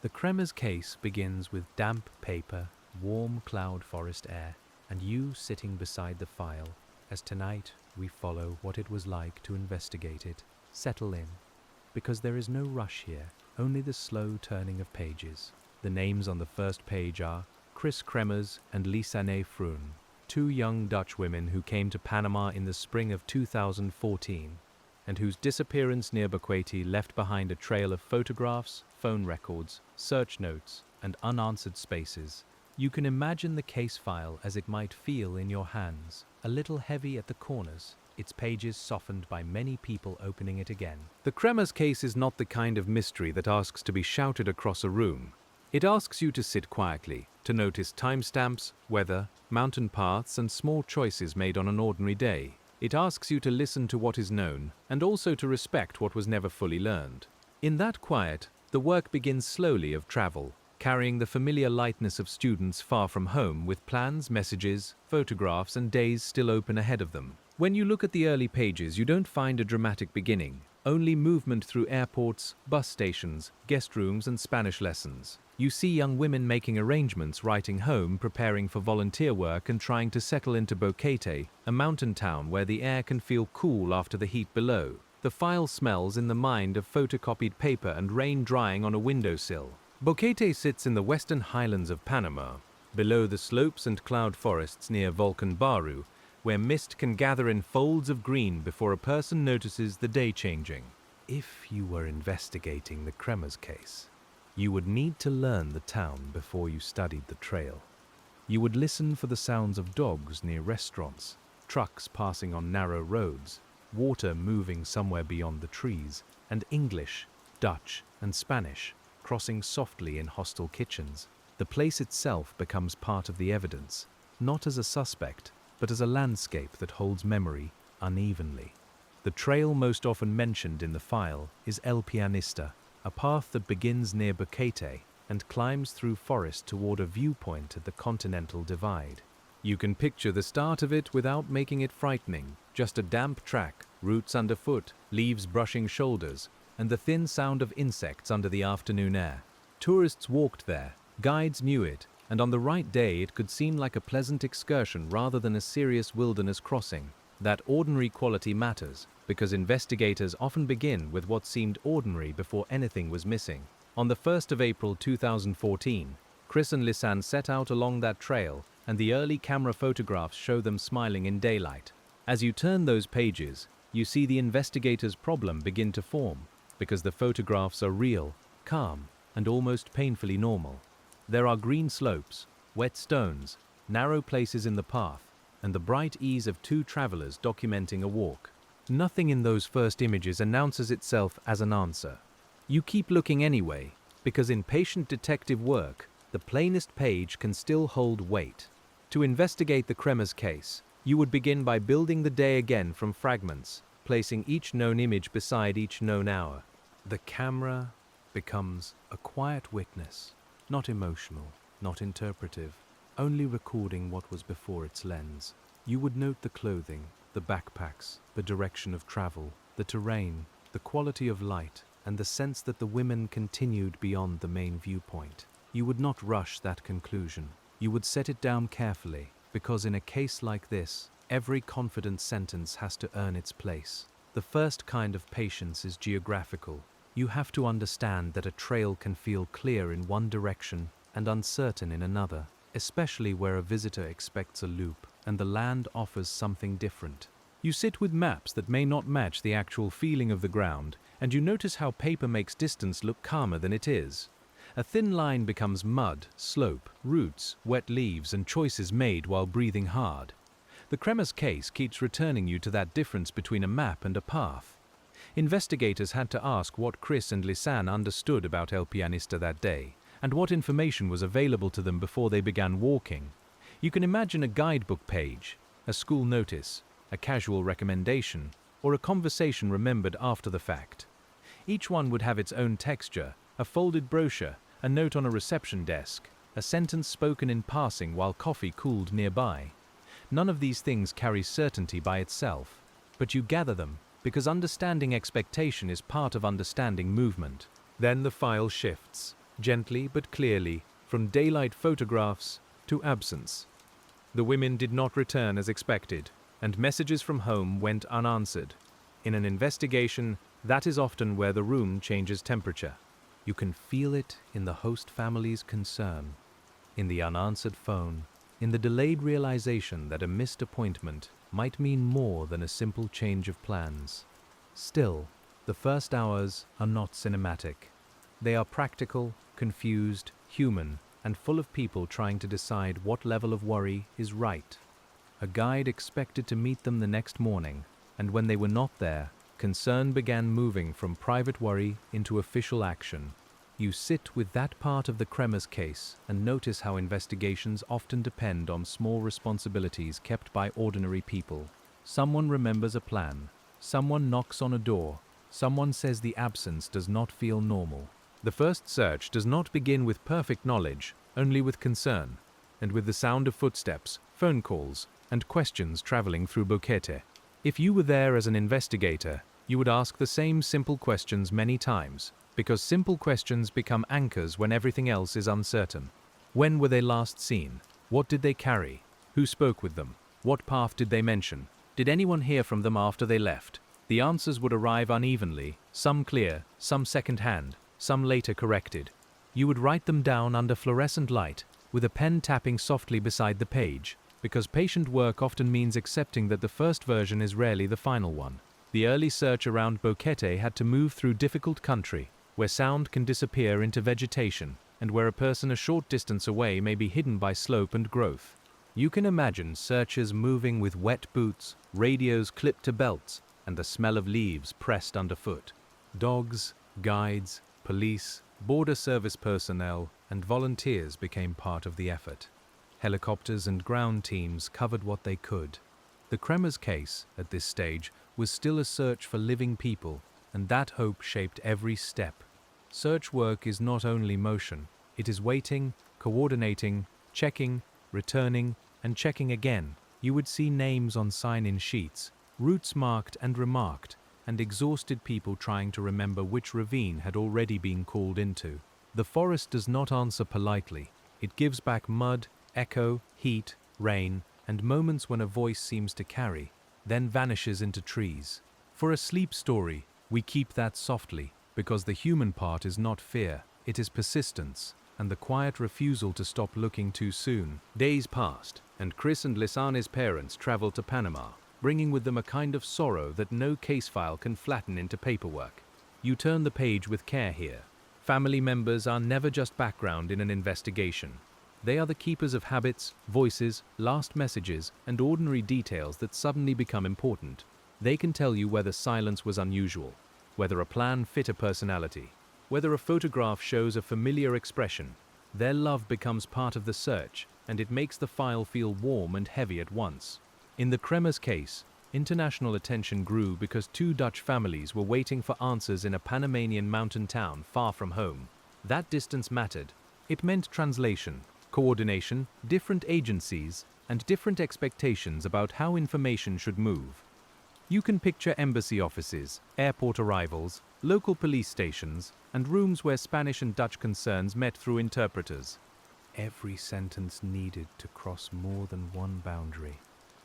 The Kremers case begins with damp paper, warm cloud forest air, and you sitting beside the file, as tonight we follow what it was like to investigate it. Settle in, because there is no rush here, only the slow turning of pages. The names on the first page are Chris Kremers and Lisanne Froon, two young Dutch women who came to Panama in the spring of 2014, and whose disappearance near Boquete left behind a trail of photographs, phone records, search notes, and unanswered spaces. You can imagine the case file as it might feel in your hands, a little heavy at the corners, its pages softened by many people opening it again. The Kremers case is not the kind of mystery that asks to be shouted across a room. It asks you to sit quietly, to notice timestamps, weather, mountain paths, and small choices made on an ordinary day. It asks you to listen to what is known, and also to respect what was never fully learned. In that quiet, the work begins slowly of travel, carrying the familiar lightness of students far from home with plans, messages, photographs, and days still open ahead of them. When you look at the early pages, you don't find a dramatic beginning, only movement through airports, bus stations, guest rooms, and Spanish lessons. You see young women making arrangements, writing home, preparing for volunteer work, and trying to settle into Boquete, a mountain town where the air can feel cool after the heat below. The file smells in the mind of photocopied paper and rain drying on a windowsill. Boquete sits in the western highlands of Panama, below the slopes and cloud forests near Volcan Baru, where mist can gather in folds of green before a person notices the day changing. If you were investigating the Kremers case, you would need to learn the town before you studied the trail. You would listen for the sounds of dogs near restaurants, trucks passing on narrow roads, water moving somewhere beyond the trees, and English, Dutch, and Spanish crossing softly in hostile kitchens. The place itself becomes part of the evidence, not as a suspect, but as a landscape that holds memory unevenly. The trail most often mentioned in the file is El Pianista, a path that begins near Boquete and climbs through forest toward a viewpoint at the Continental Divide. You can picture the start of it without making it frightening, just a damp track, roots underfoot, leaves brushing shoulders, and the thin sound of insects under the afternoon air. Tourists walked there, guides knew it, and on the right day it could seem like a pleasant excursion rather than a serious wilderness crossing. That ordinary quality matters, because investigators often begin with what seemed ordinary before anything was missing. On the 1st of April 2014, Chris and Lisanne set out along that trail, and the early camera photographs show them smiling in daylight. As you turn those pages, you see the investigators' problem begin to form, because the photographs are real, calm, and almost painfully normal. There are green slopes, wet stones, narrow places in the path, and the bright ease of two travelers documenting a walk. Nothing in those first images announces itself as an answer. You keep looking anyway, because in patient detective work, the plainest page can still hold weight. To investigate the Kremers case, you would begin by building the day again from fragments, placing each known image beside each known hour. The camera becomes a quiet witness, not emotional, not interpretive, only recording what was before its lens. You would note the clothing, the backpacks, the direction of travel, the terrain, the quality of light, and the sense that the women continued beyond the main viewpoint. You would not rush that conclusion. You would set it down carefully, because in a case like this, every confident sentence has to earn its place. The first kind of patience is geographical. You have to understand that a trail can feel clear in one direction and uncertain in another, especially where a visitor expects a loop and the land offers something different. You sit with maps that may not match the actual feeling of the ground, and you notice how paper makes distance look calmer than it is. A thin line becomes mud, slope, roots, wet leaves, and choices made while breathing hard. The Kremers case keeps returning you to that difference between a map and a path. Investigators had to ask what Chris and Lisanne understood about El Pianista that day, and what information was available to them before they began walking. You can imagine a guidebook page, a school notice, a casual recommendation, or a conversation remembered after the fact. Each one would have its own texture, a folded brochure, a note on a reception desk, a sentence spoken in passing while coffee cooled nearby. None of these things carry certainty by itself, but you gather them because understanding expectation is part of understanding movement. Then the file shifts. gently but clearly, from daylight photographs to absence. The women did not return as expected, and messages from home went unanswered. In an investigation, that is often where the room changes temperature. You can feel it in the host family's concern, in the unanswered phone, in the delayed realization that a missed appointment might mean more than a simple change of plans. Still, the first hours are not cinematic. They are practical, confused, human, and full of people trying to decide what level of worry is right. A guide expected to meet them the next morning, and when they were not there, concern began moving from private worry into official action. You sit with that part of the Kremers case and notice how investigations often depend on small responsibilities kept by ordinary people. Someone remembers a plan, someone knocks on a door, someone says the absence does not feel normal. The first search does not begin with perfect knowledge, only with concern, and with the sound of footsteps, phone calls, and questions traveling through Boquete. If you were there as an investigator, you would ask the same simple questions many times, because simple questions become anchors when everything else is uncertain. When were they last seen? What did they carry? Who spoke with them? What path did they mention? Did anyone hear from them after they left? The answers would arrive unevenly, some clear, some second-hand, some later corrected. You would write them down under fluorescent light, with a pen tapping softly beside the page, because patient work often means accepting that the first version is rarely the final one. The early search around Boquete had to move through difficult country, where sound can disappear into vegetation, and where a person a short distance away may be hidden by slope and growth. You can imagine searchers moving with wet boots, radios clipped to belts, and the smell of leaves pressed underfoot. Dogs, guides, police, border service personnel, and volunteers became part of the effort. Helicopters and ground teams covered what they could. The Kremers case, at this stage, was still a search for living people, and that hope shaped every step. Search work is not only motion, it is waiting, coordinating, checking, returning, and checking again. You would see names on sign-in sheets, routes marked and remarked, and exhausted people trying to remember which ravine had already been called into. The forest does not answer politely. It gives back mud, echo, heat, rain, and moments when a voice seems to carry, then vanishes into trees. For a sleep story, we keep that softly, because the human part is not fear, it is persistence, and the quiet refusal to stop looking too soon. Days passed, and Chris and Lisane's parents traveled to Panama, bringing with them a kind of sorrow that no case file can flatten into paperwork. You turn the page with care here. Family members are never just background in an investigation. They are the keepers of habits, voices, last messages, and ordinary details that suddenly become important. They can tell you whether silence was unusual, whether a plan fit a personality, whether a photograph shows a familiar expression. Their love becomes part of the search, and it makes the file feel warm and heavy at once. In the Kremers case, international attention grew because two Dutch families were waiting for answers in a Panamanian mountain town far from home. That distance mattered. It meant translation, coordination, different agencies, and different expectations about how information should move. You can picture embassy offices, airport arrivals, local police stations, and rooms where Spanish and Dutch concerns met through interpreters. Every sentence needed to cross more than one boundary.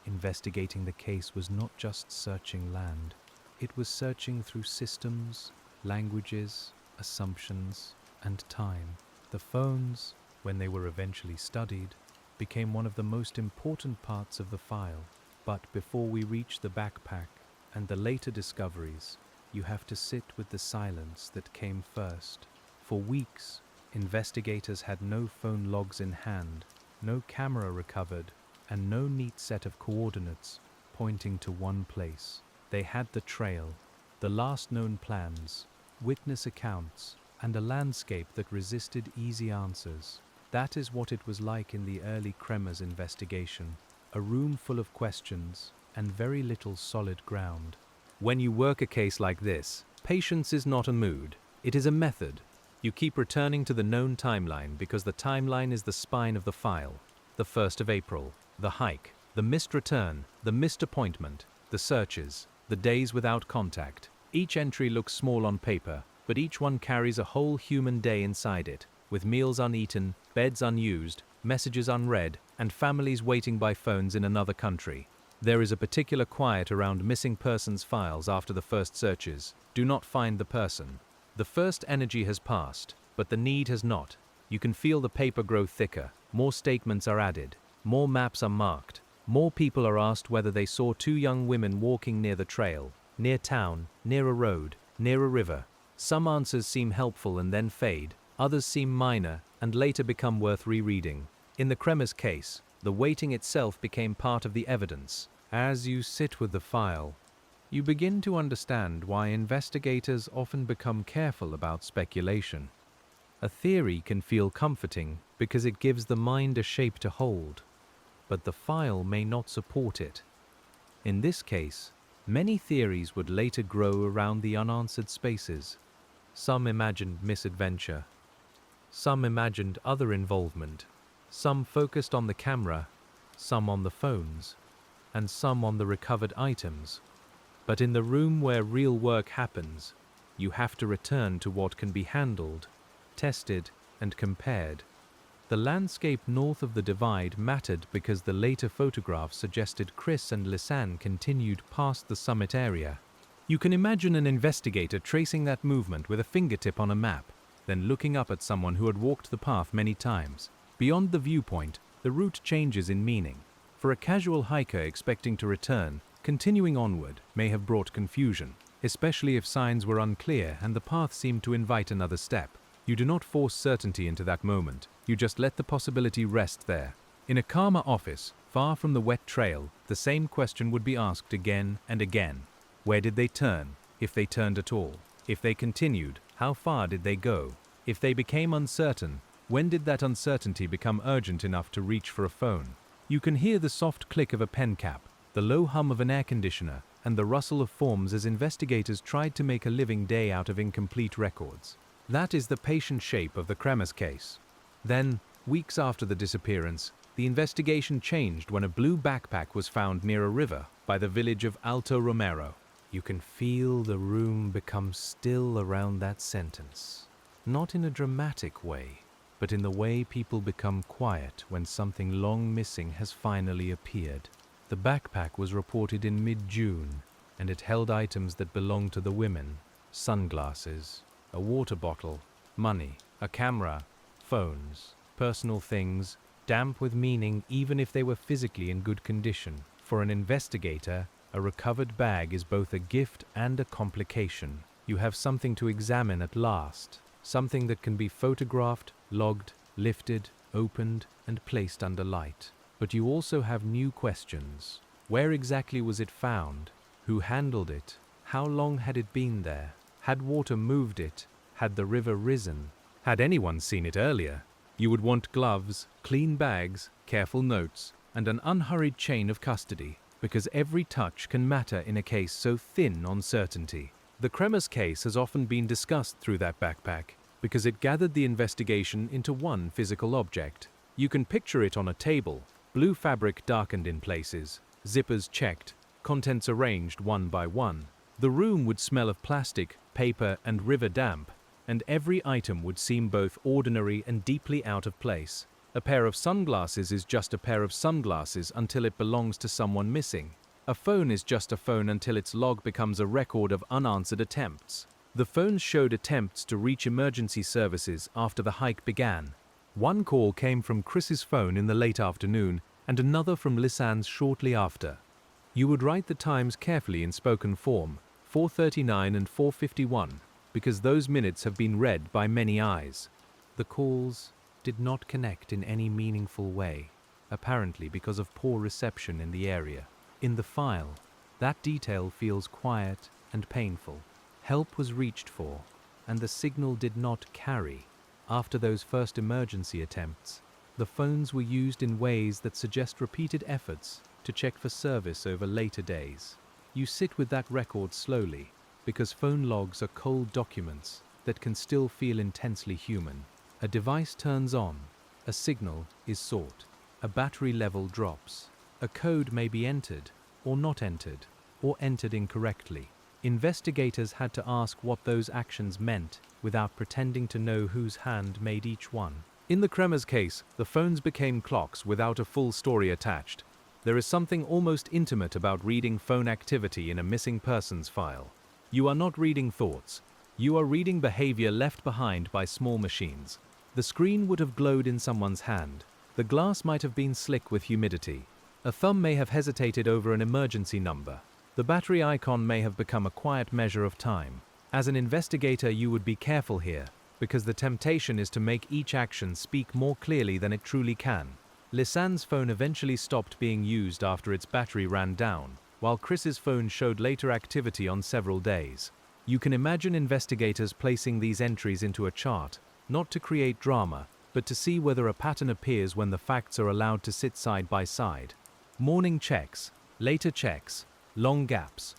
Investigating the case was not just searching land. It was searching through systems, languages, assumptions, and time. The phones, when they were eventually studied, became one of the most important parts of the file. But before we reach the backpack and the later discoveries, you have to sit with the silence that came first. For weeks, investigators had no phone logs in hand, no camera recovered, and no neat set of coordinates pointing to one place. They had the trail, the last known plans, witness accounts, and a landscape that resisted easy answers. That is what it was like in the early Kremers investigation, a room full of questions and very little solid ground. When you work a case like this, patience is not a mood, it is a method. You keep returning to the known timeline because the timeline is the spine of the file. The 1st of April, the hike, the missed return, the missed appointment, the searches, the days without contact. Each entry looks small on paper, but each one carries a whole human day inside it, with meals uneaten, beds unused, messages unread, and families waiting by phones in another country. There is a particular quiet around missing persons files after the first searches. Do not find the person. The first energy has passed, but the need has not. You can feel the paper grow thicker, more statements are added, more maps are marked, more people are asked whether they saw two young women walking near the trail, near town, near a road, near a river. Some answers seem helpful and then fade, others seem minor and later become worth rereading. In the Kremers case, the waiting itself became part of the evidence. As you sit with the file, you begin to understand why investigators often become careful about speculation. A theory can feel comforting because it gives the mind a shape to hold, but the file may not support it. In this case, many theories would later grow around the unanswered spaces. Some imagined misadventure, some imagined other involvement, some focused on the camera, some on the phones, and some on the recovered items. But in the room where real work happens, you have to return to what can be handled, tested, and compared. The landscape north of the divide mattered because the later photographs suggested Chris and Lisanne continued past the summit area. You can imagine an investigator tracing that movement with a fingertip on a map, then looking up at someone who had walked the path many times. Beyond the viewpoint, the route changes in meaning. For a casual hiker expecting to return, continuing onward may have brought confusion, especially if signs were unclear and the path seemed to invite another step. You do not force certainty into that moment, you just let the possibility rest there. In a calmer office, far from the wet trail, the same question would be asked again and again. Where did they turn, if they turned at all? If they continued, how far did they go? If they became uncertain, when did that uncertainty become urgent enough to reach for a phone? You can hear the soft click of a pen cap, the low hum of an air conditioner, and the rustle of forms as investigators tried to make a living day out of incomplete records. That is the patient shape of the Kremers case. Then, weeks after the disappearance, the investigation changed when a blue backpack was found near a river by the village of Alto Romero. You can feel the room become still around that sentence. Not in a dramatic way, but in the way people become quiet when something long missing has finally appeared. The backpack was reported in mid-June, and it held items that belonged to the women: sunglasses, a water bottle, money, a camera, phones, personal things, damp with meaning even if they were physically in good condition. For an investigator, a recovered bag is both a gift and a complication. You have something to examine at last, something that can be photographed, logged, lifted, opened, and placed under light. But you also have new questions. Where exactly was it found? Who handled it? How long had it been there? Had water moved it? Had the river risen? Had anyone seen it earlier? You would want gloves, clean bags, careful notes, and an unhurried chain of custody, because every touch can matter in a case so thin on certainty. The Kremers case has often been discussed through that backpack, because it gathered the investigation into one physical object. You can picture it on a table, blue fabric darkened in places, zippers checked, contents arranged one by one. The room would smell of plastic, paper, and river damp, and every item would seem both ordinary and deeply out of place. A pair of sunglasses is just a pair of sunglasses until it belongs to someone missing. A phone is just a phone until its log becomes a record of unanswered attempts. The phones showed attempts to reach emergency services after the hike began. One call came from Chris's phone in the late afternoon and another from Lisanne's shortly after. You would write the times carefully in spoken form, 4:39 and 4:51, because those minutes have been read by many eyes. The calls did not connect in any meaningful way, apparently because of poor reception in the area. In the file, that detail feels quiet and painful. Help was reached for, and the signal did not carry. After those first emergency attempts, the phones were used in ways that suggest repeated efforts to check for service over later days. You sit with that record slowly, because phone logs are cold documents that can still feel intensely human. A device turns on, a signal is sought, a battery level drops, a code may be entered, or not entered, or entered incorrectly. Investigators had to ask what those actions meant without pretending to know whose hand made each one. In the Kremers case, the phones became clocks without a full story attached. There is something almost intimate about reading phone activity in a missing persons file. You are not reading thoughts. You are reading behavior left behind by small machines. The screen would have glowed in someone's hand. The glass might have been slick with humidity. A thumb may have hesitated over an emergency number. The battery icon may have become a quiet measure of time. As an investigator, you would be careful here, because the temptation is to make each action speak more clearly than it truly can. Lisanne's phone eventually stopped being used after its battery ran down, while Chris's phone showed later activity on several days. You can imagine investigators placing these entries into a chart, not to create drama, but to see whether a pattern appears when the facts are allowed to sit side by side. Morning checks, later checks, long gaps.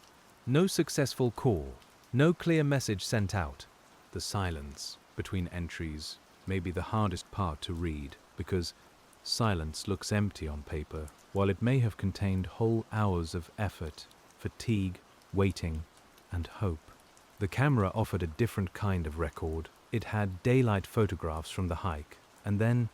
No successful call, no clear message sent out. The silence between entries may be the hardest part to read, because silence looks empty on paper, while it may have contained whole hours of effort, fatigue, waiting, and hope. The camera offered a different kind of record. It had daylight photographs from the hike, and then,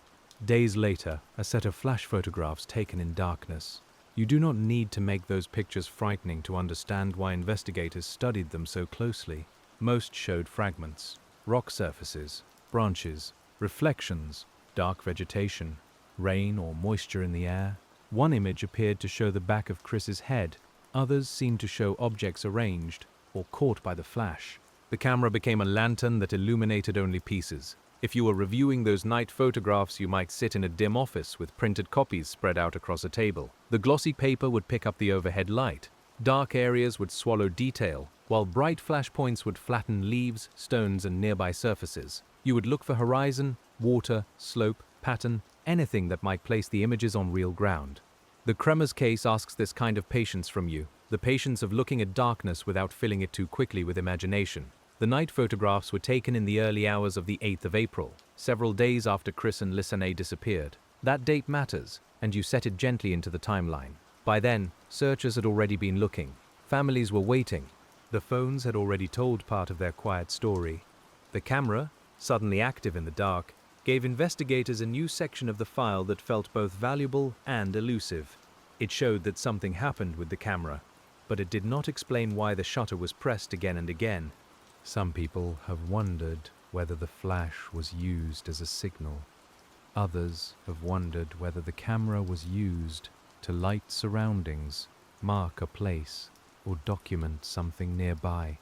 days later, a set of flash photographs taken in darkness. You do not need to make those pictures frightening to understand why investigators studied them so closely. Most showed fragments, rock surfaces, branches, reflections, dark vegetation, rain or moisture in the air. One image appeared to show the back of Chris's head. Others seemed to show objects arranged or caught by the flash. The camera became a lantern that illuminated only pieces. If you were reviewing those night photographs, you might sit in a dim office with printed copies spread out across a table. The glossy paper would pick up the overhead light. Dark areas would swallow detail, while bright flash points would flatten leaves, stones, and nearby surfaces. You would look for horizon, water, slope, pattern, anything that might place the images on real ground. The Kremers case asks this kind of patience from you, the patience of looking at darkness without filling it too quickly with imagination. The night photographs were taken in the early hours of the 8th of April, several days after Chris and Lisanne disappeared. That date matters, and you set it gently into the timeline. By then, searchers had already been looking. Families were waiting. The phones had already told part of their quiet story. The camera, suddenly active in the dark, gave investigators a new section of the file that felt both valuable and elusive. It showed that something happened with the camera, but it did not explain why the shutter was pressed again and again. Some people have wondered whether the flash was used as a signal. Others have wondered whether the camera was used to light surroundings, mark a place, or document something nearby.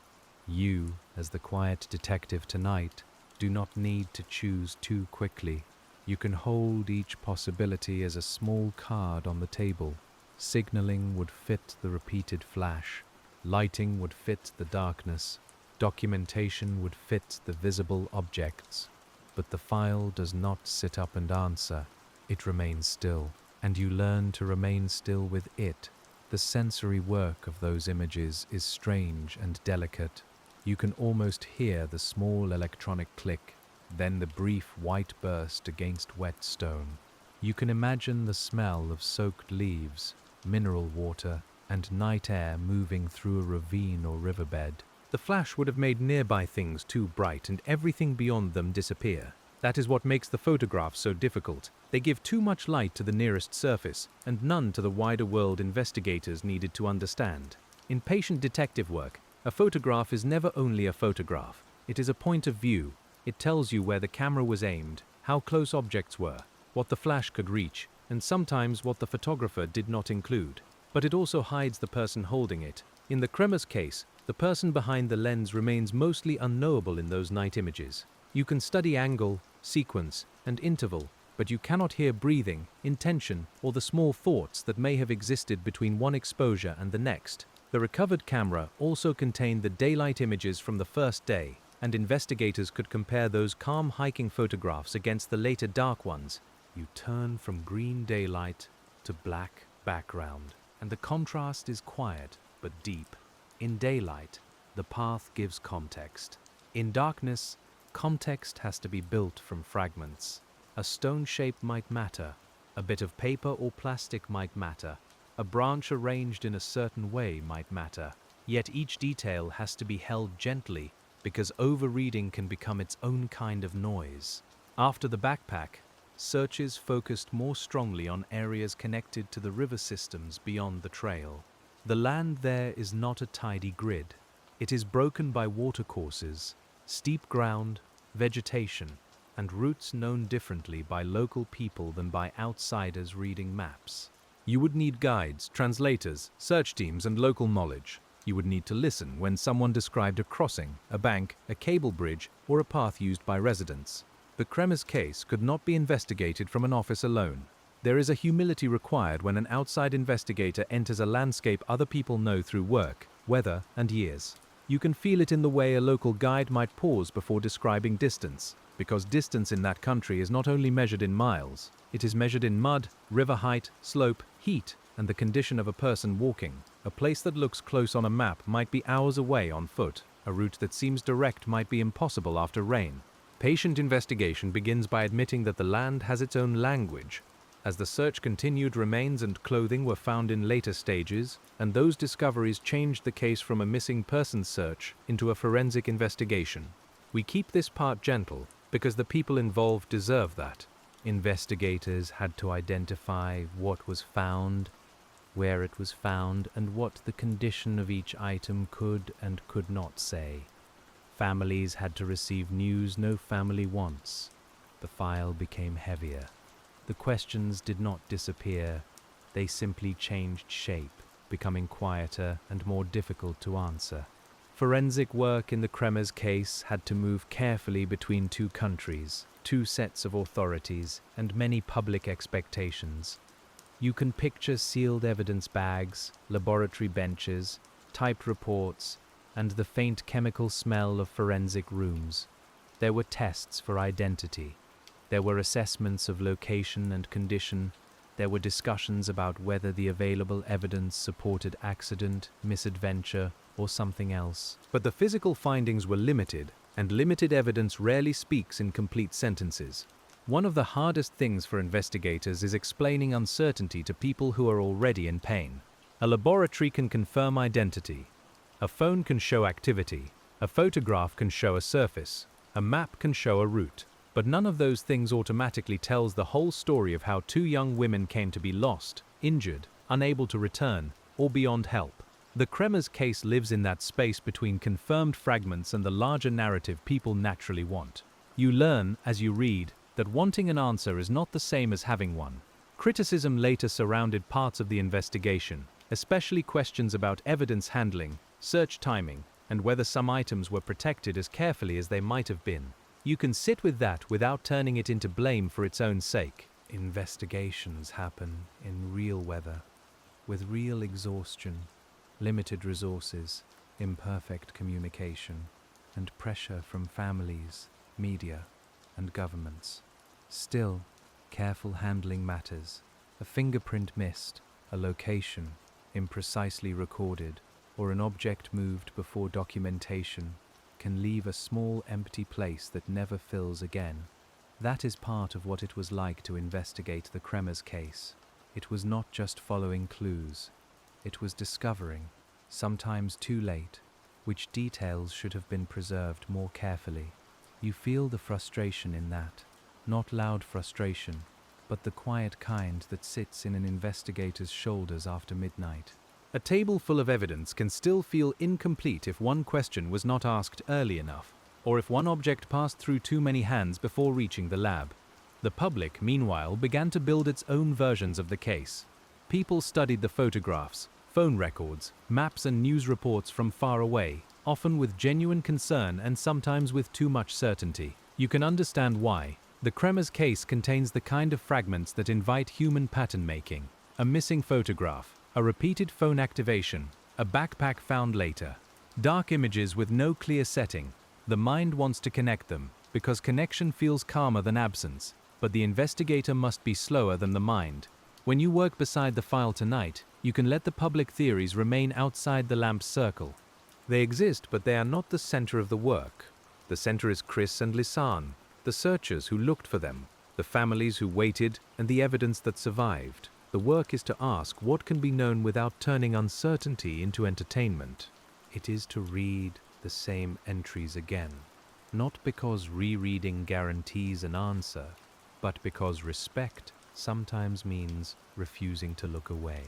You, as the quiet detective tonight, do not need to choose too quickly. You can hold each possibility as a small card on the table. Signaling would fit the repeated flash. Lighting would fit the darkness. Documentation would fit the visible objects. But the file does not sit up and answer. It remains still, and you learn to remain still with it. The sensory work of those images is strange and delicate. You can almost hear the small electronic click, then the brief white burst against wet stone. You can imagine the smell of soaked leaves, mineral water, and night air moving through a ravine or riverbed. The flash would have made nearby things too bright and everything beyond them disappear. That is what makes the photographs so difficult. They give too much light to the nearest surface and none to the wider world investigators needed to understand. In patient detective work, a photograph is never only a photograph. It is a point of view. It tells you where the camera was aimed, how close objects were, what the flash could reach, and sometimes what the photographer did not include. But it also hides the person holding it. In the Kremers case, the person behind the lens remains mostly unknowable in those night images. You can study angle, sequence, and interval, but you cannot hear breathing, intention, or the small thoughts that may have existed between one exposure and the next. The recovered camera also contained the daylight images from the first day, and investigators could compare those calm hiking photographs against the later dark ones. You turn from green daylight to black background, and the contrast is quiet but deep. In daylight, the path gives context. In darkness, context has to be built from fragments. A stone shape might matter, a bit of paper or plastic might matter, a branch arranged in a certain way might matter. Yet each detail has to be held gently because overreading can become its own kind of noise. After the backpack, searches focused more strongly on areas connected to the river systems beyond the trail. The land there is not a tidy grid. It is broken by watercourses, steep ground, vegetation, and routes known differently by local people than by outsiders reading maps. You would need guides, translators, search teams, and local knowledge. You would need to listen when someone described a crossing, a bank, a cable bridge, or a path used by residents. The Kremers case could not be investigated from an office alone. There is a humility required when an outside investigator enters a landscape other people know through work, weather, and years. You can feel it in the way a local guide might pause before describing distance, because distance in that country is not only measured in miles, it is measured in mud, river height, slope, heat, and the condition of a person walking. A place that looks close on a map might be hours away on foot. A route that seems direct might be impossible after rain. Patient investigation begins by admitting that the land has its own language. As the search continued, remains and clothing were found in later stages, and those discoveries changed the case from a missing persons search into a forensic investigation. We keep this part gentle because the people involved deserve that. Investigators had to identify what was found, where it was found, and what the condition of each item could and could not say. Families had to receive news no family wants. The file became heavier. The questions did not disappear, they simply changed shape, becoming quieter and more difficult to answer. Forensic work in the Kremers case had to move carefully between two countries, two sets of authorities, and many public expectations. You can picture sealed evidence bags, laboratory benches, typed reports, and the faint chemical smell of forensic rooms. There were tests for identity. There were assessments of location and condition. There were discussions about whether the available evidence supported accident, misadventure, or something else. But the physical findings were limited, and limited evidence rarely speaks in complete sentences. One of the hardest things for investigators is explaining uncertainty to people who are already in pain. A laboratory can confirm identity. A phone can show activity. A photograph can show a surface. A map can show a route. But none of those things automatically tells the whole story of how two young women came to be lost, injured, unable to return, or beyond help. The Kremers case lives in that space between confirmed fragments and the larger narrative people naturally want. You learn, as you read, that wanting an answer is not the same as having one. Criticism later surrounded parts of the investigation, especially questions about evidence handling, search timing, and whether some items were protected as carefully as they might have been. You can sit with that without turning it into blame for its own sake. Investigations happen in real weather, with real exhaustion, limited resources, imperfect communication, and pressure from families, media, and governments. Still, careful handling matters. A fingerprint missed, a location imprecisely recorded, or an object moved before documentation can leave a small empty place that never fills again. That is part of what it was like to investigate the Kremers case. It was not just following clues. It was discovering, sometimes too late, which details should have been preserved more carefully. You feel the frustration in that. Not loud frustration, but the quiet kind that sits in an investigator's shoulders after midnight. A table full of evidence can still feel incomplete if one question was not asked early enough, or if one object passed through too many hands before reaching the lab. The public, meanwhile, began to build its own versions of the case. People studied the photographs, phone records, maps and news reports from far away, often with genuine concern and sometimes with too much certainty. You can understand why. The Kremers case contains the kind of fragments that invite human pattern making. A missing photograph, a repeated phone activation, a backpack found later. Dark images with no clear setting. The mind wants to connect them, because connection feels calmer than absence, but the investigator must be slower than the mind. When you work beside the file tonight, you can let the public theories remain outside the lamp's circle. They exist, but they are not the center of the work. The center is Chris and Lisanne, the searchers who looked for them, the families who waited, and the evidence that survived. The work is to ask what can be known without turning uncertainty into entertainment. It is to read the same entries again, not because rereading guarantees an answer, but because respect sometimes means refusing to look away.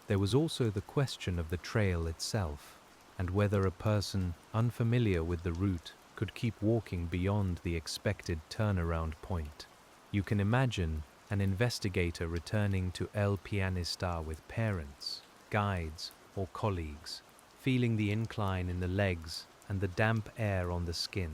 There was also the question of the trail itself, and whether a person unfamiliar with the route could keep walking beyond the expected turnaround point. You can imagine an investigator returning to El Pianista with parents, guides, or colleagues, feeling the incline in the legs and the damp air on the skin.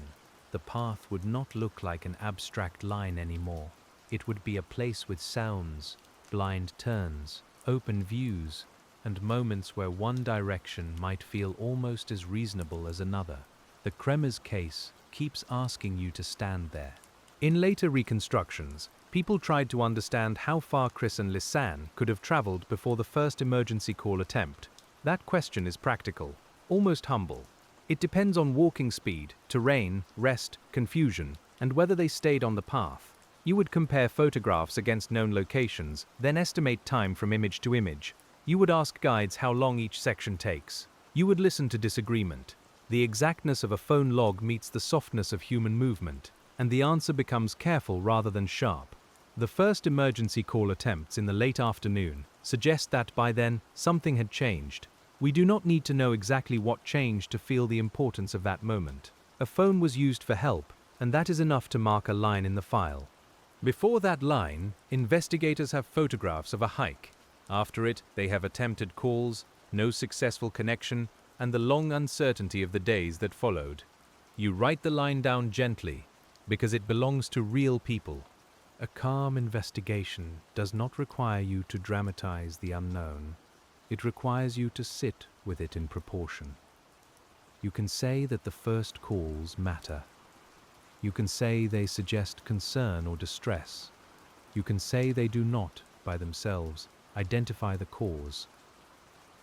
The path would not look like an abstract line anymore. It would be a place with sounds, blind turns, open views, and moments where one direction might feel almost as reasonable as another. The Kremers case keeps asking you to stand there. In later reconstructions, people tried to understand how far Chris and Lisanne could have traveled before the first emergency call attempt. That question is practical, almost humble. It depends on walking speed, terrain, rest, confusion, and whether they stayed on the path. You would compare photographs against known locations, then estimate time from image to image. You would ask guides how long each section takes. You would listen to disagreement. The exactness of a phone log meets the softness of human movement, and the answer becomes careful rather than sharp. The first emergency call attempts in the late afternoon suggest that by then something had changed. We do not need to know exactly what changed to feel the importance of that moment. A phone was used for help, and that is enough to mark a line in the file. Before that line, investigators have photographs of a hike. After it, they have attempted calls, no successful connection, and the long uncertainty of the days that followed. You write the line down gently, because it belongs to real people. A calm investigation does not require you to dramatize the unknown. It requires you to sit with it in proportion. You can say that the first calls matter. You can say they suggest concern or distress. You can say they do not, by themselves, identify the cause.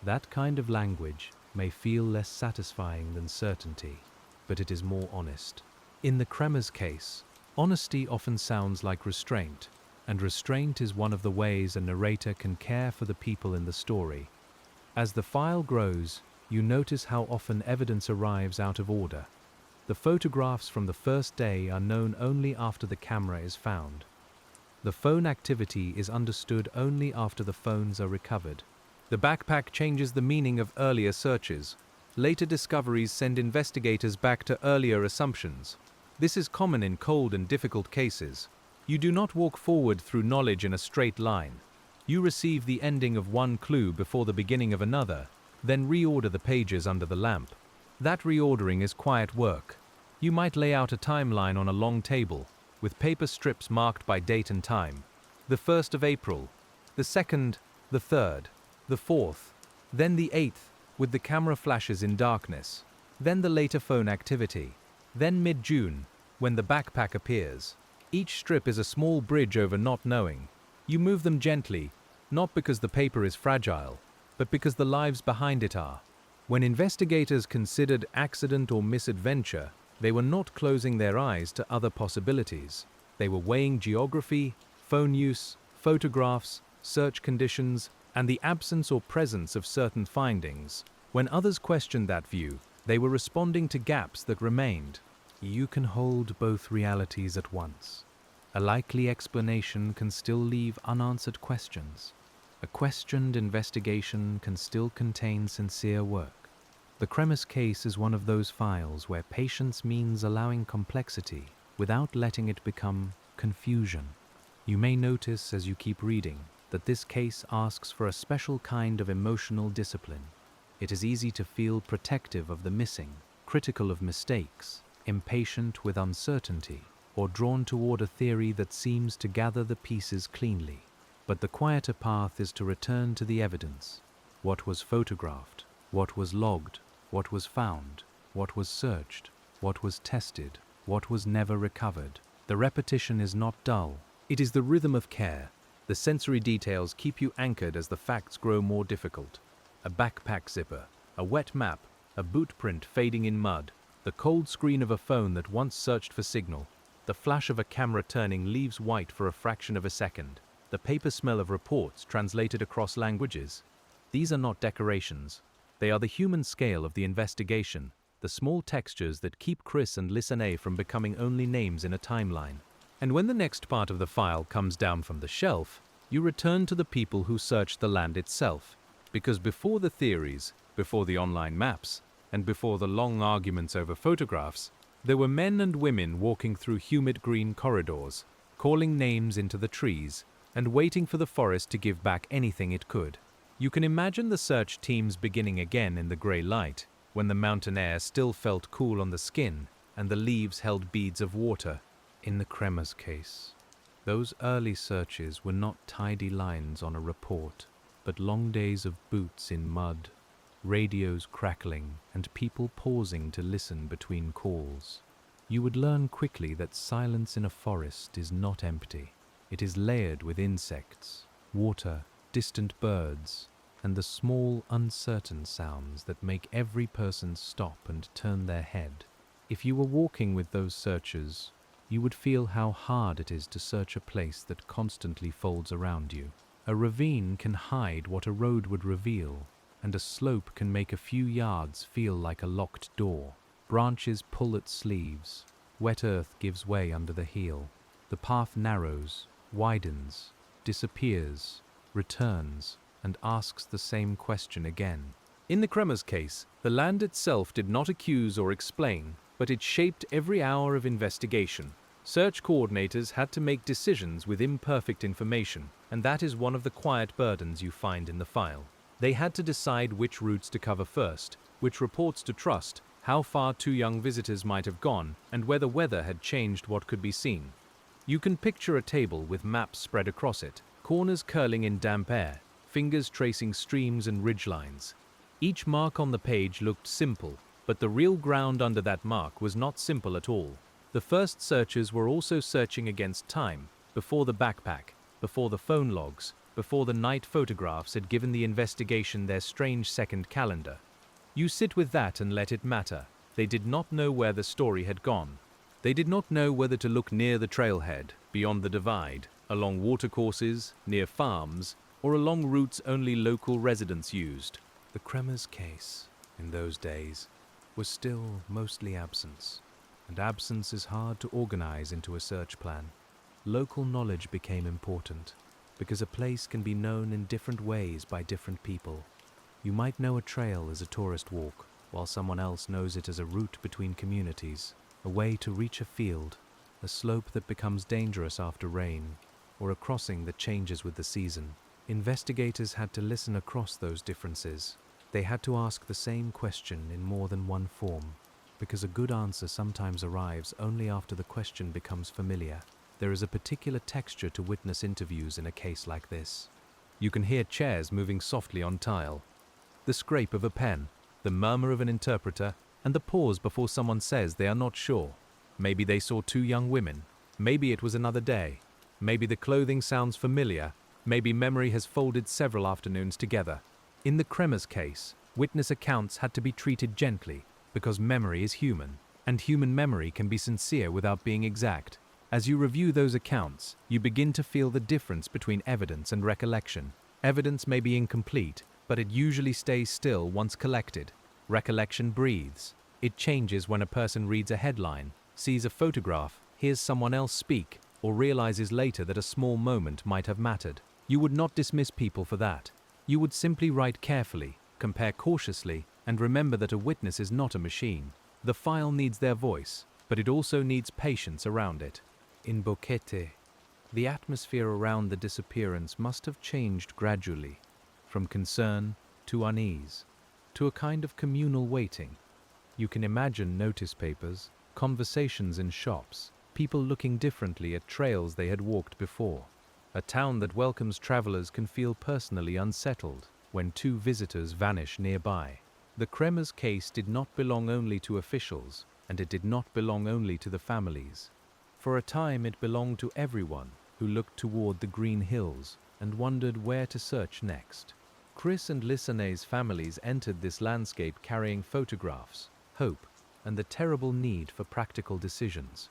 That kind of language may feel less satisfying than certainty, but it is more honest. In the Kremers case, honesty often sounds like restraint, and restraint is one of the ways a narrator can care for the people in the story. As the file grows, you notice how often evidence arrives out of order. The photographs from the first day are known only after the camera is found. The phone activity is understood only after the phones are recovered. The backpack changes the meaning of earlier searches. Later discoveries send investigators back to earlier assumptions. This is common in cold and difficult cases. You do not walk forward through knowledge in a straight line. You receive the ending of one clue before the beginning of another, then reorder the pages under the lamp. That reordering is quiet work. You might lay out a timeline on a long table, with paper strips marked by date and time. The 1st of April, the 2nd, the 3rd, the 4th, then the 8th, with the camera flashes in darkness, then the later phone activity, then mid-June, when the backpack appears. Each strip is a small bridge over not knowing. You move them gently, not because the paper is fragile, but because the lives behind it are. When investigators considered accident or misadventure, they were not closing their eyes to other possibilities. They were weighing geography, phone use, photographs, search conditions, and the absence or presence of certain findings. When others questioned that view, they were responding to gaps that remained. You can hold both realities at once. A likely explanation can still leave unanswered questions. A questioned investigation can still contain sincere work. The Kremers case is one of those files where patience means allowing complexity without letting it become confusion. You may notice as you keep reading that this case asks for a special kind of emotional discipline. It is easy to feel protective of the missing, critical of mistakes, impatient with uncertainty, or drawn toward a theory that seems to gather the pieces cleanly. But the quieter path is to return to the evidence. What was photographed? What was logged? What was found? What was searched? What was tested? What was never recovered? The repetition is not dull. It is the rhythm of care. The sensory details keep you anchored as the facts grow more difficult. A backpack zipper, a wet map, a boot print fading in mud, the cold screen of a phone that once searched for signal, the flash of a camera turning leaves white for a fraction of a second, the paper smell of reports translated across languages. These are not decorations. They are the human scale of the investigation, the small textures that keep Chris and Lisanay from becoming only names in a timeline. And when the next part of the file comes down from the shelf, you return to the people who searched the land itself, because before the theories, before the online maps, and before the long arguments over photographs, there were men and women walking through humid green corridors, calling names into the trees, and waiting for the forest to give back anything it could. You can imagine the search teams beginning again in the grey light, when the mountain air still felt cool on the skin and the leaves held beads of water. In the Kremers case, those early searches were not tidy lines on a report, but long days of boots in mud, radios crackling, and people pausing to listen between calls. You would learn quickly that silence in a forest is not empty. It is layered with insects, water, distant birds, and the small, uncertain sounds that make every person stop and turn their head. If you were walking with those searchers, you would feel how hard it is to search a place that constantly folds around you. A ravine can hide what a road would reveal, and a slope can make a few yards feel like a locked door. Branches pull at sleeves, wet earth gives way under the heel. The path narrows, widens, disappears, returns, and asks the same question again. In the Kremers case, the land itself did not accuse or explain, but it shaped every hour of investigation. Search coordinators had to make decisions with imperfect information, and that is one of the quiet burdens you find in the file. They had to decide which routes to cover first, which reports to trust, how far two young visitors might have gone, and whether weather had changed what could be seen. You can picture a table with maps spread across it, corners curling in damp air, fingers tracing streams and ridgelines. Each mark on the page looked simple, but the real ground under that mark was not simple at all. The first searchers were also searching against time, before the backpack, before the phone logs, before the night photographs had given the investigation their strange second calendar. You sit with that and let it matter. They did not know where the story had gone. They did not know whether to look near the trailhead, beyond the divide, along watercourses, near farms, or along routes only local residents used. The Kremers case, in those days, was still mostly absence, and absence is hard to organize into a search plan. Local knowledge became important, because a place can be known in different ways by different people. You might know a trail as a tourist walk, while someone else knows it as a route between communities, a way to reach a field, a slope that becomes dangerous after rain, or a crossing that changes with the season. Investigators had to listen across those differences. They had to ask the same question in more than one form, because a good answer sometimes arrives only after the question becomes familiar. There is a particular texture to witness interviews in a case like this. You can hear chairs moving softly on tile, the scrape of a pen, the murmur of an interpreter, and the pause before someone says they are not sure. Maybe they saw two young women. Maybe it was another day. Maybe the clothing sounds familiar. Maybe memory has folded several afternoons together. In the Kremers case, witness accounts had to be treated gently, because memory is human, and human memory can be sincere without being exact. As you review those accounts, you begin to feel the difference between evidence and recollection. Evidence may be incomplete, but it usually stays still once collected. Recollection breathes. It changes when a person reads a headline, sees a photograph, hears someone else speak, or realizes later that a small moment might have mattered. You would not dismiss people for that. You would simply write carefully, compare cautiously, and remember that a witness is not a machine. The file needs their voice, but it also needs patience around it. In Boquete, the atmosphere around the disappearance must have changed gradually, from concern to unease, to a kind of communal waiting. You can imagine notice papers, conversations in shops, people looking differently at trails they had walked before. A town that welcomes travelers can feel personally unsettled when two visitors vanish nearby. The Kremers case did not belong only to officials, and it did not belong only to the families. For a time it belonged to everyone who looked toward the green hills and wondered where to search next. Chris and Lisanay's families entered this landscape carrying photographs, hope, and the terrible need for practical decisions.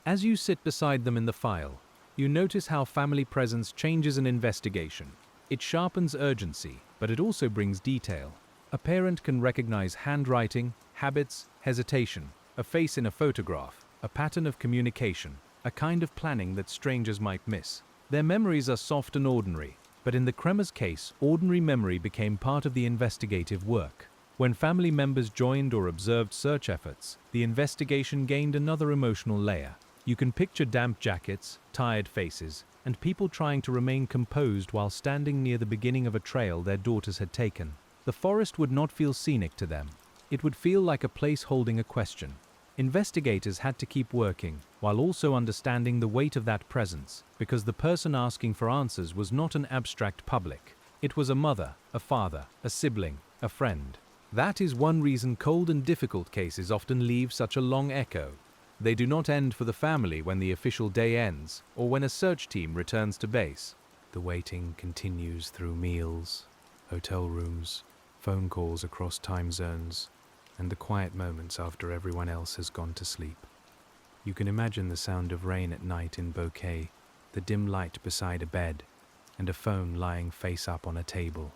As you sit beside them in the file, you notice how family presence changes an investigation. It sharpens urgency, but it also brings detail. A parent can recognize handwriting, habits, hesitation, a face in a photograph, a pattern of communication, a kind of planning that strangers might miss. Their memories are soft and ordinary, but in the Kremers case, ordinary memory became part of the investigative work. When family members joined or observed search efforts, the investigation gained another emotional layer. You can picture damp jackets, tired faces, and people trying to remain composed while standing near the beginning of a trail their daughters had taken. The forest would not feel scenic to them. It would feel like a place holding a question. Investigators had to keep working, while also understanding the weight of that presence, because the person asking for answers was not an abstract public. It was a mother, a father, a sibling, a friend. That is one reason cold and difficult cases often leave such a long echo. They do not end for the family when the official day ends, or when a search team returns to base. The waiting continues through meals, hotel rooms, phone calls across time zones, and the quiet moments after everyone else has gone to sleep. You can imagine the sound of rain at night in Boquete, the dim light beside a bed, and a phone lying face up on a table.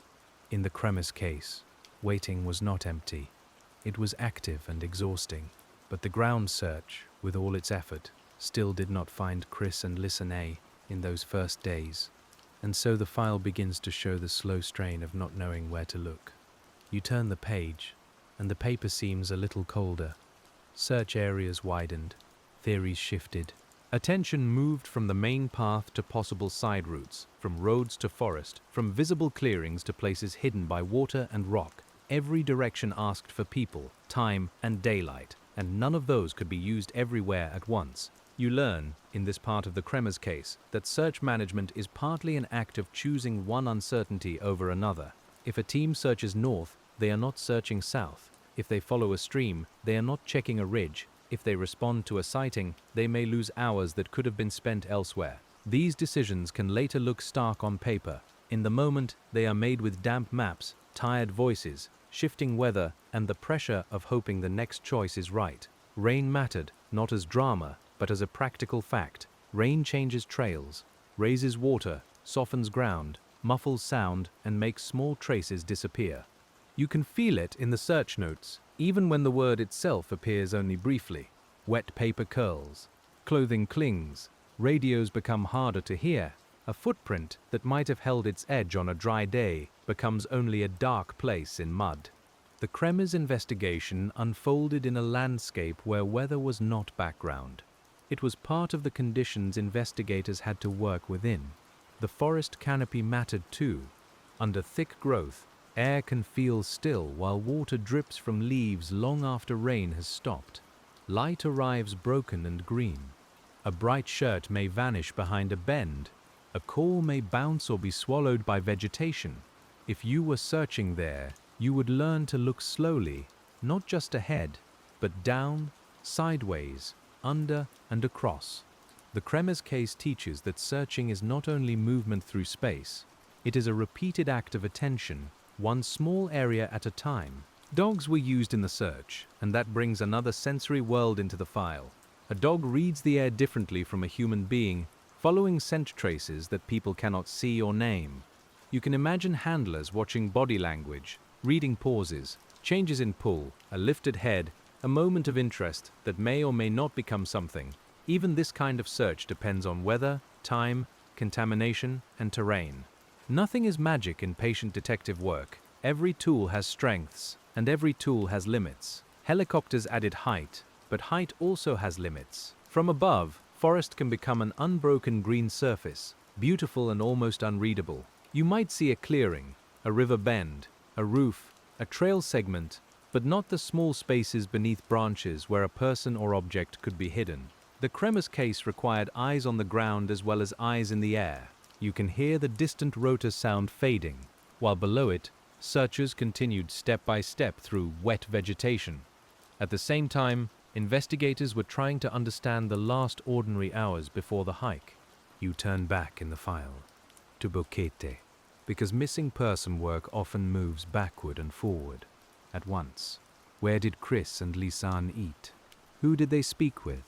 In the Kremers case, waiting was not empty. It was active and exhausting, but the ground search, with all its effort, still did not find Chris and Lisanne in those first days, and so the file begins to show the slow strain of not knowing where to look. You turn the page, and the paper seems a little colder. Search areas widened, theories shifted. Attention moved from the main path to possible side routes, from roads to forest, from visible clearings to places hidden by water and rock. Every direction asked for people, time, and daylight, and none of those could be used everywhere at once. You learn, in this part of the Kremers case, that search management is partly an act of choosing one uncertainty over another. If a team searches north, they are not searching south. If they follow a stream, they are not checking a ridge. If they respond to a sighting, they may lose hours that could have been spent elsewhere. These decisions can later look stark on paper. In the moment, they are made with damp maps, tired voices, shifting weather, and the pressure of hoping the next choice is right. Rain mattered, not as drama, but as a practical fact. Rain changes trails, raises water, softens ground, muffles sound, and makes small traces disappear. You can feel it in the search notes, even when the word itself appears only briefly. Wet paper curls, clothing clings, radios become harder to hear. A footprint that might have held its edge on a dry day becomes only a dark place in mud. The Kremers investigation unfolded in a landscape where weather was not background. It was part of the conditions investigators had to work within. The forest canopy mattered too. Under thick growth, air can feel still while water drips from leaves long after rain has stopped. Light arrives broken and green. A bright shirt may vanish behind a bend. A call may bounce or be swallowed by vegetation. If you were searching there, you would learn to look slowly, not just ahead, but down, sideways, under, and across. The Kremers case teaches that searching is not only movement through space, it is a repeated act of attention, one small area at a time. Dogs were used in the search, and that brings another sensory world into the file. A dog reads the air differently from a human being, following scent traces that people cannot see or name. You can imagine handlers watching body language, reading pauses, changes in pull, a lifted head, a moment of interest that may or may not become something. Even this kind of search depends on weather, time, contamination, and terrain. Nothing is magic in patient detective work. Every tool has strengths, and every tool has limits. Helicopters added height, but height also has limits. From above, forest can become an unbroken green surface, beautiful and almost unreadable. You might see a clearing, a river bend, a roof, a trail segment, but not the small spaces beneath branches where a person or object could be hidden. The Kremers case required eyes on the ground as well as eyes in the air. You can hear the distant rotor sound fading, while below it, searchers continued step by step through wet vegetation. At the same time, investigators were trying to understand the last ordinary hours before the hike. You turn back in the file to Boquete, because missing person work often moves backward and forward at once. Where did Chris and Lisanne eat? Who did they speak with?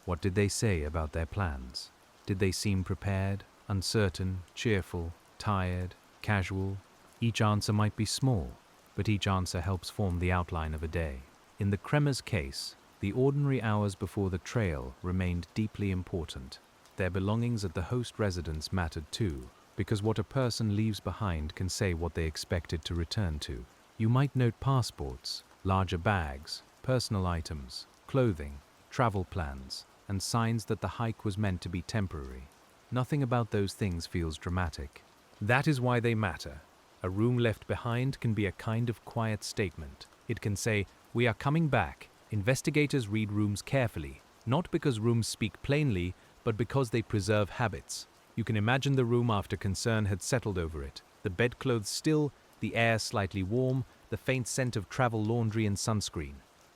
What did they say about their plans? Did they seem prepared, uncertain, cheerful, tired, casual? Each answer might be small, but each answer helps form the outline of a day. In the Kremers case, the ordinary hours before the trail remained deeply important. Their belongings at the host residence mattered too, because what a person leaves behind can say what they expected to return to. You might note passports, larger bags, personal items, clothing, travel plans, and signs that the hike was meant to be temporary. Nothing about those things feels dramatic. That is why they matter. A room left behind can be a kind of quiet statement. It can say, "We are coming back." Investigators read rooms carefully, not because rooms speak plainly, but because they preserve habits. You can imagine the room after concern had settled over it. The bedclothes still, the air slightly warm, the faint scent of travel laundry and sunscreen.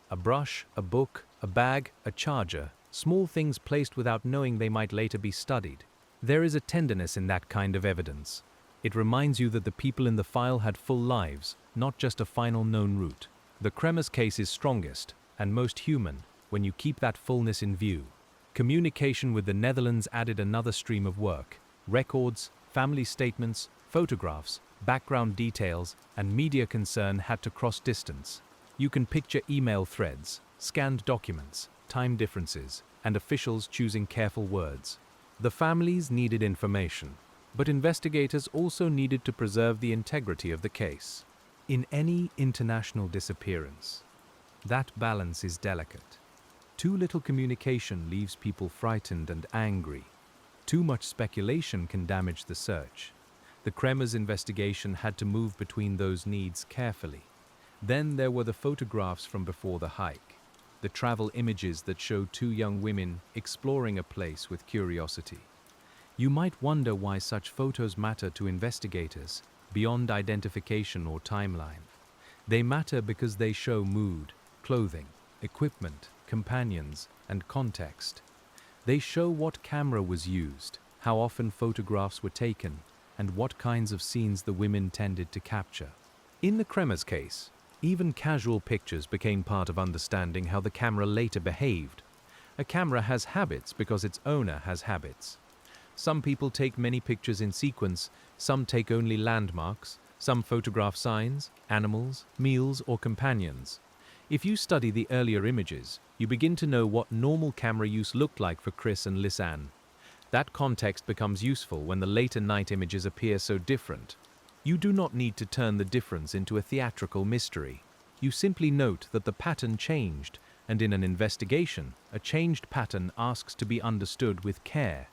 A brush, a book, a bag, a charger, small things placed without knowing they might later be studied. There is a tenderness in that kind of evidence. It reminds you that the people in the file had full lives, not just a final known route. The Kremers case is strongest, and most human, when you keep that fullness in view. Communication with the Netherlands added another stream of work. Records, family statements, photographs, background details, and media concern had to cross distance. You can picture email threads, scanned documents, time differences, and officials choosing careful words. The families needed information, but investigators also needed to preserve the integrity of the case. In any international disappearance, that balance is delicate. Too little communication leaves people frightened and angry. Too much speculation can damage the search. The Kremers investigation had to move between those needs carefully. Then there were the photographs from before the hike, the travel images that showed two young women exploring a place with curiosity. You might wonder why such photos matter to investigators, beyond identification or timeline. They matter because they show mood, clothing, equipment, companions, and context. They show what camera was used, how often photographs were taken, and what kinds of scenes the women tended to capture. In the Kremers case, even casual pictures became part of understanding how the camera later behaved. A camera has habits because its owner has habits. Some people take many pictures in sequence, some take only landmarks, some photograph signs, animals, meals, or companions. If you study the earlier images, you begin to know what normal camera use looked like for Chris and Lisanne. That context becomes useful when the later night images appear so different. You do not need to turn the difference into a theatrical mystery. You simply note that the pattern changed, and in an investigation, a changed pattern asks to be understood with care.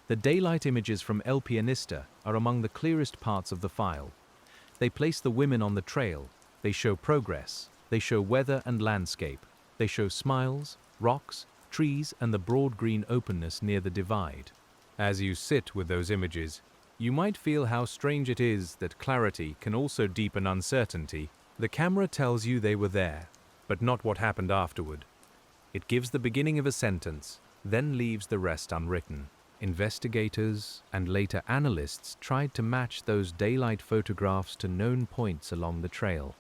The daylight images from El Pianista are among the clearest parts of the file. They place the women on the trail, they show progress, they show weather and landscape, they show smiles, rocks, trees, and the broad green openness near the divide. As you sit with those images, you might feel how strange it is that clarity can also deepen uncertainty. The camera tells you they were there, but not what happened afterward. It gives the beginning of a sentence, then leaves the rest unwritten. Investigators and later analysts tried to match those daylight photographs to known points along the trail.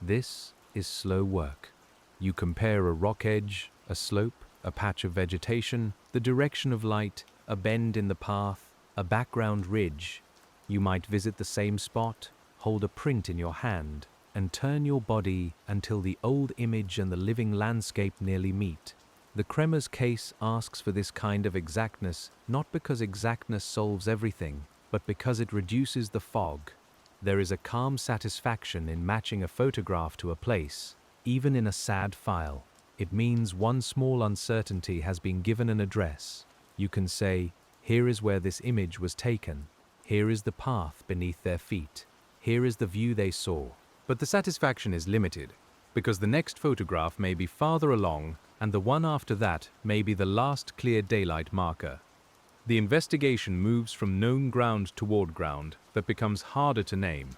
This is slow work. You compare a rock edge, a slope, a patch of vegetation, the direction of light, a bend in the path, a background ridge. You might visit the same spot, hold a print in your hand, and turn your body until the old image and the living landscape nearly meet. The Kremers case asks for this kind of exactness not because exactness solves everything, but because it reduces the fog. There is a calm satisfaction in matching a photograph to a place, even in a sad file. It means one small uncertainty has been given an address. You can say, here is where this image was taken. Here is the path beneath their feet. Here is the view they saw. But the satisfaction is limited, because the next photograph may be farther along, and the one after that may be the last clear daylight marker. The investigation moves from known ground toward ground that becomes harder to name.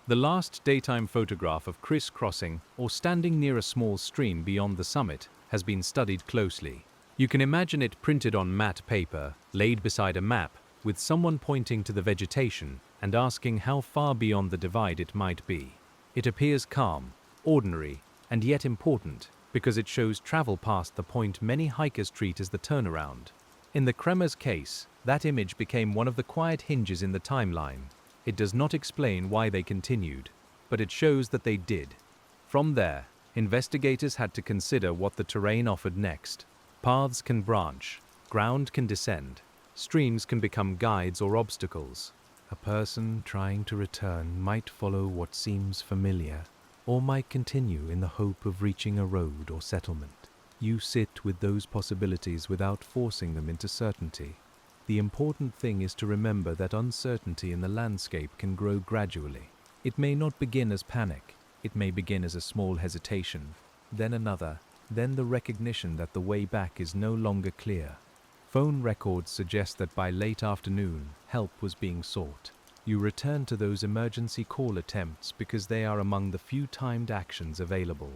The last daytime photograph of Chris crossing or standing near a small stream beyond the summit has been studied closely. You can imagine it printed on matte paper, laid beside a map, with someone pointing to the vegetation and asking how far beyond the divide it might be. It appears calm, ordinary, and yet important, because it shows travel past the point many hikers treat as the turnaround. In the Kremers case, that image became one of the quiet hinges in the timeline. It does not explain why they continued. but it shows that they did. From there, investigators had to consider what the terrain offered next. Paths can branch, ground can descend, streams can become guides or obstacles. A person trying to return might follow what seems familiar, or might continue in the hope of reaching a road or settlement. You sit with those possibilities without forcing them into certainty. The important thing is to remember that uncertainty in the landscape can grow gradually. It may not begin as panic. It may begin as a small hesitation, then another, then the recognition that the way back is no longer clear. Phone records suggest that by late afternoon, help was being sought. You return to those emergency call attempts because they are among the few timed actions available.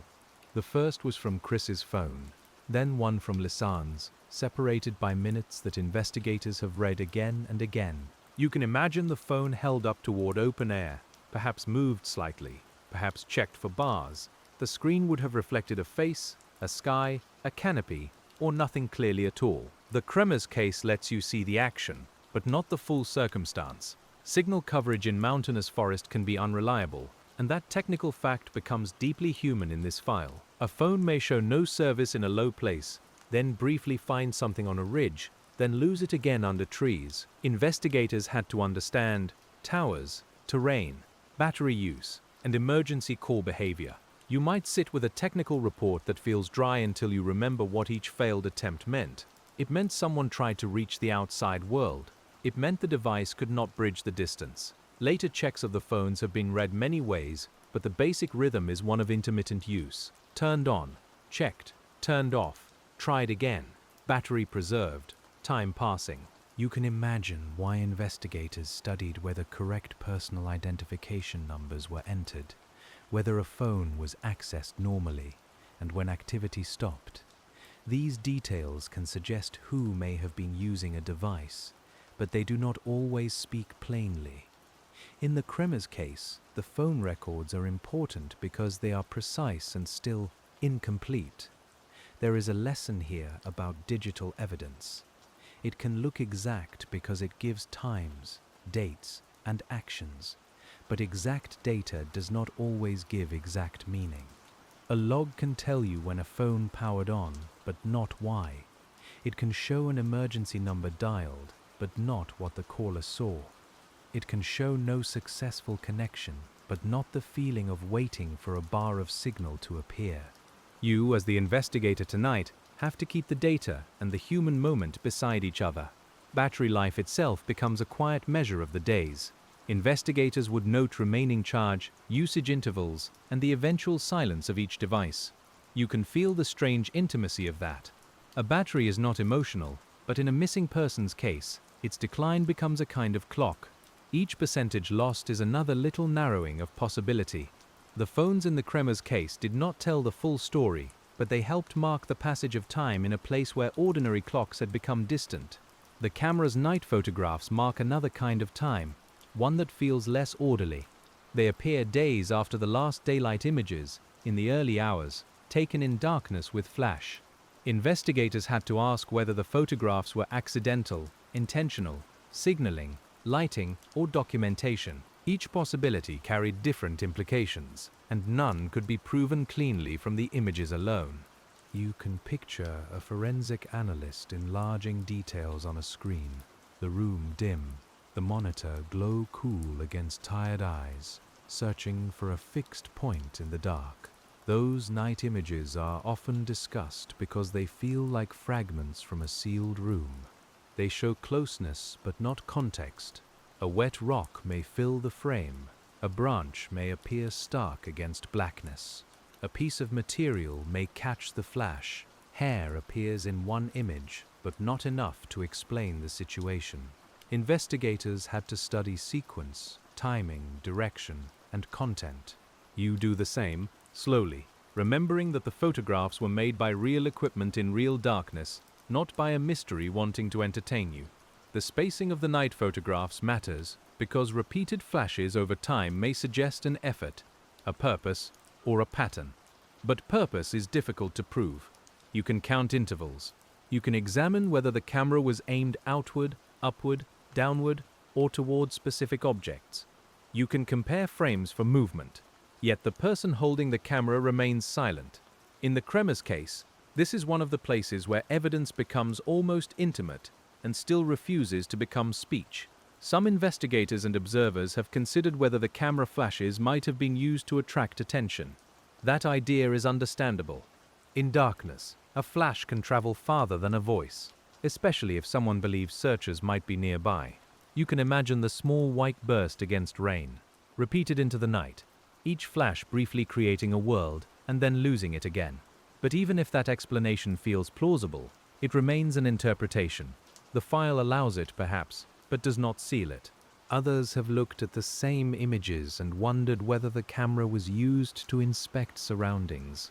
The first was from Chris's phone, then one from Lisanne's, separated by minutes that investigators have read again and again. You can imagine the phone held up toward open air, perhaps moved slightly, perhaps checked for bars. The screen would have reflected a face, a sky, a canopy, or nothing clearly at all. The Kremers case lets you see the action, but not the full circumstance. Signal coverage in mountainous forest can be unreliable, and that technical fact becomes deeply human in this file. A phone may show no service in a low place, then briefly find something on a ridge, then lose it again under trees. Investigators had to understand towers, terrain, battery use, and emergency call behavior. You might sit with a technical report that feels dry until you remember what each failed attempt meant. It meant someone tried to reach the outside world. It meant the device could not bridge the distance. Later checks of the phones have been read many ways, but the basic rhythm is one of intermittent use. Turned on, checked, turned off, tried again, battery preserved, time passing. You can imagine why investigators studied whether correct personal identification numbers were entered, whether a phone was accessed normally, and when activity stopped. These details can suggest who may have been using a device, but they do not always speak plainly. In the Kremers case, the phone records are important because they are precise and still incomplete. There is a lesson here about digital evidence. It can look exact because it gives times, dates, and actions, but exact data does not always give exact meaning. A log can tell you when a phone powered on, but not why. It can show an emergency number dialed, but not what the caller saw. It can show no successful connection, but not the feeling of waiting for a bar of signal to appear. You, as the investigator tonight, have to keep the data and the human moment beside each other. Battery life itself becomes a quiet measure of the days. Investigators would note remaining charge, usage intervals, and the eventual silence of each device. You can feel the strange intimacy of that. A battery is not emotional, but in a missing person's case, its decline becomes a kind of clock. Each percentage lost is another little narrowing of possibility. The phones in the Kremers case did not tell the full story, but they helped mark the passage of time in a place where ordinary clocks had become distant. The camera's night photographs mark another kind of time, one that feels less orderly. They appear days after the last daylight images, in the early hours, taken in darkness with flash. Investigators had to ask whether the photographs were accidental, intentional, signaling, lighting, or documentation. Each possibility carried different implications, and none could be proven cleanly from the images alone. You can picture a forensic analyst enlarging details on a screen, the room dim, the monitor glow cool against tired eyes, searching for a fixed point in the dark. Those night images are often discussed because they feel like fragments from a sealed room. They show closeness but not context. A wet rock may fill the frame. A branch may appear stark against blackness. A piece of material may catch the flash. Hair appears in one image, but not enough to explain the situation. Investigators had to study sequence, timing, direction, and content. You do the same, slowly, remembering that the photographs were made by real equipment in real darkness, not by a mystery wanting to entertain you. The spacing of the night photographs matters because repeated flashes over time may suggest an effort, a purpose, or a pattern. But purpose is difficult to prove. You can count intervals. You can examine whether the camera was aimed outward, upward, downward, or towards specific objects. You can compare frames for movement. Yet the person holding the camera remains silent. In the Kremers case, this is one of the places where evidence becomes almost intimate and still refuses to become speech. Some investigators and observers have considered whether the camera flashes might have been used to attract attention. That idea is understandable. In darkness, a flash can travel farther than a voice, especially if someone believes searchers might be nearby. You can imagine the small white burst against rain, repeated into the night, each flash briefly creating a world and then losing it again. But even if that explanation feels plausible, it remains an interpretation. The file allows it, perhaps, but does not seal it. Others have looked at the same images and wondered whether the camera was used to inspect surroundings.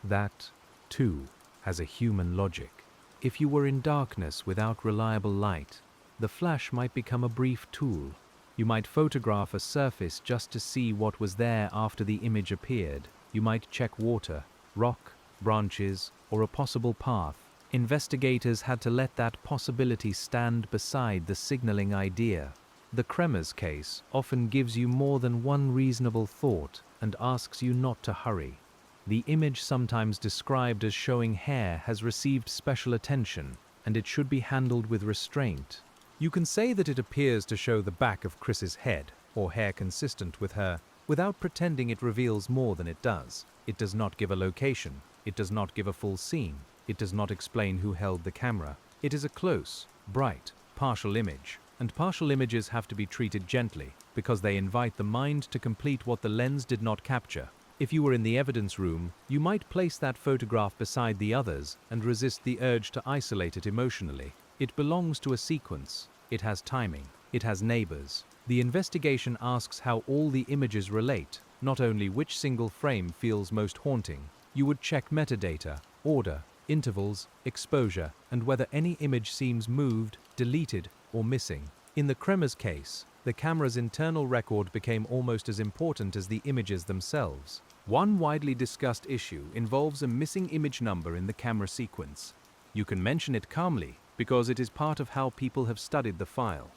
That, too, has a human logic. If you were in darkness without reliable light, the flash might become a brief tool. You might photograph a surface just to see what was there after the image appeared. You might check water, rock, branches, or a possible path. Investigators had to let that possibility stand beside the signaling idea. The Kremers case often gives you more than one reasonable thought and asks you not to hurry. The image, sometimes described as showing hair, has received special attention, and it should be handled with restraint. You can say that it appears to show the back of Chris's head, or hair consistent with her, without pretending it reveals more than it does. It does not give a location. It does not give a full scene. It does not explain who held the camera. It is a close, bright, partial image. And partial images have to be treated gently, because they invite the mind to complete what the lens did not capture. If you were in the evidence room, you might place that photograph beside the others and resist the urge to isolate it emotionally. It belongs to a sequence. It has timing. It has neighbors. The investigation asks how all the images relate, not only which single frame feels most haunting. You would check metadata, order, intervals, exposure, and whether any image seems moved, deleted, or missing. In the Kremers case, the camera's internal record became almost as important as the images themselves. One widely discussed issue involves a missing image number in the camera sequence. You can mention it calmly because it is part of how people have studied the file.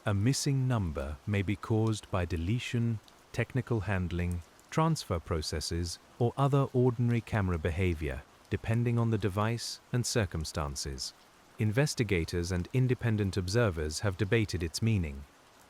A missing number may be caused by deletion, technical handling, transfer processes, or other ordinary camera behavior, depending on the device and circumstances. Investigators and independent observers have debated its meaning.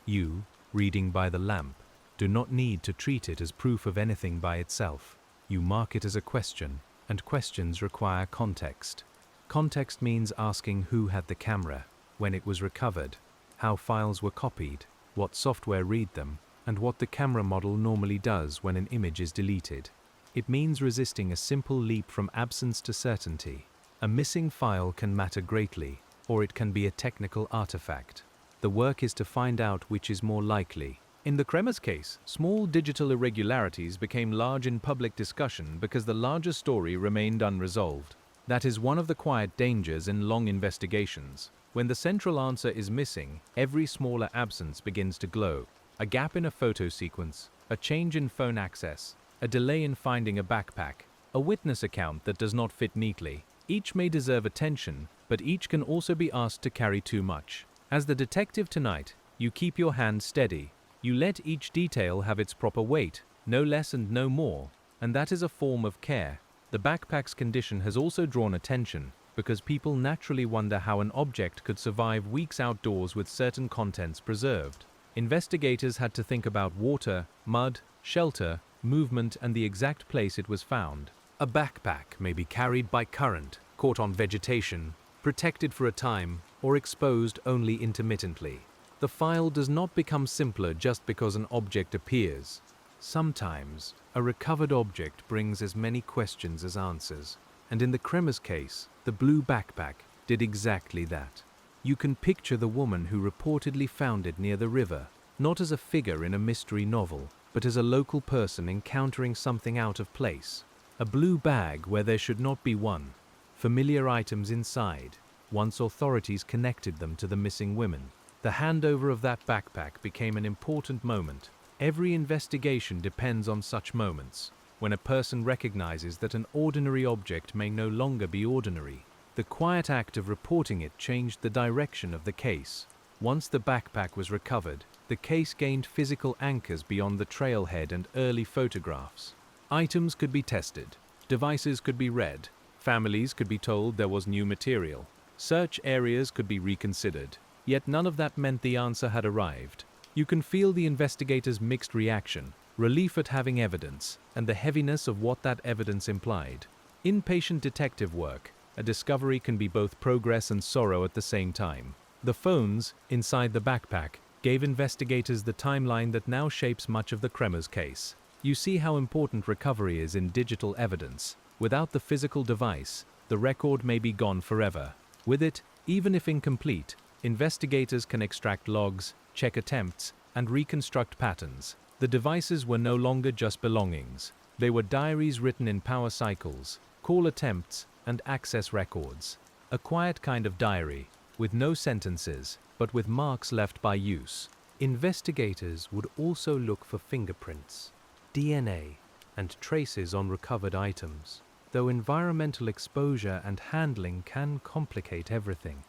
You, reading by the lamp, do not need to treat it as proof of anything by itself. You mark it as a question, and questions require context. Context means asking who had the camera, when it was recovered, how files were copied, what software read them, and what the camera model normally does when an image is deleted. It means resisting a simple leap from absence to certainty. A missing file can matter greatly, or it can be a technical artifact. The work is to find out which is more likely. In the Kremers case, small digital irregularities became large in public discussion because the larger story remained unresolved. That is one of the quiet dangers in long investigations. When the central answer is missing, every smaller absence begins to glow. A gap in a photo sequence, a change in phone access, a delay in finding a backpack, a witness account that does not fit neatly. Each may deserve attention, but each can also be asked to carry too much. As the detective tonight, you keep your hand steady. You let each detail have its proper weight, no less and no more, and that is a form of care. The backpack's condition has also drawn attention, because people naturally wonder how an object could survive weeks outdoors with certain contents preserved. Investigators had to think about water, mud, shelter, movement, and the exact place it was found. A backpack may be carried by current, caught on vegetation, protected for a time, or exposed only intermittently. The file does not become simpler just because an object appears. Sometimes, a recovered object brings as many questions as answers. And in the Kremers case, the blue backpack did exactly that. You can picture the woman who reportedly found it near the river, not as a figure in a mystery novel, but as a local person encountering something out of place. A blue bag where there should not be one. Familiar items inside, once authorities connected them to the missing women. The handover of that backpack became an important moment. Every investigation depends on such moments, when a person recognizes that an ordinary object may no longer be ordinary. The quiet act of reporting it changed the direction of the case. Once the backpack was recovered, the case gained physical anchors beyond the trailhead and early photographs. Items could be tested, devices could be read, families could be told there was new material, search areas could be reconsidered. Yet none of that meant the answer had arrived. You can feel the investigators' mixed reaction, relief at having evidence, and the heaviness of what that evidence implied. In patient detective work, a discovery can be both progress and sorrow at the same time. The phones, inside the backpack, gave investigators the timeline that now shapes much of the Kremers case. You see how important recovery is in digital evidence. Without the physical device, the record may be gone forever. With it, even if incomplete, investigators can extract logs, check attempts, and reconstruct patterns. The devices were no longer just belongings. They were diaries written in power cycles, call attempts, and access records. A quiet kind of diary, with no sentences, but with marks left by use. Investigators would also look for fingerprints, DNA, and traces on recovered items, though environmental exposure and handling can complicate everything.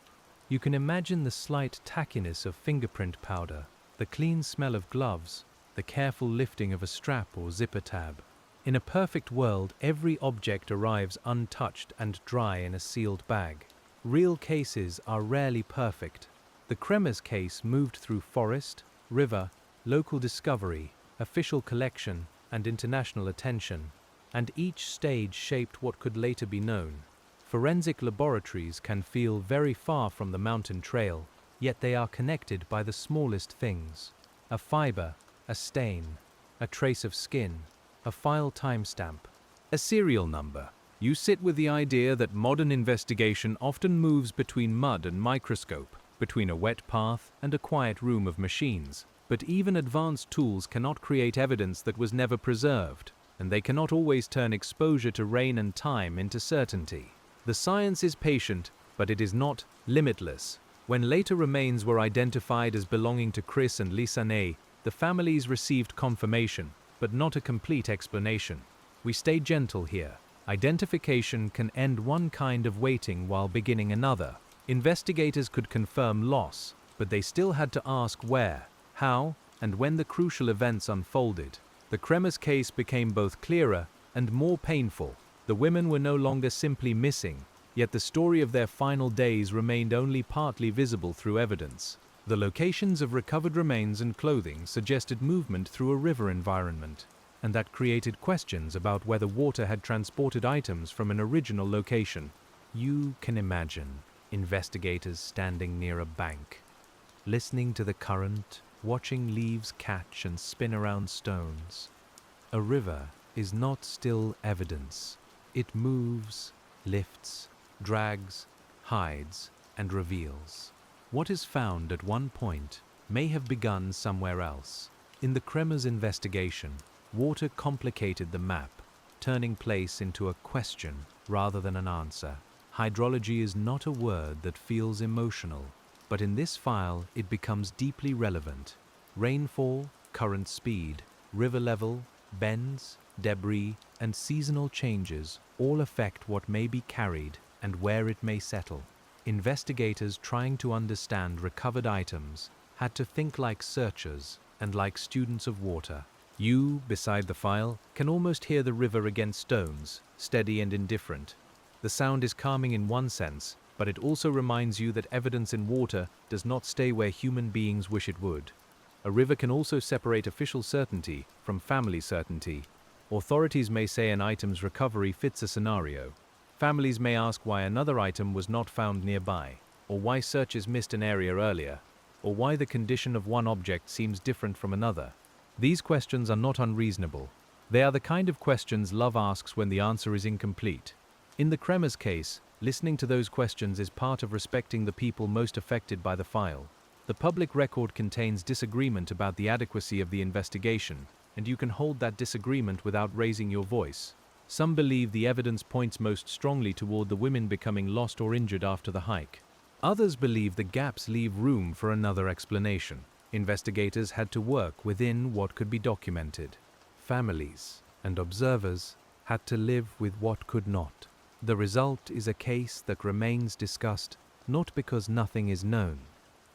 You can imagine the slight tackiness of fingerprint powder, the clean smell of gloves, the careful lifting of a strap or zipper tab. In a perfect world, every object arrives untouched and dry in a sealed bag. Real cases are rarely perfect. The Kremers case moved through forest, river, local discovery, official collection, and international attention, and each stage shaped what could later be known. Forensic laboratories can feel very far from the mountain trail, yet they are connected by the smallest things. A fiber, a stain, a trace of skin, a file timestamp, a serial number. You sit with the idea that modern investigation often moves between mud and microscope, between a wet path and a quiet room of machines. But even advanced tools cannot create evidence that was never preserved, and they cannot always turn exposure to rain and time into certainty. The science is patient, but it is not limitless. When later remains were identified as belonging to Chris and Lisanne, the families received confirmation, but not a complete explanation. We stay gentle here. Identification can end one kind of waiting while beginning another. Investigators could confirm loss, but they still had to ask where, how, and when the crucial events unfolded. The Kremers case became both clearer and more painful. The women were no longer simply missing, yet the story of their final days remained only partly visible through evidence. The locations of recovered remains and clothing suggested movement through a river environment, and that created questions about whether water had transported items from an original location. You can imagine investigators standing near a bank, listening to the current, watching leaves catch and spin around stones. A river is not still evidence. It moves, lifts, drags, hides, and reveals. What is found at one point may have begun somewhere else. In the Kremers investigation, water complicated the map, turning place into a question rather than an answer. Hydrology is not a word that feels emotional, but in this file it becomes deeply relevant. Rainfall, current speed, river level, bends, debris, and seasonal changes all affect what may be carried and where it may settle. Investigators trying to understand recovered items had to think like searchers and like students of water. You, beside the file, can almost hear the river against stones, steady and indifferent. The sound is calming in one sense, but it also reminds you that evidence in water does not stay where human beings wish it would. A river can also separate official certainty from family certainty. Authorities may say an item's recovery fits a scenario. Families may ask why another item was not found nearby, or why searchers missed an area earlier, or why the condition of one object seems different from another. These questions are not unreasonable. They are the kind of questions love asks when the answer is incomplete. In the Kremers case, listening to those questions is part of respecting the people most affected by the file. The public record contains disagreement about the adequacy of the investigation, and you can hold that disagreement without raising your voice. Some believe the evidence points most strongly toward the women becoming lost or injured after the hike. Others believe the gaps leave room for another explanation. Investigators had to work within what could be documented. Families and observers had to live with what could not. The result is a case that remains discussed not because nothing is known,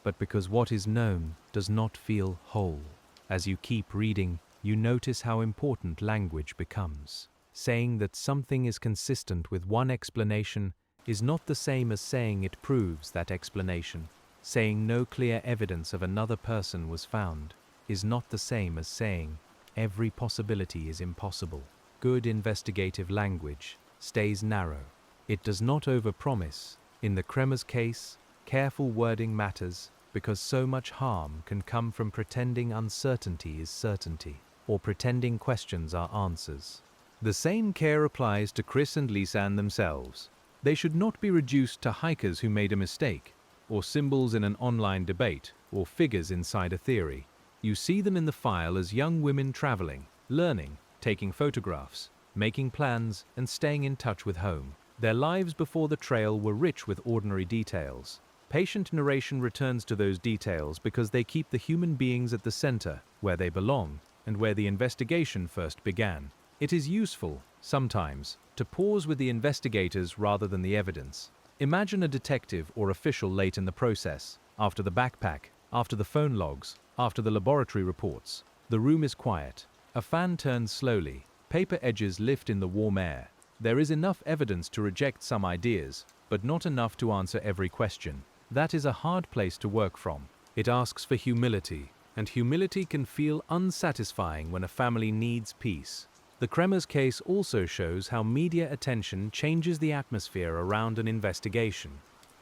but because what is known does not feel whole. As you keep reading, you notice how important language becomes. Saying that something is consistent with one explanation is not the same as saying it proves that explanation. Saying no clear evidence of another person was found is not the same as saying every possibility is impossible. Good investigative language stays narrow. It does not overpromise. In the Kremers case, careful wording matters because so much harm can come from pretending uncertainty is certainty, or pretending questions are answers. The same care applies to Chris and Lisanne themselves. They should not be reduced to hikers who made a mistake, or symbols in an online debate, or figures inside a theory. You see them in the file as young women traveling, learning, taking photographs, making plans, and staying in touch with home. Their lives before the trail were rich with ordinary details. Patient narration returns to those details because they keep the human beings at the center, where they belong, and where the investigation first began. It is useful, sometimes, to pause with the investigators rather than the evidence. Imagine a detective or official late in the process, after the backpack, after the phone logs, after the laboratory reports. The room is quiet. A fan turns slowly. Paper edges lift in the warm air. There is enough evidence to reject some ideas, but not enough to answer every question. That is a hard place to work from. It asks for humility, and humility can feel unsatisfying when a family needs peace. The Kremers case also shows how media attention changes the atmosphere around an investigation.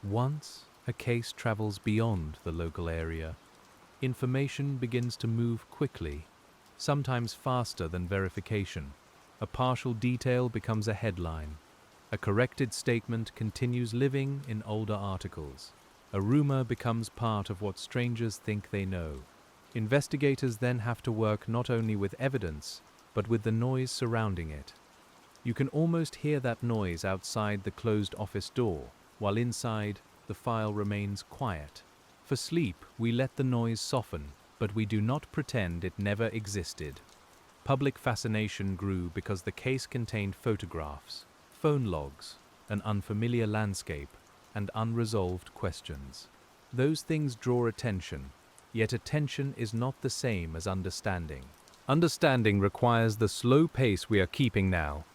Once a case travels beyond the local area, information begins to move quickly, sometimes faster than verification. A partial detail becomes a headline. A corrected statement continues living in older articles. A rumor becomes part of what strangers think they know. Investigators then have to work not only with evidence, but with the noise surrounding it. You can almost hear that noise outside the closed office door, while inside, the file remains quiet. For sleep, we let the noise soften, but we do not pretend it never existed. Public fascination grew because the case contained photographs, phone logs, an unfamiliar landscape, and unresolved questions. Those things draw attention, yet attention is not the same as understanding. Understanding requires the slow pace we are keeping now,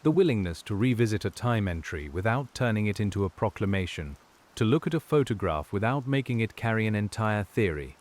the willingness to revisit a time entry without turning it into a proclamation, to look at a photograph without making it carry an entire theory,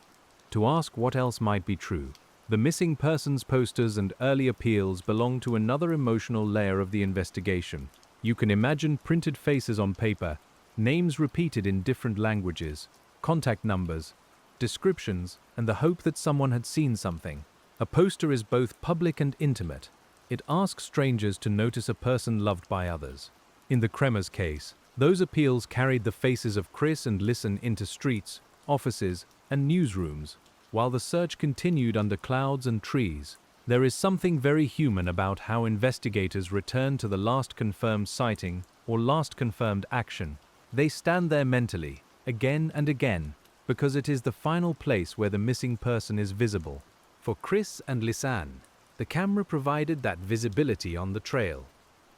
to ask what else might be true. The missing persons posters and early appeals belong to another emotional layer of the investigation. You can imagine printed faces on paper, names repeated in different languages, contact numbers, descriptions, and the hope that someone had seen something. A poster is both public and intimate. It asks strangers to notice a person loved by others. In the Kremers case, those appeals carried the faces of Chris and Lisanne into streets, offices, and newsrooms. While the search continued under clouds and trees, there is something very human about how investigators return to the last confirmed sighting or last confirmed action. They stand there mentally, again and again, because it is the final place where the missing person is visible. For Chris and Lisanne, the camera provided that visibility on the trail.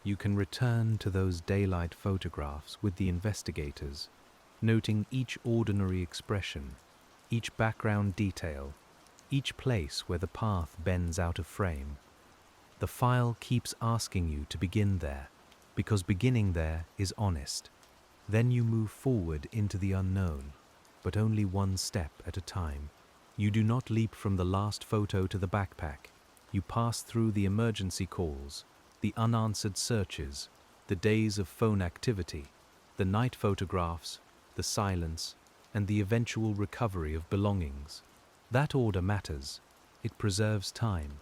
You can return to those daylight photographs with the investigators, noting each ordinary expression, each background detail, each place where the path bends out of frame. The file keeps asking you to begin there, because beginning there is honest. Then you move forward into the unknown, but only one step at a time. You do not leap from the last photo to the backpack. You pass through the emergency calls, the unanswered searches, the days of phone activity, the night photographs, the silence, and the eventual recovery of belongings. That order matters. It preserves time.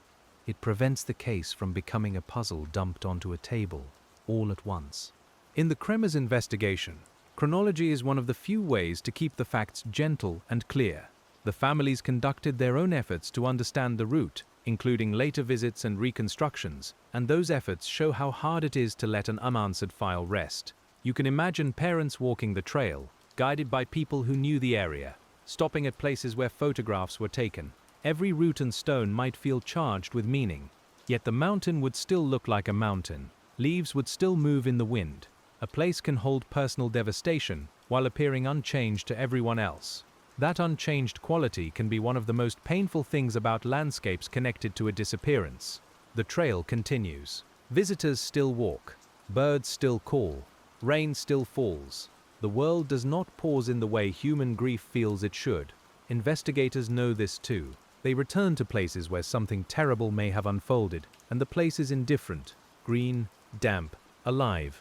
It prevents the case from becoming a puzzle dumped onto a table, all at once. In the Kremers investigation, chronology is one of the few ways to keep the facts gentle and clear. The families conducted their own efforts to understand the route, including later visits and reconstructions, and those efforts show how hard it is to let an unanswered file rest. You can imagine parents walking the trail, guided by people who knew the area, stopping at places where photographs were taken. Every root and stone might feel charged with meaning, yet the mountain would still look like a mountain. Leaves would still move in the wind. A place can hold personal devastation while appearing unchanged to everyone else. That unchanged quality can be one of the most painful things about landscapes connected to a disappearance. The trail continues. Visitors still walk. Birds still call. Rain still falls. The world does not pause in the way human grief feels it should. Investigators know this too. They return to places where something terrible may have unfolded, and the place is indifferent, green, damp, alive.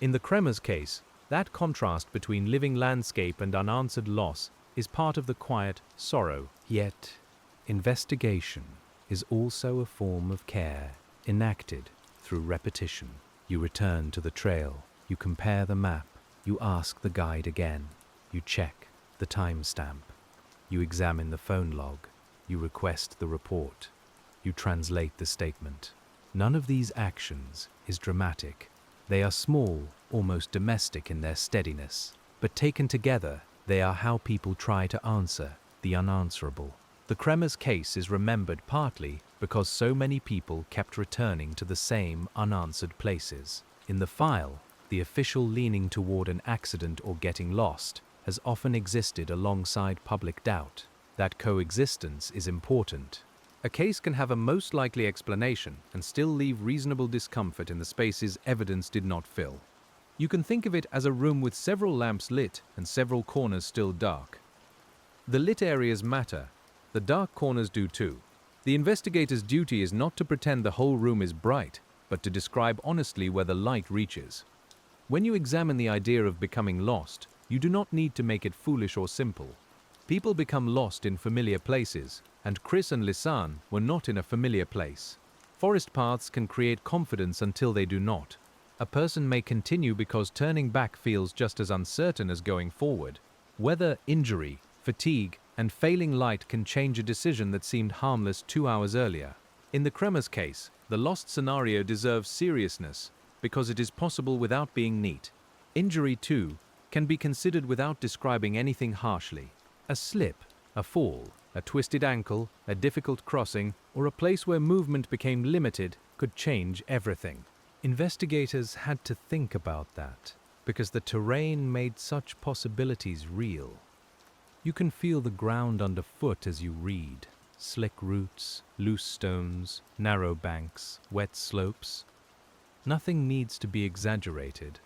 In the Kremers case, that contrast between living landscape and unanswered loss is part of the quiet sorrow. Yet, investigation is also a form of care, enacted through repetition. You return to the trail, you compare the map, you ask the guide again, you check the timestamp, you examine the phone log, you request the report, you translate the statement. None of these actions is dramatic. They are small, almost domestic in their steadiness, but taken together, they are how people try to answer the unanswerable. The Kremers case is remembered partly because so many people kept returning to the same unanswered places. In the file, the official leaning toward an accident or getting lost has often existed alongside public doubt. That coexistence is important. A case can have a most likely explanation and still leave reasonable discomfort in the spaces evidence did not fill. You can think of it as a room with several lamps lit and several corners still dark. The lit areas matter. The dark corners do too. The investigator's duty is not to pretend the whole room is bright, but to describe honestly where the light reaches. When you examine the idea of becoming lost, you do not need to make it foolish or simple. People become lost in familiar places, and Chris and Lisanne were not in a familiar place. Forest paths can create confidence until they do not. A person may continue because turning back feels just as uncertain as going forward. Weather, injury, fatigue, and failing light can change a decision that seemed harmless 2 hours earlier. In the Kremers case, the lost scenario deserves seriousness because it is possible without being neat. Injury, too, can be considered without describing anything harshly. A slip, a fall, a twisted ankle, a difficult crossing, or a place where movement became limited could change everything. Investigators had to think about that because the terrain made such possibilities real. You can feel the ground underfoot as you read. Slick roots, loose stones, narrow banks, wet slopes. Nothing needs to be exaggerated.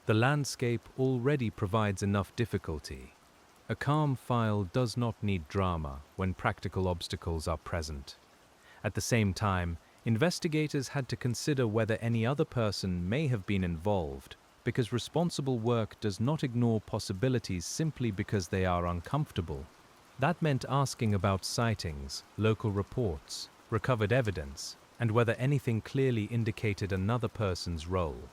The landscape already provides enough difficulty. A calm file does not need drama when practical obstacles are present. At the same time, investigators had to consider whether any other person may have been involved, because responsible work does not ignore possibilities simply because they are uncomfortable. That meant asking about sightings, local reports, recovered evidence, and whether anything clearly indicated another person's role.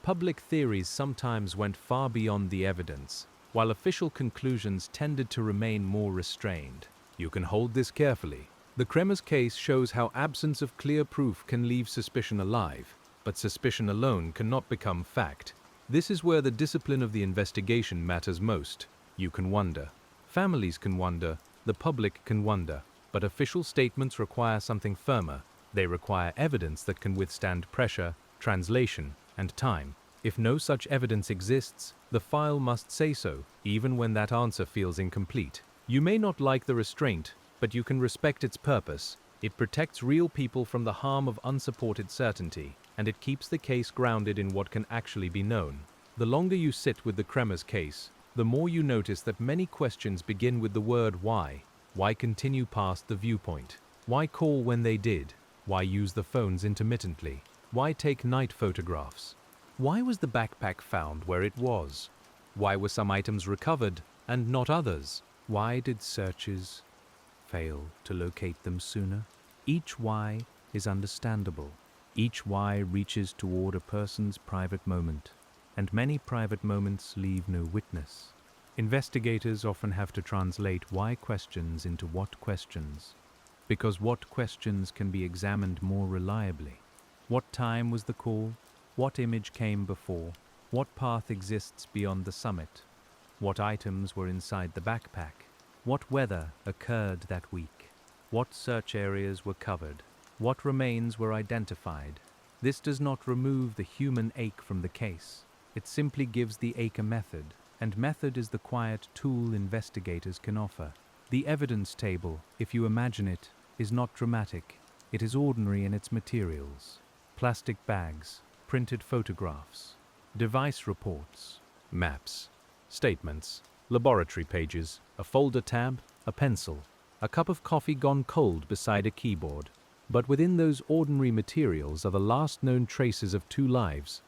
Public theories sometimes went far beyond the evidence, while official conclusions tended to remain more restrained. You can hold this carefully. The Kremers case shows how absence of clear proof can leave suspicion alive, but suspicion alone cannot become fact. This is where the discipline of the investigation matters most. You can wonder. Families can wonder. The public can wonder. But official statements require something firmer. They require evidence that can withstand pressure, translation, and time. If no such evidence exists, the file must say so, even when that answer feels incomplete. You may not like the restraint, but you can respect its purpose. It protects real people from the harm of unsupported certainty, and it keeps the case grounded in what can actually be known. The longer you sit with the Kremers case, the more you notice that many questions begin with the word why. Why continue past the viewpoint? Why call when they did? Why use the phones intermittently? Why take night photographs? Why was the backpack found where it was? Why were some items recovered and not others? Why did searches fail to locate them sooner? Each why is understandable. Each why reaches toward a person's private moment, and many private moments leave no witness. Investigators often have to translate why questions into what questions, because what questions can be examined more reliably. What time was the call? What image came before? What path exists beyond the summit? What items were inside the backpack? What weather occurred that week? What search areas were covered? What remains were identified? This does not remove the human ache from the case. It simply gives the ache a method. and method is the quiet tool investigators can offer. The evidence table, if you imagine it, is not dramatic. It is ordinary in its materials. Plastic bags, printed photographs, device reports, maps, statements, laboratory pages, a folder tab, a pencil, a cup of coffee gone cold beside a keyboard. But within those ordinary materials are the last known traces of 2 lives.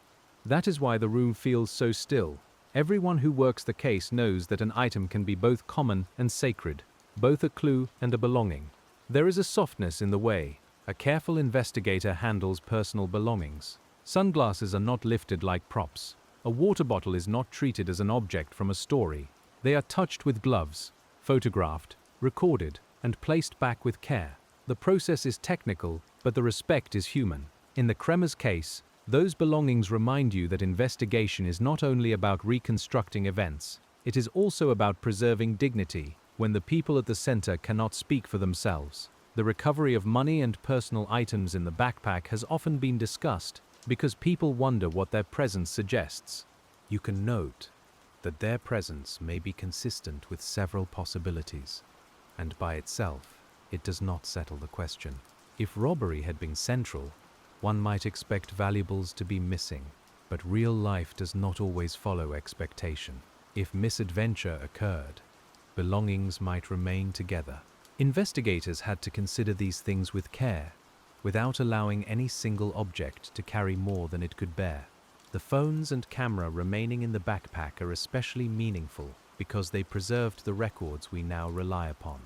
That is why the room feels so still. Everyone who works the case knows that an item can be both common and sacred, both a clue and a belonging. There is a softness in the way a careful investigator handles personal belongings. Sunglasses are not lifted like props. A water bottle is not treated as an object from a story. They are touched with gloves, photographed, recorded, and placed back with care. The process is technical, but the respect is human. In the Kremers case, those belongings remind you that investigation is not only about reconstructing events, it is also about preserving dignity when the people at the center cannot speak for themselves. The recovery of money and personal items in the backpack has often been discussed because people wonder what their presence suggests. You can note that their presence may be consistent with several possibilities, and by itself, it does not settle the question. If robbery had been central, one might expect valuables to be missing, but real life does not always follow expectation. If misadventure occurred, belongings might remain together. Investigators had to consider these things with care, without allowing any single object to carry more than it could bear. The phones and camera remaining in the backpack are especially meaningful because they preserved the records we now rely upon.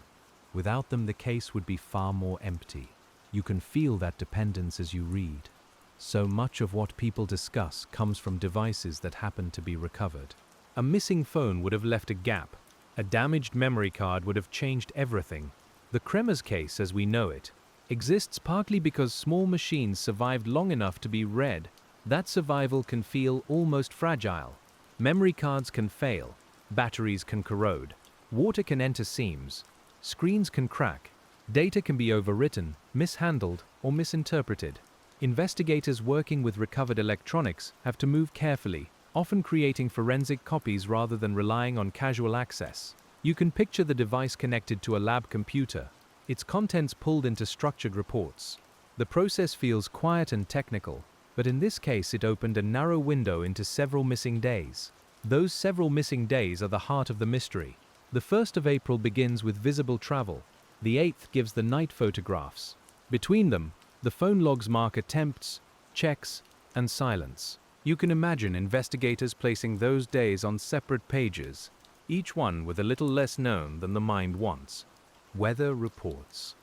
Without them, the case would be far more empty. You can feel that dependence as you read. So much of what people discuss comes from devices that happen to be recovered. A missing phone would have left a gap. A damaged memory card would have changed everything. The Kremers case, as we know it, exists partly because small machines survived long enough to be read. That survival can feel almost fragile. Memory cards can fail. Batteries can corrode. Water can enter seams. Screens can crack. Data can be overwritten, mishandled, or misinterpreted. Investigators working with recovered electronics have to move carefully, often creating forensic copies rather than relying on casual access. You can picture the device connected to a lab computer, its contents pulled into structured reports. The process feels quiet and technical, but in this case it opened a narrow window into several missing days. Those several missing days are the heart of the mystery. The 1st of April begins with visible travel. The 8th gives the night photographs. Between them, the phone logs mark attempts, checks, and silence. You can imagine investigators placing those days on separate pages, each one with a little less known than the mind wants. Weather reports,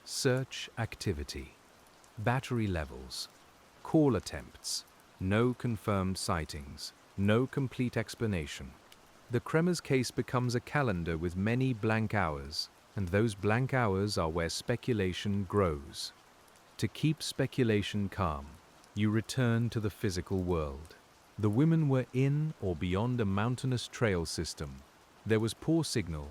search activity, battery levels, call attempts, no confirmed sightings, no complete explanation. The Kremers case becomes a calendar with many blank hours, and those blank hours are where speculation grows. To keep speculation calm, you return to the physical world. The women were in or beyond a mountainous trail system. There was poor signal.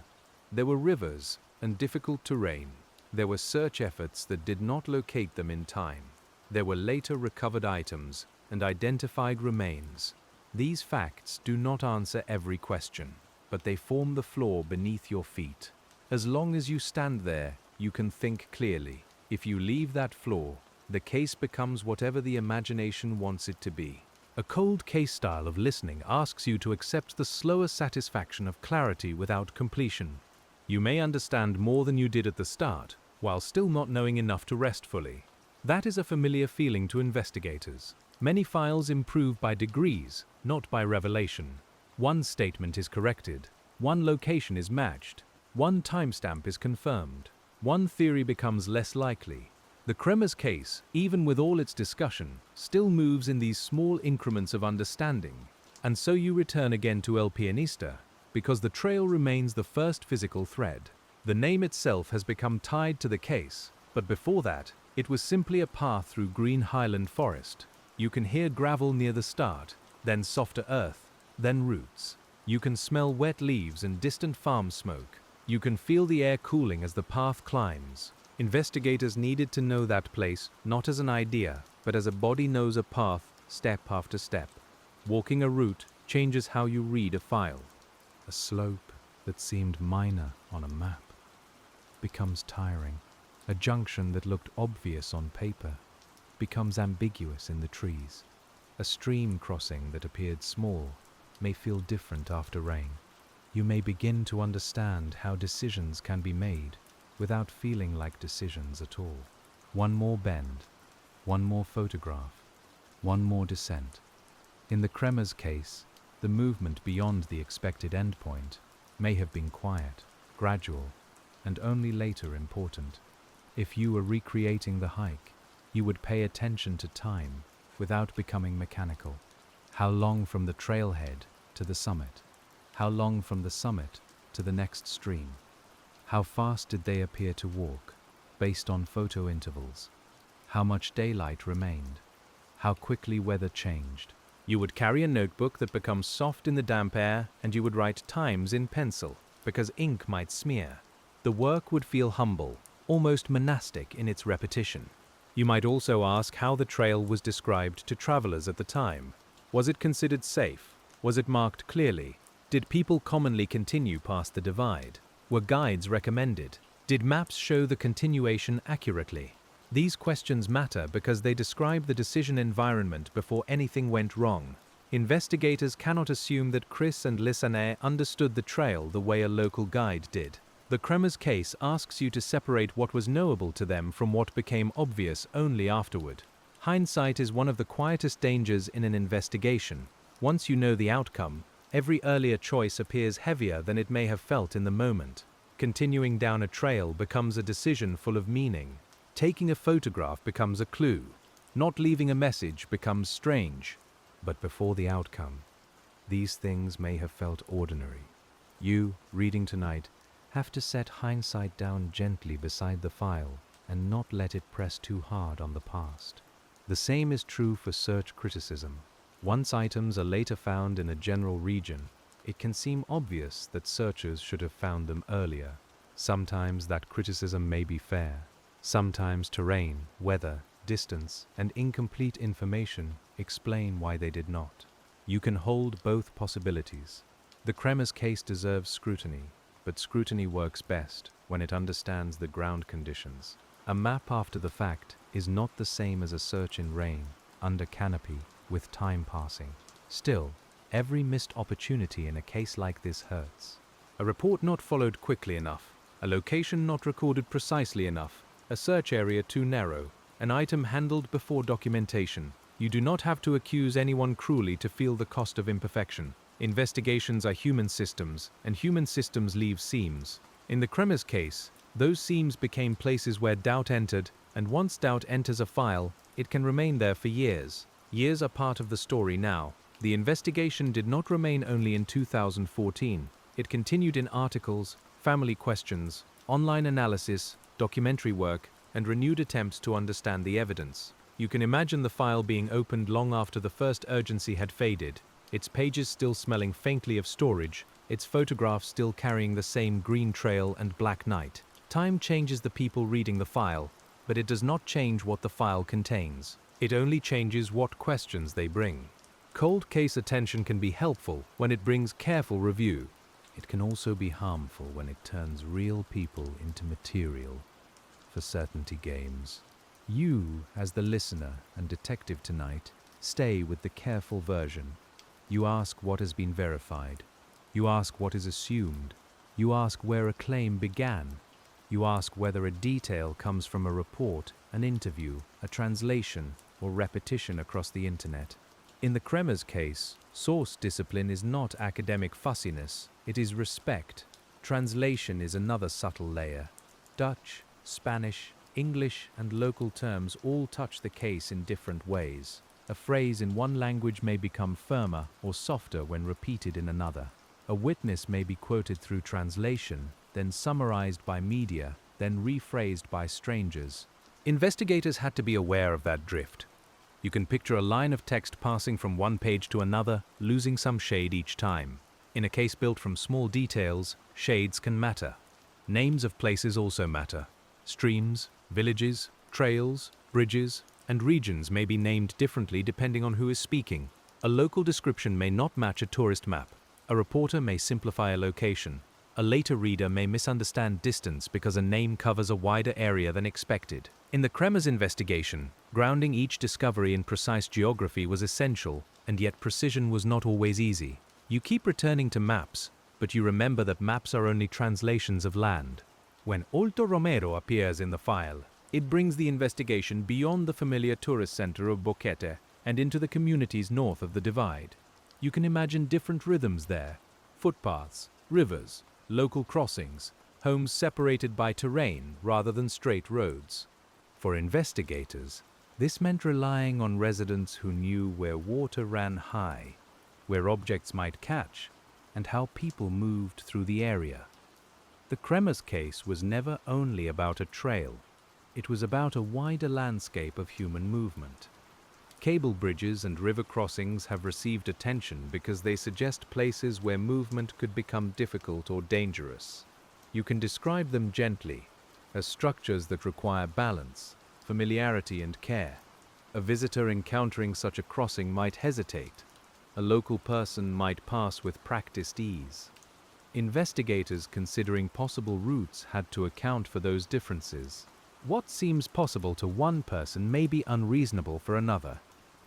There were rivers and difficult terrain. There were search efforts that did not locate them in time. There were later recovered items and identified remains. These facts do not answer every question, but they form the floor beneath your feet. As long as you stand there, you can think clearly. If you leave that floor, the case becomes whatever the imagination wants it to be. A cold case style of listening asks you to accept the slower satisfaction of clarity without completion. You may understand more than you did at the start, while still not knowing enough to rest fully. That is a familiar feeling to investigators. Many files improve by degrees, not by revelation. One statement is corrected, one location is matched, one timestamp is confirmed, one theory becomes less likely. The Kremers case, even with all its discussion, still moves in these small increments of understanding. And so you return again to El Pianista, because the trail remains the first physical thread. The name itself has become tied to the case, but before that, it was simply a path through green highland forest. You can hear gravel near the start, then softer earth, then roots. You can smell wet leaves and distant farm smoke. You can feel the air cooling as the path climbs. Investigators needed to know that place, not as an idea, but as a body knows a path, step after step. Walking a route changes how you read a file. A slope that seemed minor on a map becomes tiring. A junction that looked obvious on paper becomes ambiguous in the trees. A stream crossing that appeared small may feel different after rain. You may begin to understand how decisions can be made without feeling like decisions at all. One more bend, one more photograph, one more descent. In the Kremers case, the movement beyond the expected endpoint may have been quiet, gradual, and only later important. If you were recreating the hike, you would pay attention to time without becoming mechanical. How long from the trailhead to the summit? How long from the summit to the next stream? How fast did they appear to walk, based on photo intervals? How much daylight remained? How quickly weather changed? You would carry a notebook that becomes soft in the damp air, and you would write times in pencil, because ink might smear. The work would feel humble, almost monastic in its repetition. You might also ask how the trail was described to travelers at the time. Was it considered safe? Was it marked clearly? Did people commonly continue past the divide? Were guides recommended? Did maps show the continuation accurately? These questions matter because they describe the decision environment before anything went wrong. Investigators cannot assume that Chris and Lisanne understood the trail the way a local guide did. The Kremers case asks you to separate what was knowable to them from what became obvious only afterward. Hindsight is one of the quietest dangers in an investigation. Once you know the outcome, every earlier choice appears heavier than it may have felt in the moment. Continuing down a trail becomes a decision full of meaning. Taking a photograph becomes a clue. Not leaving a message becomes strange. But before the outcome, these things may have felt ordinary. You, reading tonight, have to set hindsight down gently beside the file and not let it press too hard on the past. The same is true for search criticism. Once items are later found in a general region, it can seem obvious that searchers should have found them earlier. Sometimes that criticism may be fair. Sometimes terrain, weather, distance, and incomplete information explain why they did not. You can hold both possibilities. The Kremers case deserves scrutiny, but scrutiny works best when it understands the ground conditions. A map after the fact is not the same as a search in rain, under canopy, with time passing. Still, every missed opportunity in a case like this hurts. A report not followed quickly enough, a location not recorded precisely enough, a search area too narrow, an item handled before documentation. You do not have to accuse anyone cruelly to feel the cost of imperfection. Investigations are human systems, and human systems leave seams. In the Kremers case, those seams became places where doubt entered, and once doubt enters a file, it can remain there for years. Years are part of the story now. The investigation did not remain only in 2014. It continued in articles, family questions, online analysis, documentary work, and renewed attempts to understand the evidence. You can imagine the file being opened long after the first urgency had faded, its pages still smelling faintly of storage, its photographs still carrying the same green trail and black night. Time changes the people reading the file, but it does not change what the file contains. It only changes what questions they bring. Cold case attention can be helpful when it brings careful review. It can also be harmful when it turns real people into material for certainty games. You, as the listener and detective tonight, stay with the careful version. You ask what has been verified. You ask what is assumed. You ask where a claim began. You ask whether a detail comes from a report, an interview, a translation, or repetition across the internet. In the Kremers case, source discipline is not academic fussiness, it is respect. Translation is another subtle layer. Dutch, Spanish, English, and local terms all touch the case in different ways. A phrase in one language may become firmer or softer when repeated in another. A witness may be quoted through translation, then summarized by media, then rephrased by strangers. Investigators had to be aware of that drift. You can picture a line of text passing from one page to another, losing some shade each time. In a case built from small details, shades can matter. Names of places also matter. Streams, villages, trails, bridges, and regions may be named differently depending on who is speaking. A local description may not match a tourist map. A reporter may simplify a location. A later reader may misunderstand distance because a name covers a wider area than expected. In the Kremers investigation, grounding each discovery in precise geography was essential, and yet precision was not always easy. You keep returning to maps, but you remember that maps are only translations of land. When Alto Romero appears in the file, it brings the investigation beyond the familiar tourist center of Boquete and into the communities north of the divide. You can imagine different rhythms there: footpaths, rivers, local crossings, homes separated by terrain rather than straight roads. For investigators, this meant relying on residents who knew where water ran high, where objects might catch, and how people moved through the area. The Kremers case was never only about a trail. It was about a wider landscape of human movement. Cable bridges and river crossings have received attention because they suggest places where movement could become difficult or dangerous. You can describe them gently, as structures that require balance, familiarity, and care. A visitor encountering such a crossing might hesitate. A local person might pass with practiced ease. Investigators considering possible routes had to account for those differences. What seems possible to one person may be unreasonable for another.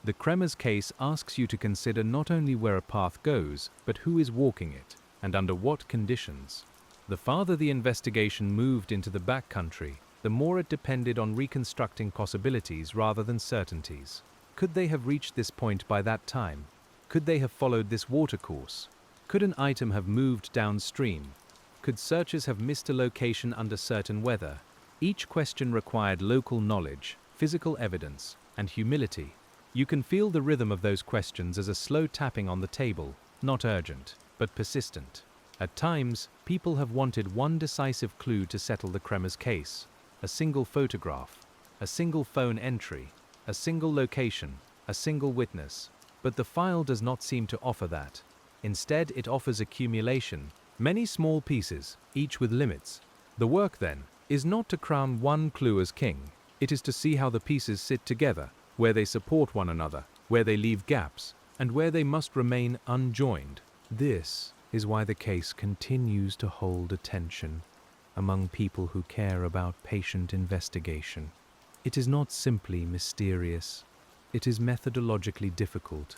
The Kremers case asks you to consider not only where a path goes, but who is walking it, and under what conditions. The farther the investigation moved into the backcountry, the more it depended on reconstructing possibilities rather than certainties. Could they have reached this point by that time? Could they have followed this watercourse? Could an item have moved downstream? Could searchers have missed a location under certain weather? Each question required local knowledge, physical evidence, and humility. You can feel the rhythm of those questions as a slow tapping on the table, not urgent, but persistent. At times, people have wanted one decisive clue to settle the Kremers case: a single photograph, a single phone entry, a single location, a single witness. But the file does not seem to offer that. Instead, it offers accumulation, many small pieces, each with limits. The work, then, is not to crown one clue as king. It is to see how the pieces sit together, where they support one another, where they leave gaps, and where they must remain unjoined. This is why the case continues to hold attention among people who care about patient investigation. It is not simply mysterious. It is methodologically difficult.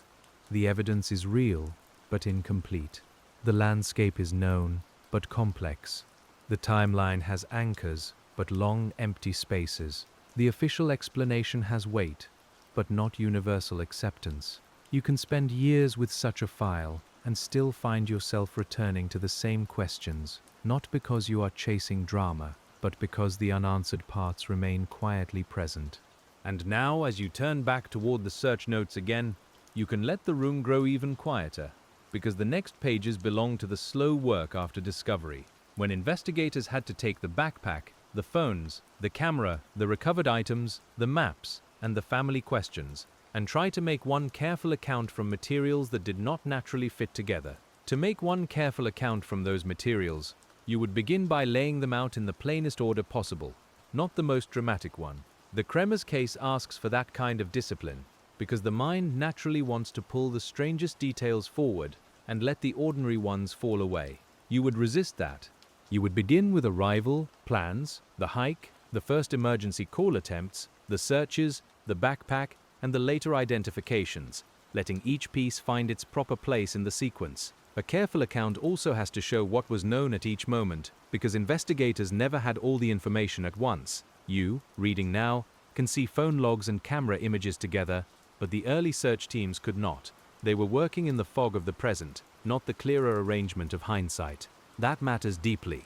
The evidence is real, but incomplete. The landscape is known, but complex. The timeline has anchors, but long, empty spaces. The official explanation has weight, but not universal acceptance. You can spend years with such a file and still find yourself returning to the same questions, not because you are chasing drama, but because the unanswered parts remain quietly present. And now, as you turn back toward the search notes again, you can let the room grow even quieter, because the next pages belong to the slow work after discovery, when investigators had to take the backpack, the phones, the camera, the recovered items, the maps, and the family questions, and try to make one careful account from materials that did not naturally fit together. To make one careful account from those materials, you would begin by laying them out in the plainest order possible, not the most dramatic one. The Kremers case asks for that kind of discipline, because the mind naturally wants to pull the strangest details forward and let the ordinary ones fall away. You would resist that. You would begin with arrival, plans, the hike, the first emergency call attempts, the searches, the backpack, and the later identifications, letting each piece find its proper place in the sequence. A careful account also has to show what was known at each moment, because investigators never had all the information at once. You, reading now, can see phone logs and camera images together, but the early search teams could not. They were working in the fog of the present, not the clearer arrangement of hindsight. That matters deeply.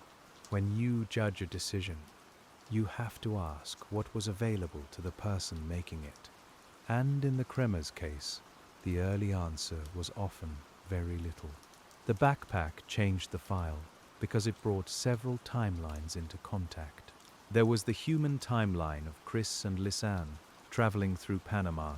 When you judge a decision, you have to ask what was available to the person making it. And in the Kremers case, the early answer was often very little. The backpack changed the file because it brought several timelines into contact. There was the human timeline of Chris and Lisanne traveling through Panama.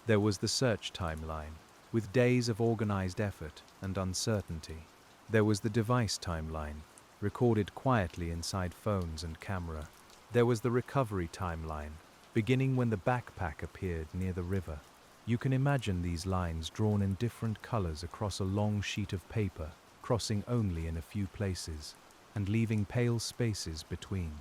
There was the search timeline, with days of organized effort and uncertainty. There was the device timeline, recorded quietly inside phones and camera. There was the recovery timeline, beginning when the backpack appeared near the river. You can imagine these lines drawn in different colors across a long sheet of paper, crossing only in a few places, and leaving pale spaces between.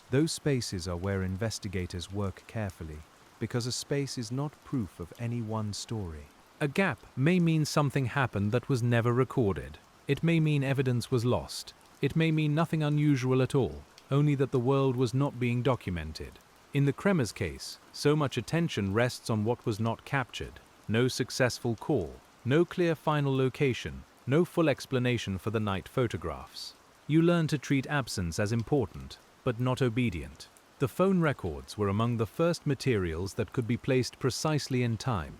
Those spaces are where investigators work carefully, because a space is not proof of any one story. A gap may mean something happened that was never recorded. It may mean evidence was lost. It may mean nothing unusual at all, only that the world was not being documented. In the Kremers case, so much attention rests on what was not captured. No successful call, no clear final location, no full explanation for the night photographs. You learn to treat absence as important, but not obedient. The phone records were among the first materials that could be placed precisely in time.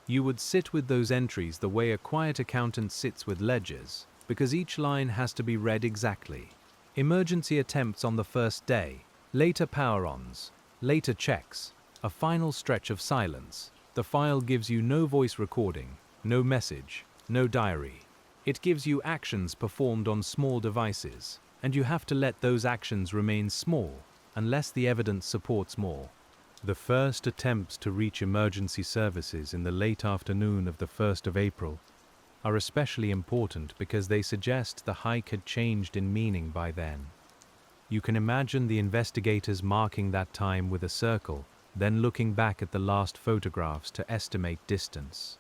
You would sit with those entries the way a quiet accountant sits with ledgers, because each line has to be read exactly. Emergency attempts on the first day, later power-ons, later checks, a final stretch of silence. The file gives you no voice recording, no message, no diary. It gives you actions performed on small devices, and you have to let those actions remain small, unless the evidence supports more. The first attempts to reach emergency services in the late afternoon of the 1st of April are especially important because they suggest the hike had changed in meaning by then. You can imagine the investigators marking that time with a circle, then looking back at the last photographs to estimate distance.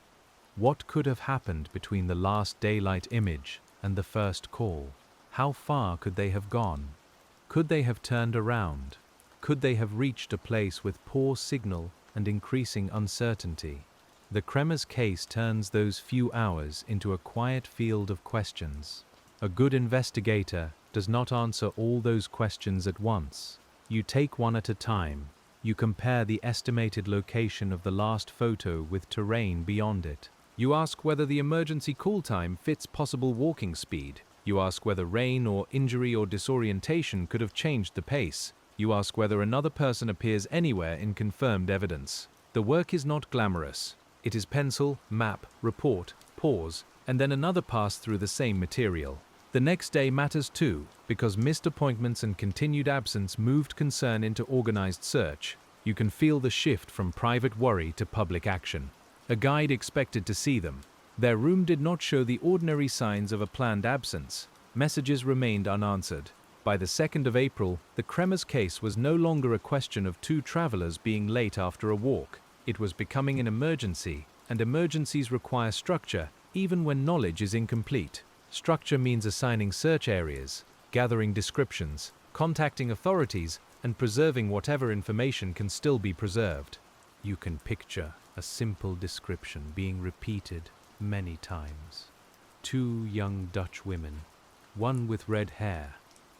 What could have happened between the last daylight image and the first call? How far could they have gone? Could they have turned around? Could they have reached a place with poor signal and increasing uncertainty? The Kremers case turns those few hours into a quiet field of questions. A good investigator does not answer all those questions at once. You take one at a time. You compare the estimated location of the last photo with terrain beyond it. You ask whether the emergency call time fits possible walking speed. You ask whether rain or injury or disorientation could have changed the pace. You ask whether another person appears anywhere in confirmed evidence. The work is not glamorous. It is pencil, map, report, pause, and then another pass through the same material. The next day matters too, because missed appointments and continued absence moved concern into organized search. You can feel the shift from private worry to public action. A guide expected to see them. Their room did not show the ordinary signs of a planned absence. Messages remained unanswered. By the 2nd of April, the Kremers case was no longer a question of two travelers being late after a walk. It was becoming an emergency, and emergencies require structure, even when knowledge is incomplete. Structure means assigning search areas, gathering descriptions, contacting authorities, and preserving whatever information can still be preserved. You can picture a simple description being repeated many times. Two young Dutch women, one with red hair,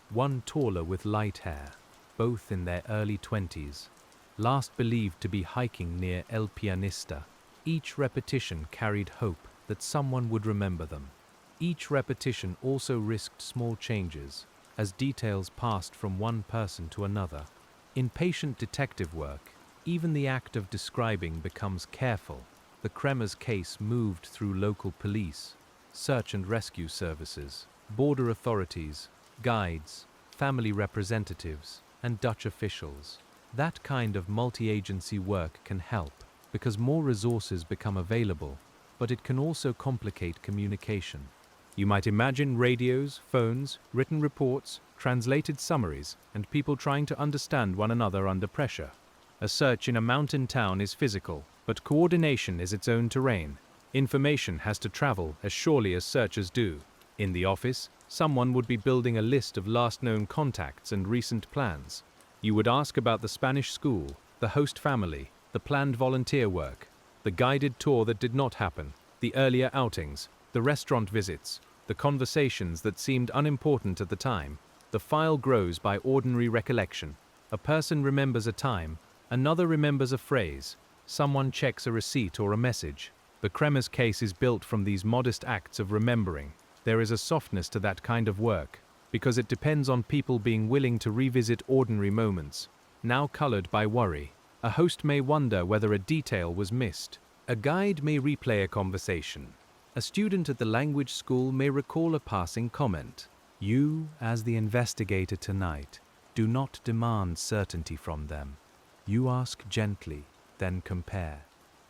one taller with light hair, both in their early 20s, last believed to be hiking near El Pianista. Each repetition carried hope that someone would remember them. Each repetition also risked small changes, as details passed from one person to another. In patient detective work, even the act of describing becomes careful. The Kremers case moved through local police, search and rescue services, border authorities, guides, family representatives, and Dutch officials. That kind of multi-agency work can help, because more resources become available, but it can also complicate communication. You might imagine radios, phones, written reports, translated summaries, and people trying to understand one another under pressure. A search in a mountain town is physical, but coordination is its own terrain. Information has to travel as surely as searchers do. In the office, someone would be building a list of last known contacts and recent plans. You would ask about the Spanish school, the host family, the planned volunteer work, the guided tour that did not happen, the earlier outings, the restaurant visits, the conversations that seemed unimportant at the time. The file grows by ordinary recollection. A person remembers a time, another remembers a phrase, someone checks a receipt or a message. The Kremers case is built from these modest acts of remembering. There is a softness to that kind of work, because it depends on people being willing to revisit ordinary moments, now colored by worry. A host may wonder whether a detail was missed. A guide may replay a conversation. A student at the language school may recall a passing comment. You, as the investigator tonight, do not demand certainty from them. You ask gently, then compare.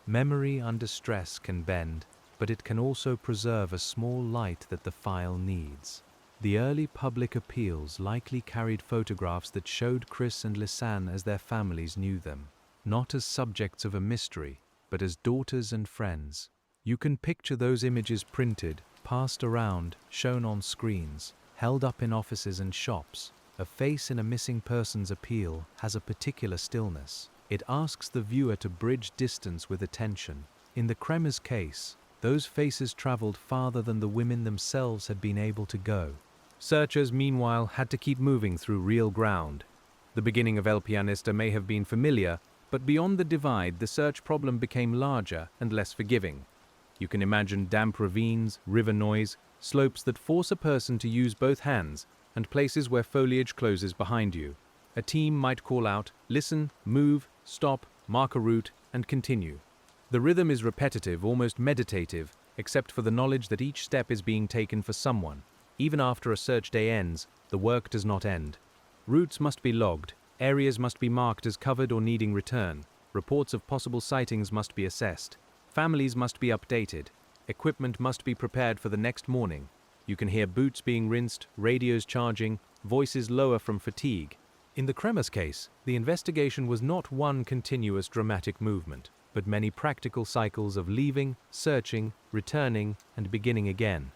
Memory under stress can bend, but it can also preserve a small light that the file needs. The early public appeals likely carried photographs that showed Chris and Lisanne as their families knew them, not as subjects of a mystery, but as daughters and friends. You can picture those images printed, passed around, shown on screens, held up in offices and shops. A face in a missing person's appeal has a particular stillness. It asks the viewer to bridge distance with attention. In the Kremers case, those faces traveled farther than the women themselves had been able to go. Searchers, meanwhile, had to keep moving through real ground. The beginning of El Pianista may have been familiar, but beyond the divide, the search problem became larger and less forgiving. You can imagine damp ravines, river noise, slopes that force a person to use both hands, and places where foliage closes behind you. A team might call out, listen, move, stop, mark a route, and continue. The rhythm is repetitive, almost meditative, except for the knowledge that each step is being taken for someone. Even after a search day ends, the work does not end. Routes must be logged, areas must be marked as covered or needing return, reports of possible sightings must be assessed, families must be updated, equipment must be prepared for the next morning. You can hear boots being rinsed, radios charging, voices lower from fatigue. In the Kremers case, the investigation was not one continuous dramatic movement, but many practical cycles of leaving, searching, returning, and beginning again.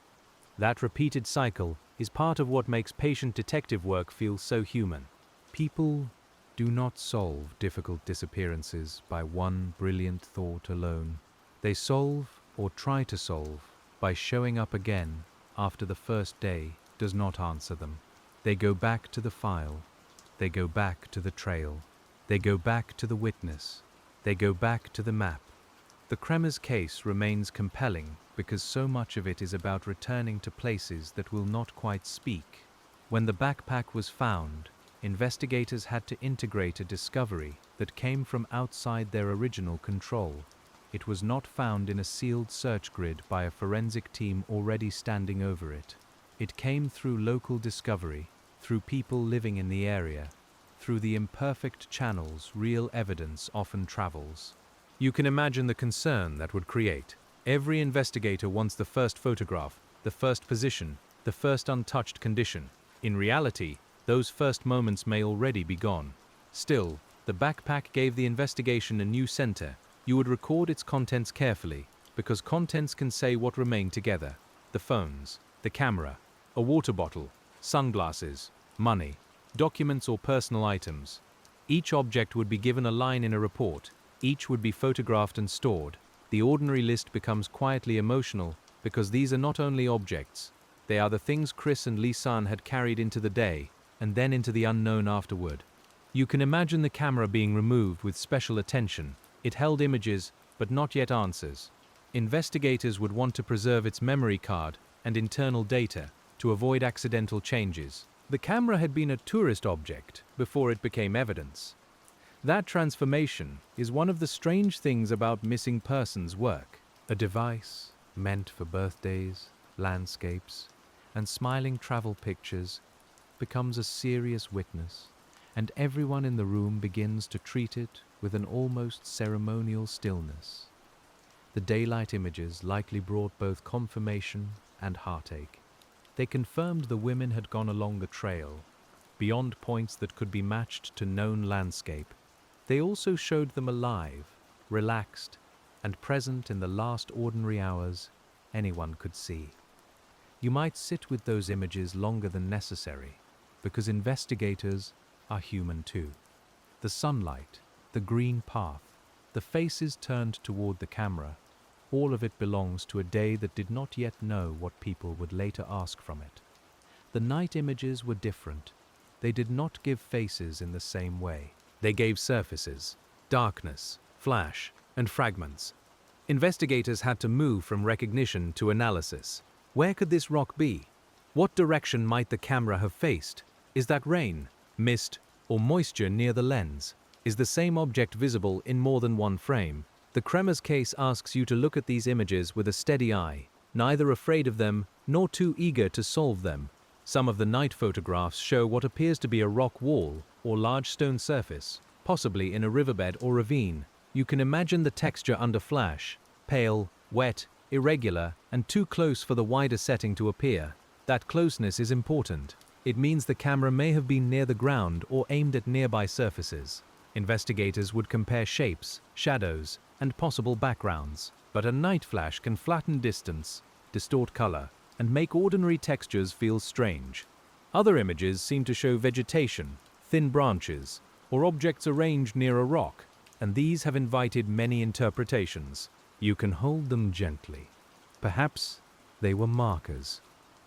That repeated cycle is part of what makes patient detective work feel so human. People do not solve difficult disappearances by one brilliant thought alone. They solve, or try to solve, by showing up again after the first day does not answer them. They go back to the file. They go back to the trail. They go back to the witness. They go back to the map. The Kremers case remains compelling because so much of it is about returning to places that will not quite speak. When the backpack was found, investigators had to integrate a discovery that came from outside their original control. It was not found in a sealed search grid by a forensic team already standing over it. It came through local discovery, through people living in the area, through the imperfect channels real evidence often travels. You can imagine the concern that would create. Every investigator wants the first photograph, the first position, the first untouched condition. In reality, those first moments may already be gone. Still, the backpack gave the investigation a new center. You would record its contents carefully, because contents can say what remained together. The phones, the camera, a water bottle, sunglasses, money, documents or personal items. Each object would be given a line in a report. Each would be photographed and stored. The ordinary list becomes quietly emotional because these are not only objects, they are the things Chris and Lisanne had carried into the day and then into the unknown afterward. You can imagine the camera being removed with special attention. It held images, but not yet answers. Investigators would want to preserve its memory card and internal data to avoid accidental changes. The camera had been a tourist object before it became evidence. That transformation is one of the strange things about missing persons work. A device meant for birthdays, landscapes, and smiling travel pictures becomes a serious witness, and everyone in the room begins to treat it with an almost ceremonial stillness. The daylight images likely brought both confirmation and heartache. They confirmed the women had gone along the trail, beyond points that could be matched to known landscape. They also showed them alive, relaxed, and present in the last ordinary hours anyone could see. You might sit with those images longer than necessary, because investigators are human too. The sunlight, the green path, the faces turned toward the camera, all of it belongs to a day that did not yet know what people would later ask from it. The night images were different. They did not give faces in the same way. They gave surfaces, darkness, flash, and fragments. Investigators had to move from recognition to analysis. Where could this rock be? What direction might the camera have faced? Is that rain, mist, or moisture near the lens? Is the same object visible in more than one frame? The Kremers case asks you to look at these images with a steady eye, neither afraid of them nor too eager to solve them. Some of the night photographs show what appears to be a rock wall or large stone surface, possibly in a riverbed or ravine. You can imagine the texture under flash, pale, wet, irregular, and too close for the wider setting to appear. That closeness is important. It means the camera may have been near the ground or aimed at nearby surfaces. Investigators would compare shapes, shadows, and possible backgrounds. But a night flash can flatten distance, distort color, and make ordinary textures feel strange. Other images seem to show vegetation, thin branches, or objects arranged near a rock, and these have invited many interpretations. You can hold them gently. Perhaps they were markers.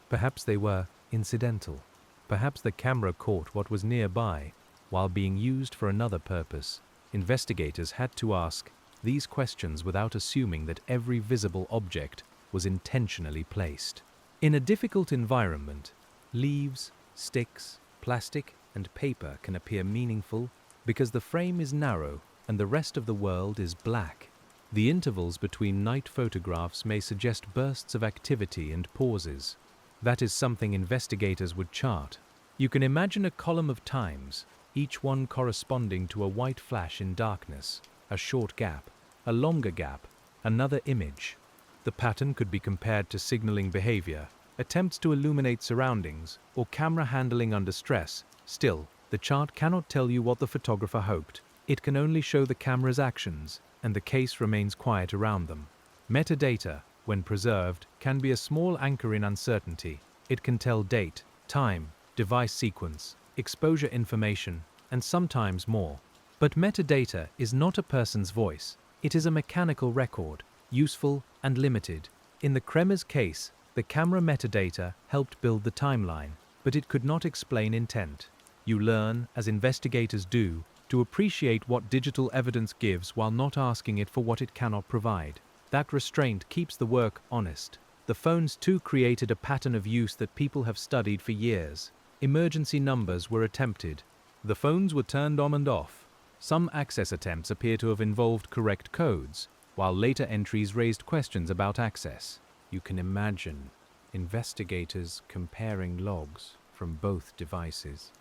Perhaps they were incidental. Perhaps the camera caught what was nearby while being used for another purpose. Investigators had to ask these questions without assuming that every visible object was intentionally placed. In a difficult environment, leaves, sticks, plastic, and paper can appear meaningful because the frame is narrow and the rest of the world is black. The intervals between night photographs may suggest bursts of activity and pauses. That is something investigators would chart. You can imagine a column of times, each one corresponding to a white flash in darkness, a short gap, a longer gap, another image. The pattern could be compared to signaling behavior, attempts to illuminate surroundings, or camera handling under stress. Still, the chart cannot tell you what the photographer hoped. It can only show the camera's actions, and the case remains quiet around them. Metadata, when preserved, can be a small anchor in uncertainty. It can tell date, time, device sequence, exposure information, and sometimes more. But metadata is not a person's voice. It is a mechanical record, useful and limited. In the Kremers case, the camera metadata helped build the timeline, but it could not explain intent. You learn, as investigators do, to appreciate what digital evidence gives while not asking it for what it cannot provide. That restraint keeps the work honest. The phones too created a pattern of use that people have studied for years. Emergency numbers were attempted. The phones were turned on and off. Some access attempts appear to have involved correct codes, while later entries raised questions about access. You can imagine investigators comparing logs from both devices,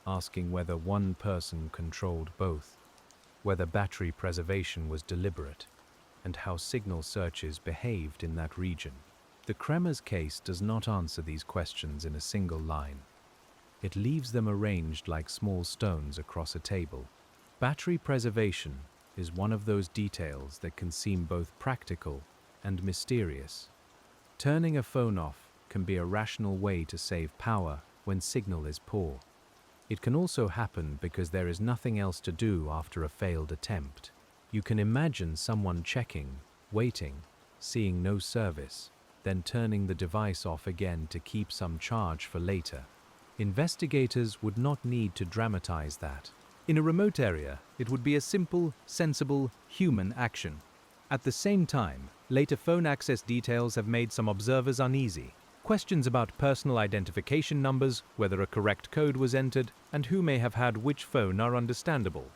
asking whether one person controlled both, whether battery preservation was deliberate, and how signal searches behaved in that region. The Kremers case does not answer these questions in a single line. It leaves them arranged like small stones across a table. Battery preservation is one of those details that can seem both practical and mysterious. Turning a phone off can be a rational way to save power when signal is poor. It can also happen because there is nothing else to do after a failed attempt. You can imagine someone checking, waiting, seeing no service, then turning the device off again to keep some charge for later. Investigators would not need to dramatize that. In a remote area, it would be a simple, sensible, human action. At the same time, later phone access details have made some observers uneasy. Questions about personal identification numbers, whether a correct code was entered, and who may have had which phone are understandable.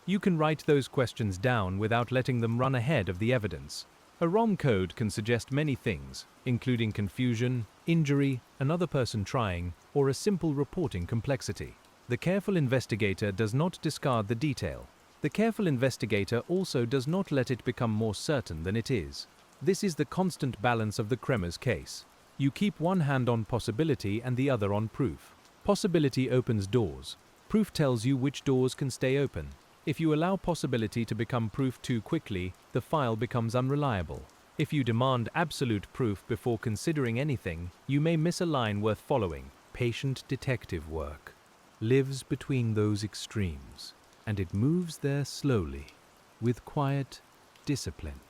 You can write those questions down without letting them run ahead of the evidence. A ROM code can suggest many things, including confusion, injury, another person trying, or a simple reporting complexity. The careful investigator does not discard the detail. The careful investigator also does not let it become more certain than it is. This is the constant balance of the Kremers case. You keep one hand on possibility and the other on proof. Possibility opens doors. Proof tells you which doors can stay open. If you allow possibility to become proof too quickly, the file becomes unreliable. If you demand absolute proof before considering anything, you may miss a line worth following. Patient detective work lives between those extremes, and it moves there slowly, with quiet discipline.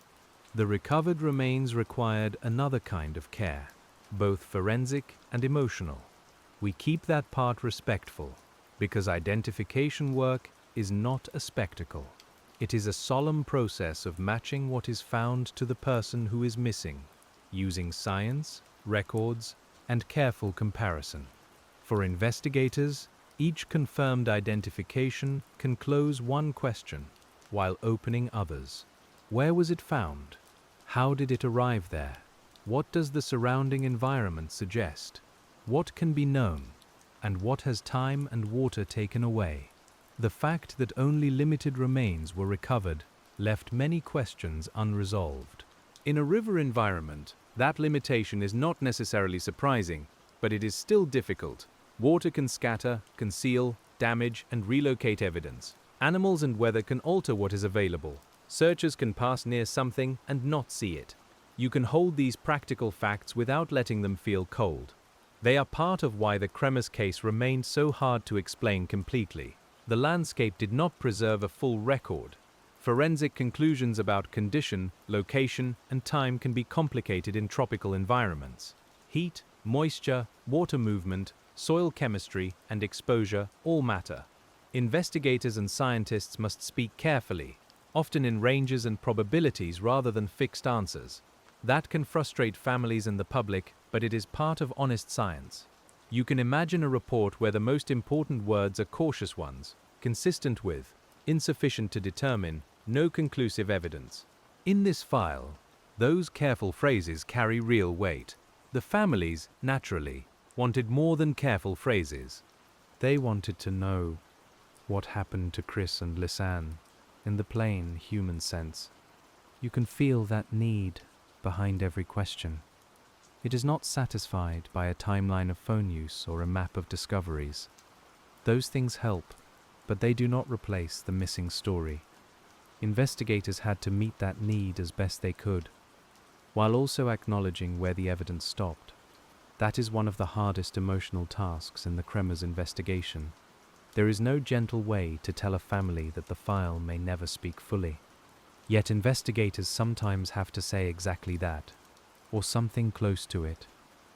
The recovered remains required another kind of care, both forensic and emotional. We keep that part respectful, because identification work is not a spectacle. It is a solemn process of matching what is found to the person who is missing, using science, records, and careful comparison. For investigators, each confirmed identification can close one question, while opening others. Where was it found? How did it arrive there? What does the surrounding environment suggest? What can be known? And what has time and water taken away? The fact that only limited remains were recovered left many questions unresolved. In a river environment, that limitation is not necessarily surprising, but it is still difficult. Water can scatter, conceal, damage, and relocate evidence. Animals and weather can alter what is available. Searchers can pass near something and not see it. You can hold these practical facts without letting them feel cold. They are part of why the Kremers case remained so hard to explain completely. The landscape did not preserve a full record. Forensic conclusions about condition, location, and time can be complicated in tropical environments. Heat, moisture, water movement, soil chemistry, and exposure all matter. Investigators and scientists must speak carefully, often in ranges and probabilities rather than fixed answers. That can frustrate families and the public, but it is part of honest science. You can imagine a report where the most important words are cautious ones, consistent with, insufficient to determine, no conclusive evidence. In this file, those careful phrases carry real weight. The families, naturally, wanted more than careful phrases. They wanted to know what happened to Chris and Lisanne in the plain human sense. You can feel that need behind every question. It is not satisfied by a timeline of phone use or a map of discoveries. Those things help, but they do not replace the missing story. Investigators had to meet that need as best they could, while also acknowledging where the evidence stopped. That is one of the hardest emotional tasks in the Kremers investigation. There is no gentle way to tell a family that the file may never speak fully. Yet investigators sometimes have to say exactly that, or something close to it.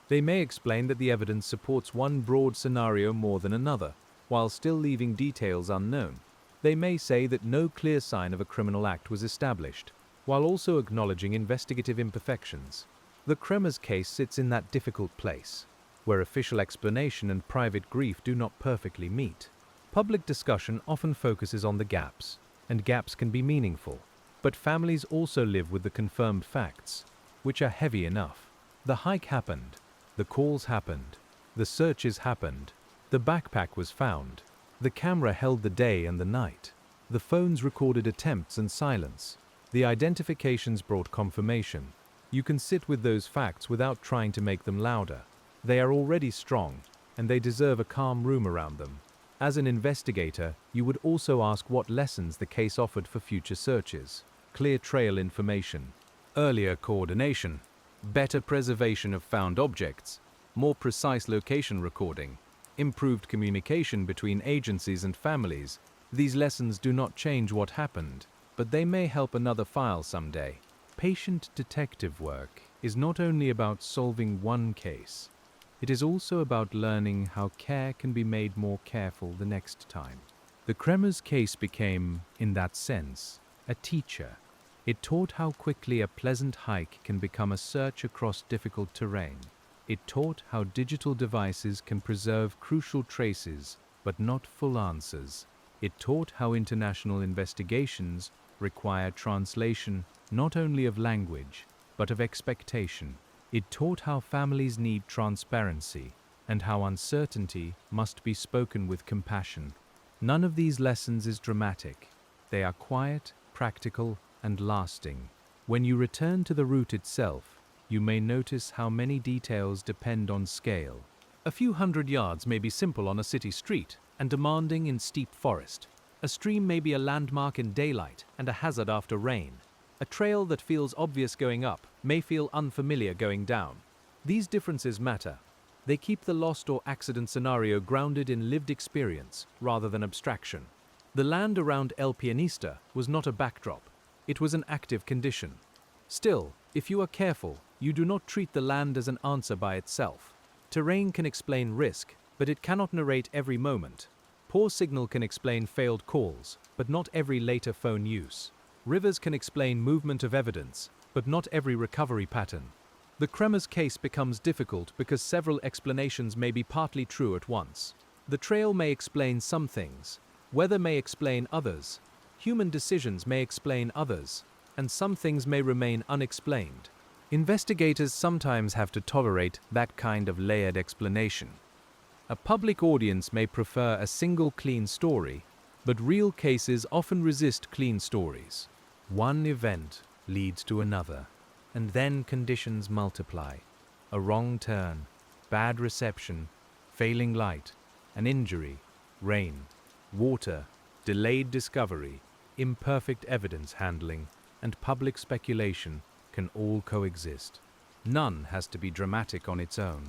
They may explain that the evidence supports one broad scenario more than another, while still leaving details unknown. They may say that no clear sign of a criminal act was established, while also acknowledging investigative imperfections. The Kremers case sits in that difficult place, where official explanation and private grief do not perfectly meet. Public discussion often focuses on the gaps, and gaps can be meaningful, but families also live with the confirmed facts, which are heavy enough. The hike happened, the calls happened, the searches happened, the backpack was found, the camera held the day and the night, the phones recorded attempts and silence, the identifications brought confirmation. You can sit with those facts without trying to make them louder. They are already strong, and they deserve a calm room around them. As an investigator, you would also ask what lessons the case offered for future searches. Clear trail information, earlier coordination, better preservation of found objects, more precise location recording, improved communication between agencies and families. These lessons do not change what happened, but they may help another file someday. Patient detective work is not only about solving one case, it is also about learning how care can be made more careful the next time. The Kremers case became, in that sense, a teacher. It taught how quickly a pleasant hike can become a search across difficult terrain. It taught how digital devices can preserve crucial traces, but not full answers. It taught how international investigations require translation not only of language, but of expectation. It taught how families need transparency, and how uncertainty must be spoken with compassion. None of these lessons is dramatic. They are quiet, practical, and lasting. When you return to the route itself, you may notice how many details depend on scale. A few hundred yards may be simple on a city street and demanding in steep forest. A stream may be a landmark in daylight and a hazard after rain. A trail that feels obvious going up may feel unfamiliar going down. These differences matter. They keep the lost or accident scenario grounded in lived experience rather than abstraction. The land around El Pianista was not a backdrop. It was an active condition. Still, if you are careful, you do not treat the land as an answer by itself. Terrain can explain risk, but it cannot narrate every moment. Poor signal can explain failed calls, but not every later phone use. Rivers can explain movement of evidence, but not every recovery pattern. The Kremers case becomes difficult because several explanations may be partly true at once. The trail may explain some things, weather may explain others, human decisions may explain others, and some things may remain unexplained. Investigators sometimes have to tolerate that kind of layered explanation. A public audience may prefer a single clean story, but real cases often resist clean stories. One event leads to another. And then conditions multiply. A wrong turn, bad reception, failing light, an injury, rain, water, delayed discovery, imperfect evidence handling, and public speculation can all coexist. None has to be dramatic on its own.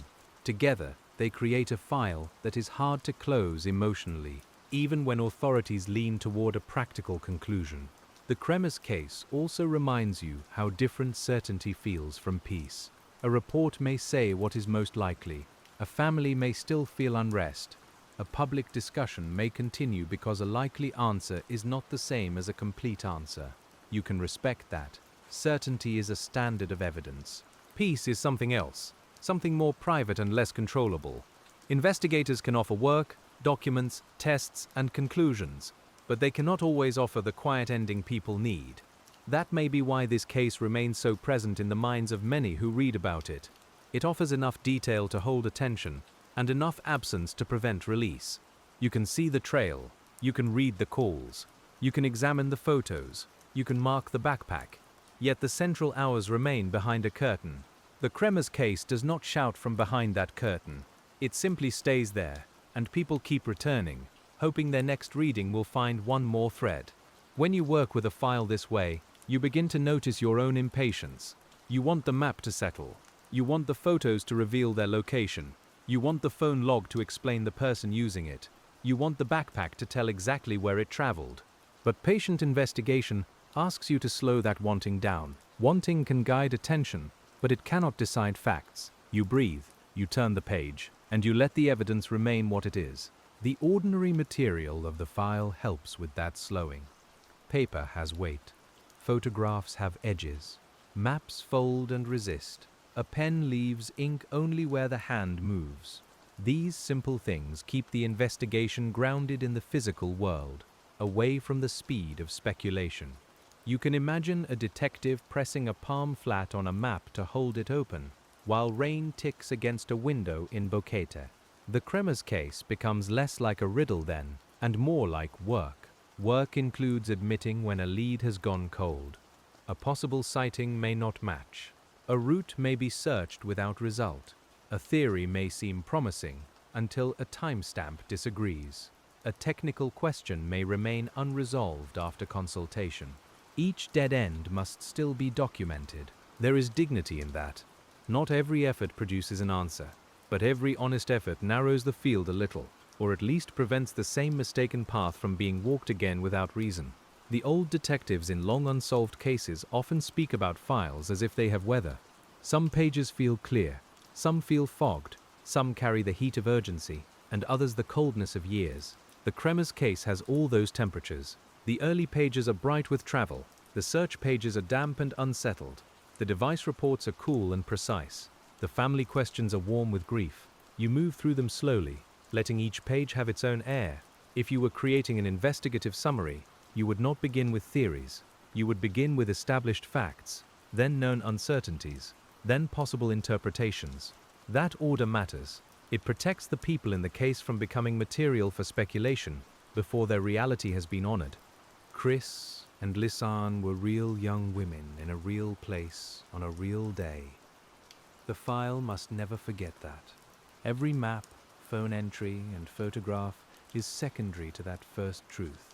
Together, they create a file that is hard to close emotionally, even when authorities lean toward a practical conclusion. The Kremers case also reminds you how different certainty feels from peace. A report may say what is most likely. A family may still feel unrest. A public discussion may continue because a likely answer is not the same as a complete answer. You can respect that. Certainty is a standard of evidence. Peace is something else, something more private and less controllable. Investigators can offer work, documents, tests, and conclusions, but they cannot always offer the quiet ending people need. That may be why this case remains so present in the minds of many who read about it. It offers enough detail to hold attention, and enough absence to prevent release. You can see the trail, you can read the calls, you can examine the photos, you can mark the backpack, yet the central hours remain behind a curtain. The Kremers case does not shout from behind that curtain. It simply stays there, and people keep returning, hoping their next reading will find one more thread. When you work with a file this way, you begin to notice your own impatience. You want the map to settle. You want the photos to reveal their location. You want the phone log to explain the person using it. You want the backpack to tell exactly where it traveled. But patient investigation asks you to slow that wanting down. Wanting can guide attention, but it cannot decide facts. You breathe, you turn the page, and you let the evidence remain what it is. The ordinary material of the file helps with that slowing. Paper has weight. Photographs have edges. Maps fold and resist. A pen leaves ink only where the hand moves. These simple things keep the investigation grounded in the physical world, away from the speed of speculation. You can imagine a detective pressing a palm flat on a map to hold it open, while rain ticks against a window in Boquete. The Kremers case becomes less like a riddle then, and more like work. Work includes admitting when a lead has gone cold. A possible sighting may not match. A route may be searched without result. A theory may seem promising until a timestamp disagrees. A technical question may remain unresolved after consultation. Each dead end must still be documented. There is dignity in that. Not every effort produces an answer, but every honest effort narrows the field a little, or at least prevents the same mistaken path from being walked again without reason. The old detectives in long unsolved cases often speak about files as if they have weather. Some pages feel clear, some feel fogged, some carry the heat of urgency, and others the coldness of years. The Kremers case has all those temperatures. The early pages are bright with travel, the search pages are damp and unsettled, the device reports are cool and precise, the family questions are warm with grief. You move through them slowly, letting each page have its own air. If you were creating an investigative summary, you would not begin with theories. You would begin with established facts, then known uncertainties, then possible interpretations. That order matters. It protects the people in the case from becoming material for speculation before their reality has been honored. Chris and Lisanne were real young women in a real place on a real day. The file must never forget that. Every map, phone entry, and photograph is secondary to that first truth.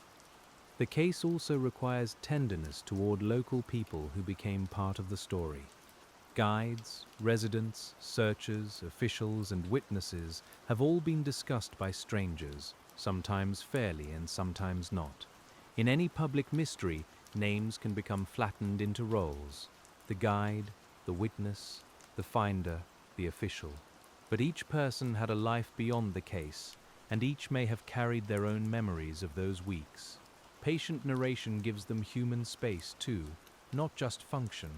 The case also requires tenderness toward local people who became part of the story. Guides, residents, searchers, officials, and witnesses have all been discussed by strangers, sometimes fairly and sometimes not. In any public mystery, names can become flattened into roles: the guide, the witness, the finder, the official. But each person had a life beyond the case, and each may have carried their own memories of those weeks. Patient narration gives them human space too, not just function.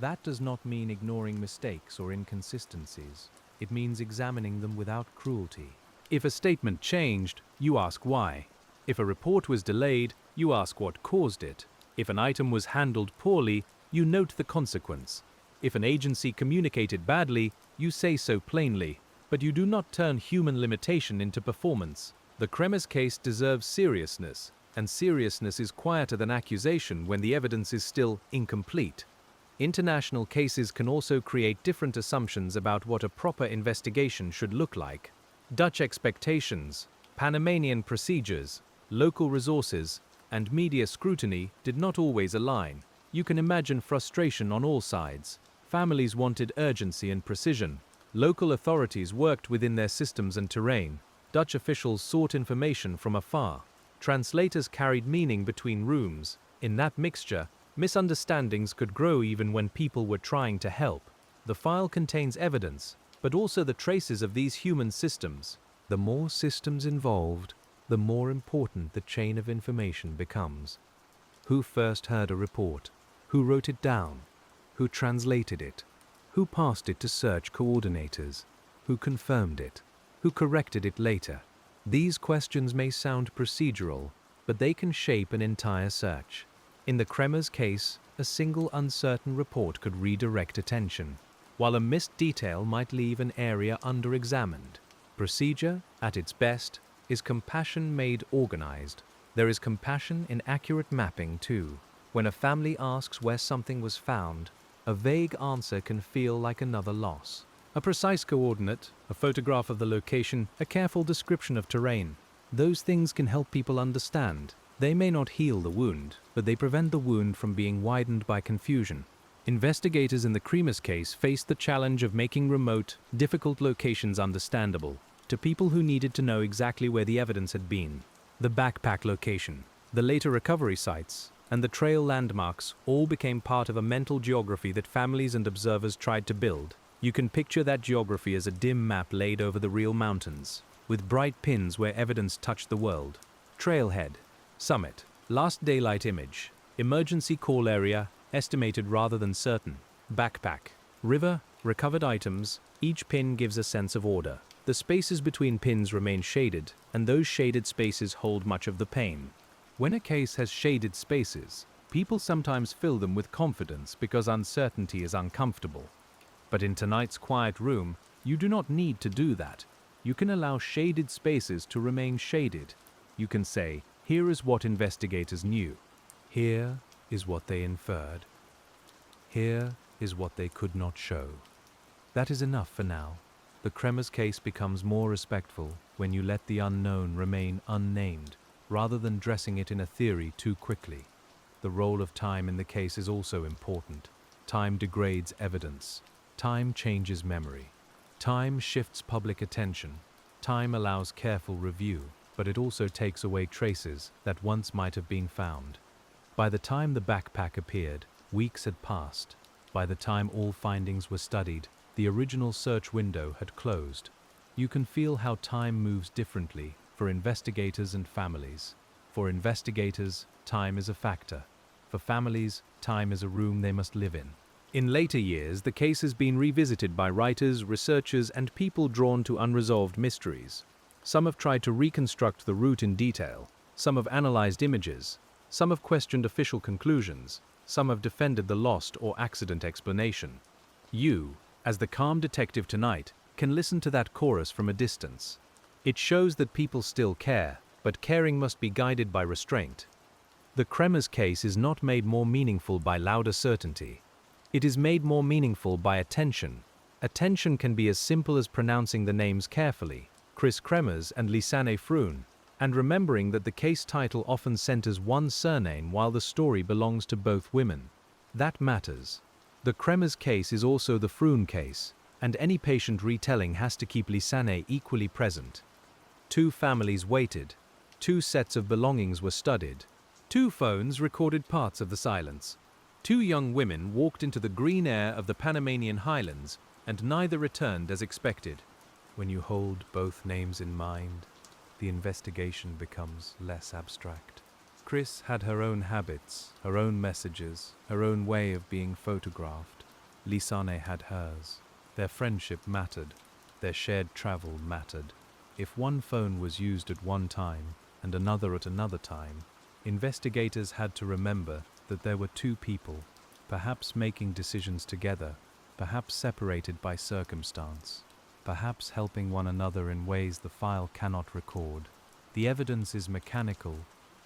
That does not mean ignoring mistakes or inconsistencies. It means examining them without cruelty. If a statement changed, you ask why. If a report was delayed, you ask what caused it. If an item was handled poorly, you note the consequence. If an agency communicated badly, you say so plainly, but you do not turn human limitation into performance. The Kremers case deserves seriousness, and seriousness is quieter than accusation when the evidence is still incomplete. International cases can also create different assumptions about what a proper investigation should look like. Dutch expectations, Panamanian procedures, local resources, and media scrutiny did not always align. You can imagine frustration on all sides. Families wanted urgency and precision. Local authorities worked within their systems and terrain. Dutch officials sought information from afar. Translators carried meaning between rooms. In that mixture, misunderstandings could grow even when people were trying to help. The file contains evidence, but also the traces of these human systems. The more systems involved, the more important the chain of information becomes. Who first heard a report? Who wrote it down? Who translated it? Who passed it to search coordinators? Who confirmed it? Who corrected it later? These questions may sound procedural, but they can shape an entire search. In the Kremers case, a single uncertain report could redirect attention, while a missed detail might leave an area under-examined. Procedure, at its best, is compassion made organized. There is compassion in accurate mapping too. When a family asks where something was found, a vague answer can feel like another loss. A precise coordinate, a photograph of the location, a careful description of terrain. Those things can help people understand. They may not heal the wound, but they prevent the wound from being widened by confusion. Investigators in the Kremers case faced the challenge of making remote, difficult locations understandable to people who needed to know exactly where the evidence had been. The backpack location, the later recovery sites, and the trail landmarks all became part of a mental geography that families and observers tried to build. You can picture that geography as a dim map laid over the real mountains, with bright pins where evidence touched the world. Trailhead, summit, last daylight image, emergency call area, estimated rather than certain. Backpack, river, recovered items, each pin gives a sense of order. The spaces between pins remain shaded, and those shaded spaces hold much of the pain. When a case has shaded spaces, people sometimes fill them with confidence because uncertainty is uncomfortable. But in tonight's quiet room, you do not need to do that. You can allow shaded spaces to remain shaded. You can say, here is what investigators knew. Here is what they inferred. Here is what they could not show. That is enough for now. The Kremers case becomes more respectful when you let the unknown remain unnamed, rather than dressing it in a theory too quickly. The role of time in the case is also important. Time degrades evidence. Time changes memory. Time shifts public attention. Time allows careful review, but it also takes away traces that once might have been found. By the time the backpack appeared, weeks had passed. By the time all findings were studied, the original search window had closed. You can feel how time moves differently for investigators and families. For investigators, time is a factor. For families, time is a room they must live in. In later years, the case has been revisited by writers, researchers, and people drawn to unresolved mysteries. Some have tried to reconstruct the route in detail. Some have analyzed images. Some have questioned official conclusions. Some have defended the lost or accident explanation. You, as the calm detective tonight, can listen to that chorus from a distance. It shows that people still care, but caring must be guided by restraint. The Kremers case is not made more meaningful by louder certainty. It is made more meaningful by attention. Attention can be as simple as pronouncing the names carefully, Chris Kremers and Lisanne Froon, and remembering that the case title often centers one surname while the story belongs to both women. That matters. The Kremers case is also the Froon case, and any patient retelling has to keep Lisanne equally present. Two families waited. Two sets of belongings were studied. Two phones recorded parts of the silence. Two young women walked into the green air of the Panamanian highlands, and neither returned as expected. When you hold both names in mind, the investigation becomes less abstract. Chris had her own habits, her own messages, her own way of being photographed. Lisanne had hers. Their friendship mattered. Their shared travel mattered. If one phone was used at one time and another at another time, investigators had to remember that there were two people, perhaps making decisions together, perhaps separated by circumstance, perhaps helping one another in ways the file cannot record. The evidence is mechanical,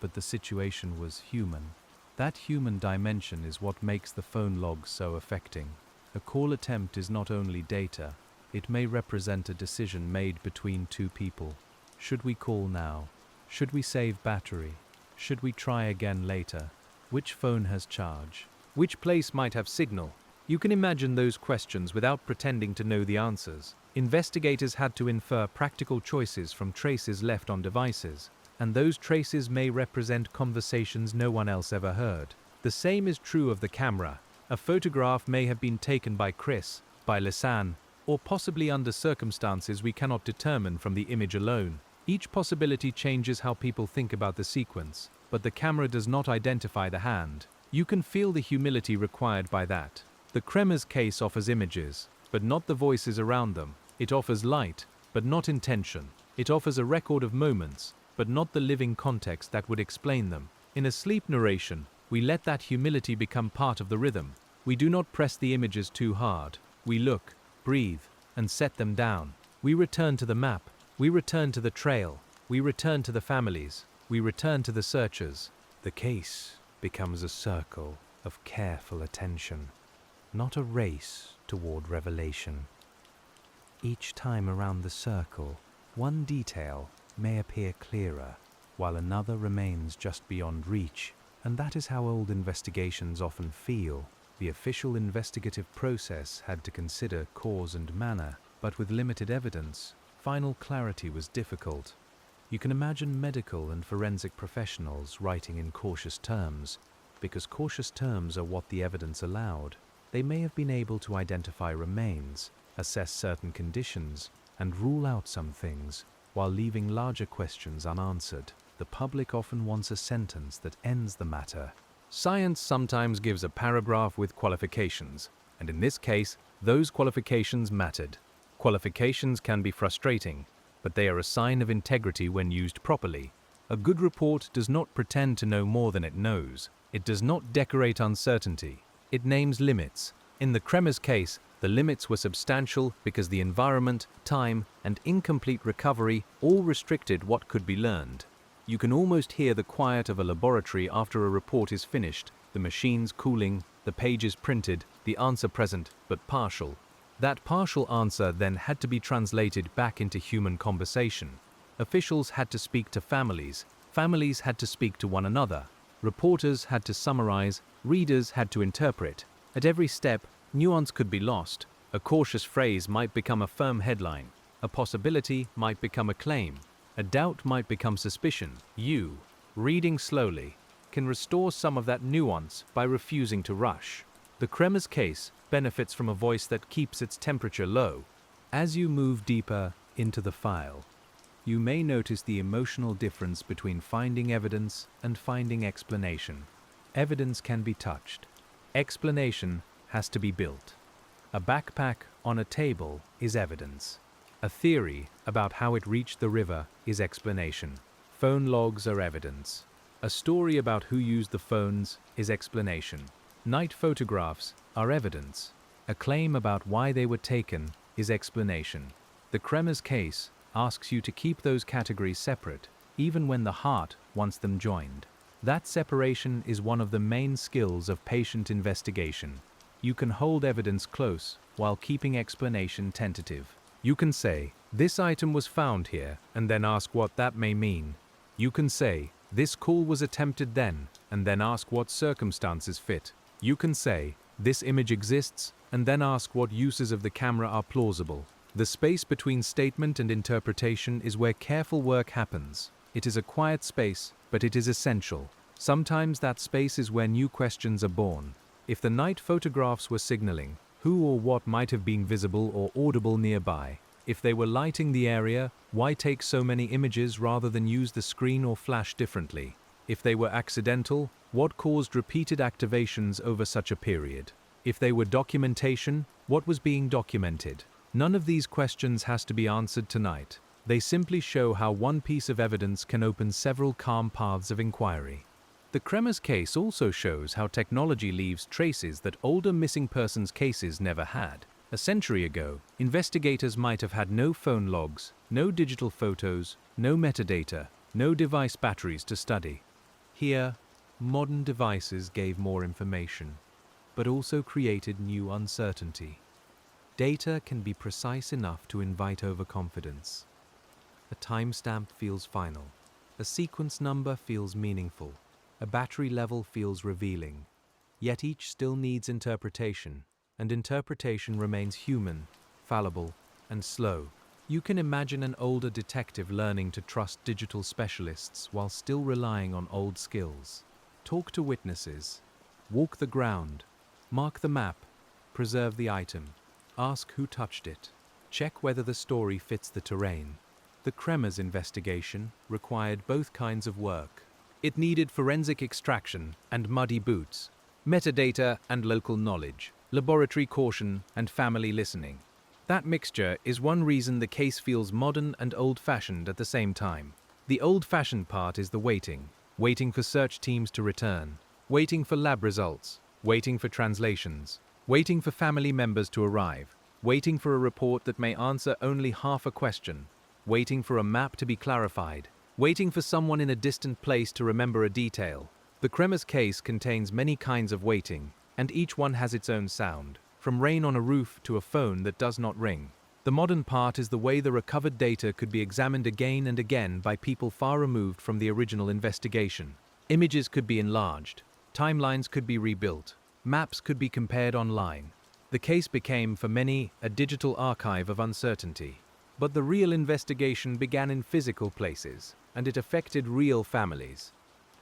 but the situation was human. That human dimension is what makes the phone logs so affecting. A call attempt is not only data, it may represent a decision made between two people. Should we call now? Should we save battery? Should we try again later? Which phone has charge? Which place might have signal? You can imagine those questions without pretending to know the answers. Investigators had to infer practical choices from traces left on devices, and those traces may represent conversations no one else ever heard. The same is true of the camera. A photograph may have been taken by Chris, by Lisanne, or possibly under circumstances we cannot determine from the image alone. Each possibility changes how people think about the sequence, but the camera does not identify the hand. You can feel the humility required by that. The Kremers case offers images, but not the voices around them. It offers light, but not intention. It offers a record of moments, but not the living context that would explain them. In a sleep narration, we let that humility become part of the rhythm. We do not press the images too hard. We look, breathe, and set them down. We return to the map. We return to the trail. We return to the families. We return to the searchers. The case becomes a circle of careful attention, not a race toward revelation. Each time around the circle, one detail may appear clearer, while another remains just beyond reach, and that is how old investigations often feel. The official investigative process had to consider cause and manner, but with limited evidence, final clarity was difficult. You can imagine medical and forensic professionals writing in cautious terms, because cautious terms are what the evidence allowed. They may have been able to identify remains, assess certain conditions, and rule out some things, while leaving larger questions unanswered. The public often wants a sentence that ends the matter. Science sometimes gives a paragraph with qualifications, and in this case, those qualifications mattered. Qualifications can be frustrating, but they are a sign of integrity when used properly. A good report does not pretend to know more than it knows. It does not decorate uncertainty. It names limits. In the Kremers case, the limits were substantial because the environment, time, and incomplete recovery all restricted what could be learned. You can almost hear the quiet of a laboratory after a report is finished, the machines cooling, the pages printed, the answer present, but partial. That partial answer then had to be translated back into human conversation. Officials had to speak to families. Families had to speak to one another. Reporters had to summarize. Readers had to interpret. At every step, nuance could be lost. A cautious phrase might become a firm headline. A possibility might become a claim. A doubt might become suspicion. You, reading slowly, can restore some of that nuance by refusing to rush. The Kremers case benefits from a voice that keeps its temperature low. As you move deeper into the file, you may notice the emotional difference between finding evidence and finding explanation. Evidence can be touched. Explanation has to be built. A backpack on a table is evidence. A theory about how it reached the river is explanation. Phone logs are evidence. A story about who used the phones is explanation. Night photographs are evidence. A claim about why they were taken is explanation. The Kremers case asks you to keep those categories separate, even when the heart wants them joined. That separation is one of the main skills of patient investigation. You can hold evidence close while keeping explanation tentative. You can say, "This item was found here," and then ask what that may mean. You can say, "This call was attempted then," and then ask what circumstances fit. You can say, "This image exists," and then ask what uses of the camera are plausible. The space between statement and interpretation is where careful work happens. It is a quiet space, but it is essential. Sometimes that space is where new questions are born. If the night photographs were signaling, who or what might have been visible or audible nearby? If they were lighting the area, why take so many images rather than use the screen or flash differently? If they were accidental, what caused repeated activations over such a period? If they were documentation, what was being documented? None of these questions has to be answered tonight. They simply show how one piece of evidence can open several calm paths of inquiry. The Kremers case also shows how technology leaves traces that older missing persons cases never had. A century ago, investigators might have had no phone logs, no digital photos, no metadata, no device batteries to study. Here, Modern devices gave more information, but also created new uncertainty. Data can be precise enough to invite overconfidence. A timestamp feels final. A sequence number feels meaningful. A battery level feels revealing. Yet each still needs interpretation, and interpretation remains human, fallible, and slow. You can imagine an older detective learning to trust digital specialists while still relying on old skills. Talk to witnesses. Walk the ground. Mark the map. Preserve the item. Ask who touched it. Check whether the story fits the terrain. The Kremers investigation required both kinds of work. It needed forensic extraction and muddy boots, metadata and local knowledge, laboratory caution and family listening. That mixture is one reason the case feels modern and old-fashioned at the same time. The old-fashioned part is the waiting for search teams to return, waiting for lab results, waiting for translations, waiting for family members to arrive, waiting for a report that may answer only half a question, waiting for a map to be clarified, waiting for someone in a distant place to remember a detail. The Kremers case contains many kinds of waiting, and each one has its own sound, from rain on a roof to a phone that does not ring. The modern part is the way the recovered data could be examined again and again by people far removed from the original investigation. Images could be enlarged, timelines could be rebuilt, maps could be compared online. The case became, for many, a digital archive of uncertainty. But the real investigation began in physical places, and it affected real families.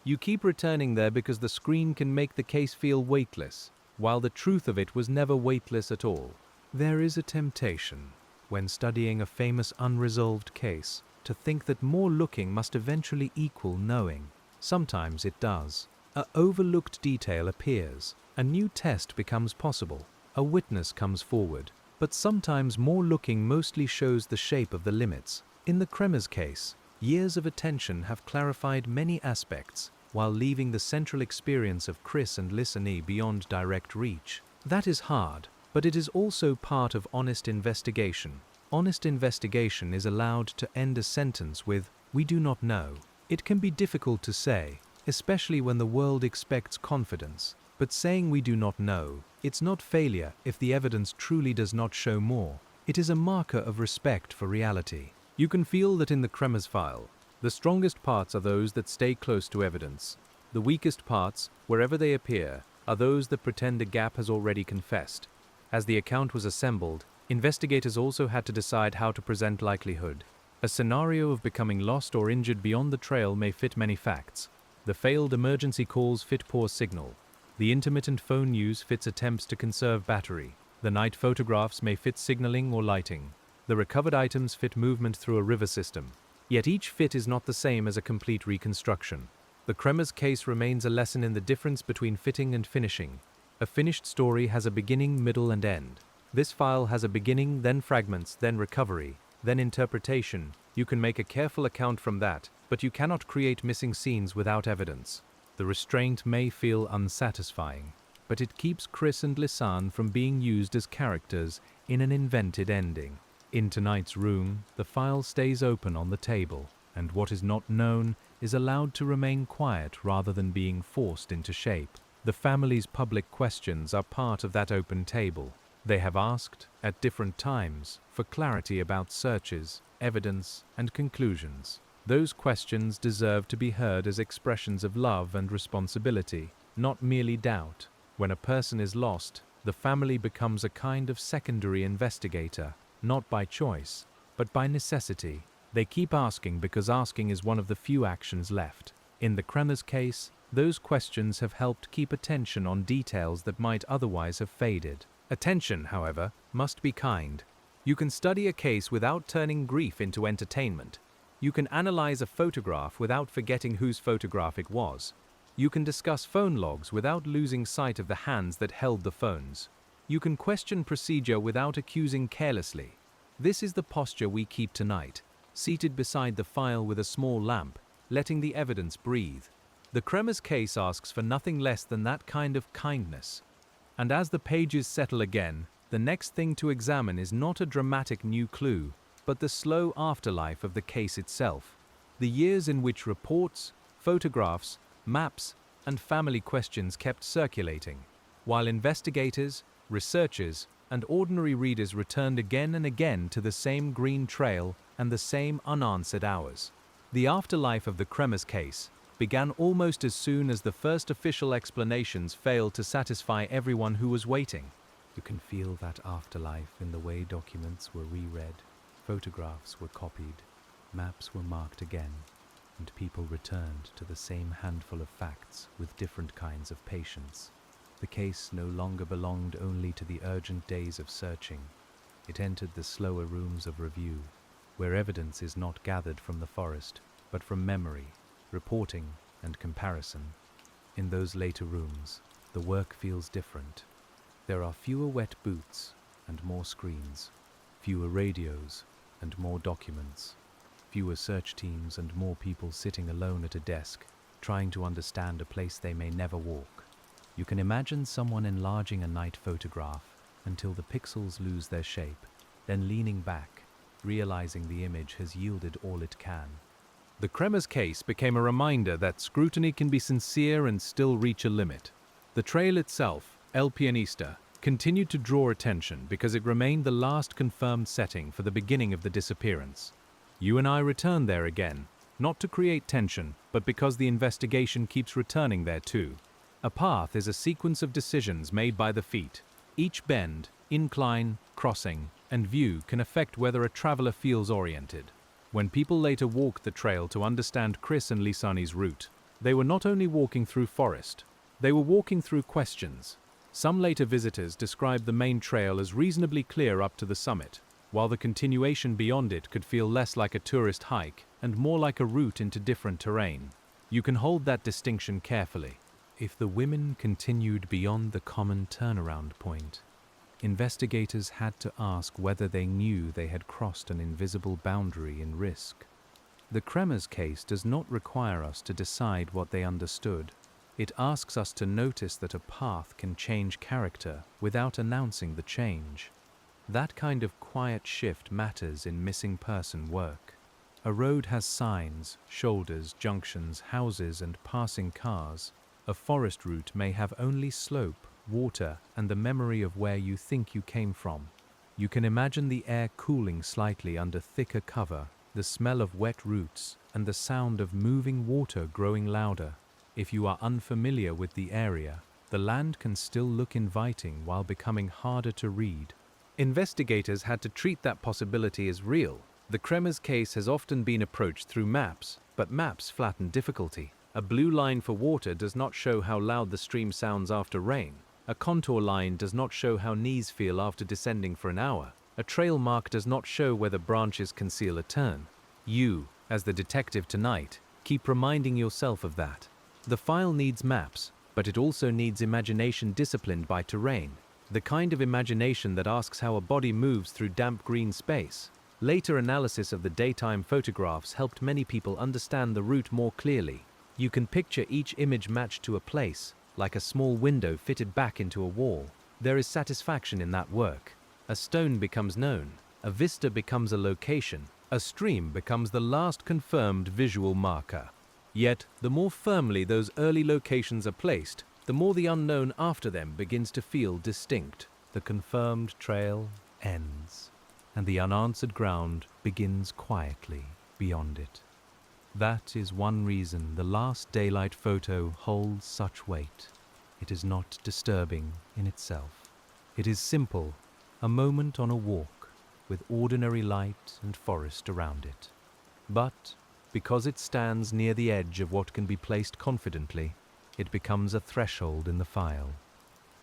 You keep returning there because the screen can make the case feel weightless, while the truth of it was never weightless at all. There is a temptation, when studying a famous unresolved case, to think that more looking must eventually equal knowing. Sometimes it does. An overlooked detail appears, a new test becomes possible, a witness comes forward. But sometimes more looking mostly shows the shape of the limits. In the Kremers case, years of attention have clarified many aspects, while leaving the central experience of Chris and listenee beyond direct reach. That is hard, but it is also part of honest investigation. Honest investigation is allowed to end a sentence with, "We do not know." It can be difficult to say, especially when the world expects confidence. But saying "we do not know," it's not failure if the evidence truly does not show more. It is a marker of respect for reality. You can feel that in the Kremers file, the strongest parts are those that stay close to evidence. The weakest parts, wherever they appear, are those that pretend a gap has already confessed. As the account was assembled, investigators also had to decide how to present likelihood. A scenario of becoming lost or injured beyond the trail may fit many facts. The failed emergency calls fit poor signal. The intermittent phone use fits attempts to conserve battery. The night photographs may fit signaling or lighting. The recovered items fit movement through a river system. Yet each fit is not the same as a complete reconstruction. The Kremers case remains a lesson in the difference between fitting and finishing. A finished story has a beginning, middle, and end. This file has a beginning, then fragments, then recovery, then interpretation. You can make a careful account from that, but you cannot create missing scenes without evidence. The restraint may feel unsatisfying, but it keeps Chris and Lisanne from being used as characters in an invented ending. In tonight's room, the file stays open on the table, and what is not known is allowed to remain quiet rather than being forced into shape. The family's public questions are part of that open table. They have asked, at different times, for clarity about searches, evidence, and conclusions. Those questions deserve to be heard as expressions of love and responsibility, not merely doubt. When a person is lost, the family becomes a kind of secondary investigator, not by choice, but by necessity. They keep asking because asking is one of the few actions left. In the Kremers case, those questions have helped keep attention on details that might otherwise have faded. Attention, however, must be kind. You can study a case without turning grief into entertainment. You can analyze a photograph without forgetting whose photograph it was. You can discuss phone logs without losing sight of the hands that held the phones. You can question procedure without accusing carelessly. This is the posture we keep tonight, seated beside the file with a small lamp, letting the evidence breathe. The Kremers case asks for nothing less than that kind of kindness. And as the pages settle again, the next thing to examine is not a dramatic new clue, but the slow afterlife of the case itself. The years in which reports, photographs, maps, and family questions kept circulating, while investigators, researchers, and ordinary readers returned again and again to the same green trail and the same unanswered hours. The afterlife of the Kremers case began almost as soon as the first official explanations failed to satisfy everyone who was waiting. You can feel that afterlife in the way documents were reread, photographs were copied, maps were marked again, and people returned to the same handful of facts with different kinds of patience. The case no longer belonged only to the urgent days of searching. It entered the slower rooms of review, where evidence is not gathered from the forest, but from memory, reporting, and comparison. In those later rooms, the work feels different. There are fewer wet boots and more screens, fewer radios and more documents, fewer search teams and more people sitting alone at a desk, trying to understand a place they may never walk. You can imagine someone enlarging a night photograph until the pixels lose their shape, then leaning back, realizing the image has yielded all it can. The Kremers case became a reminder that scrutiny can be sincere and still reach a limit. The trail itself, El Pianista, continued to draw attention because it remained the last confirmed setting for the beginning of the disappearance. You and I return there again, not to create tension, but because the investigation keeps returning there too. A path is a sequence of decisions made by the feet. Each bend, incline, crossing, and view can affect whether a traveler feels oriented. When people later walked the trail to understand Chris and Lisani's route, they were not only walking through forest, they were walking through questions. Some later visitors described the main trail as reasonably clear up to the summit, while the continuation beyond it could feel less like a tourist hike and more like a route into different terrain. You can hold that distinction carefully. If the women continued beyond the common turnaround point, investigators had to ask whether they knew they had crossed an invisible boundary in risk. The Kremers case does not require us to decide what they understood. It asks us to notice that a path can change character without announcing the change. That kind of quiet shift matters in missing person work. A road has signs, shoulders, junctions, houses, and passing cars. A forest route may have only slope, water, and the memory of where you think you came from. You can imagine the air cooling slightly under thicker cover, the smell of wet roots, and the sound of moving water growing louder. If you are unfamiliar with the area, the land can still look inviting while becoming harder to read. Investigators had to treat that possibility as real. The Kremers case has often been approached through maps, but maps flatten difficulty. A blue line for water does not show how loud the stream sounds after rain. A contour line does not show how knees feel after descending for an hour. A trail mark does not show whether branches conceal a turn. You, as the detective tonight, keep reminding yourself of that. The file needs maps, but it also needs imagination disciplined by terrain. The kind of imagination that asks how a body moves through damp green space. Later analysis of the daytime photographs helped many people understand the route more clearly. You can picture each image matched to a place, like a small window fitted back into a wall. There is satisfaction in that work. A stone becomes known, a vista becomes a location, a stream becomes the last confirmed visual marker. Yet, the more firmly those early locations are placed, the more the unknown after them begins to feel distinct. The confirmed trail ends, and the unanswered ground begins quietly beyond it. That is one reason the last daylight photo holds such weight. It is not disturbing in itself. It is simple, a moment on a walk, with ordinary light and forest around it. But, because it stands near the edge of what can be placed confidently, it becomes a threshold in the file.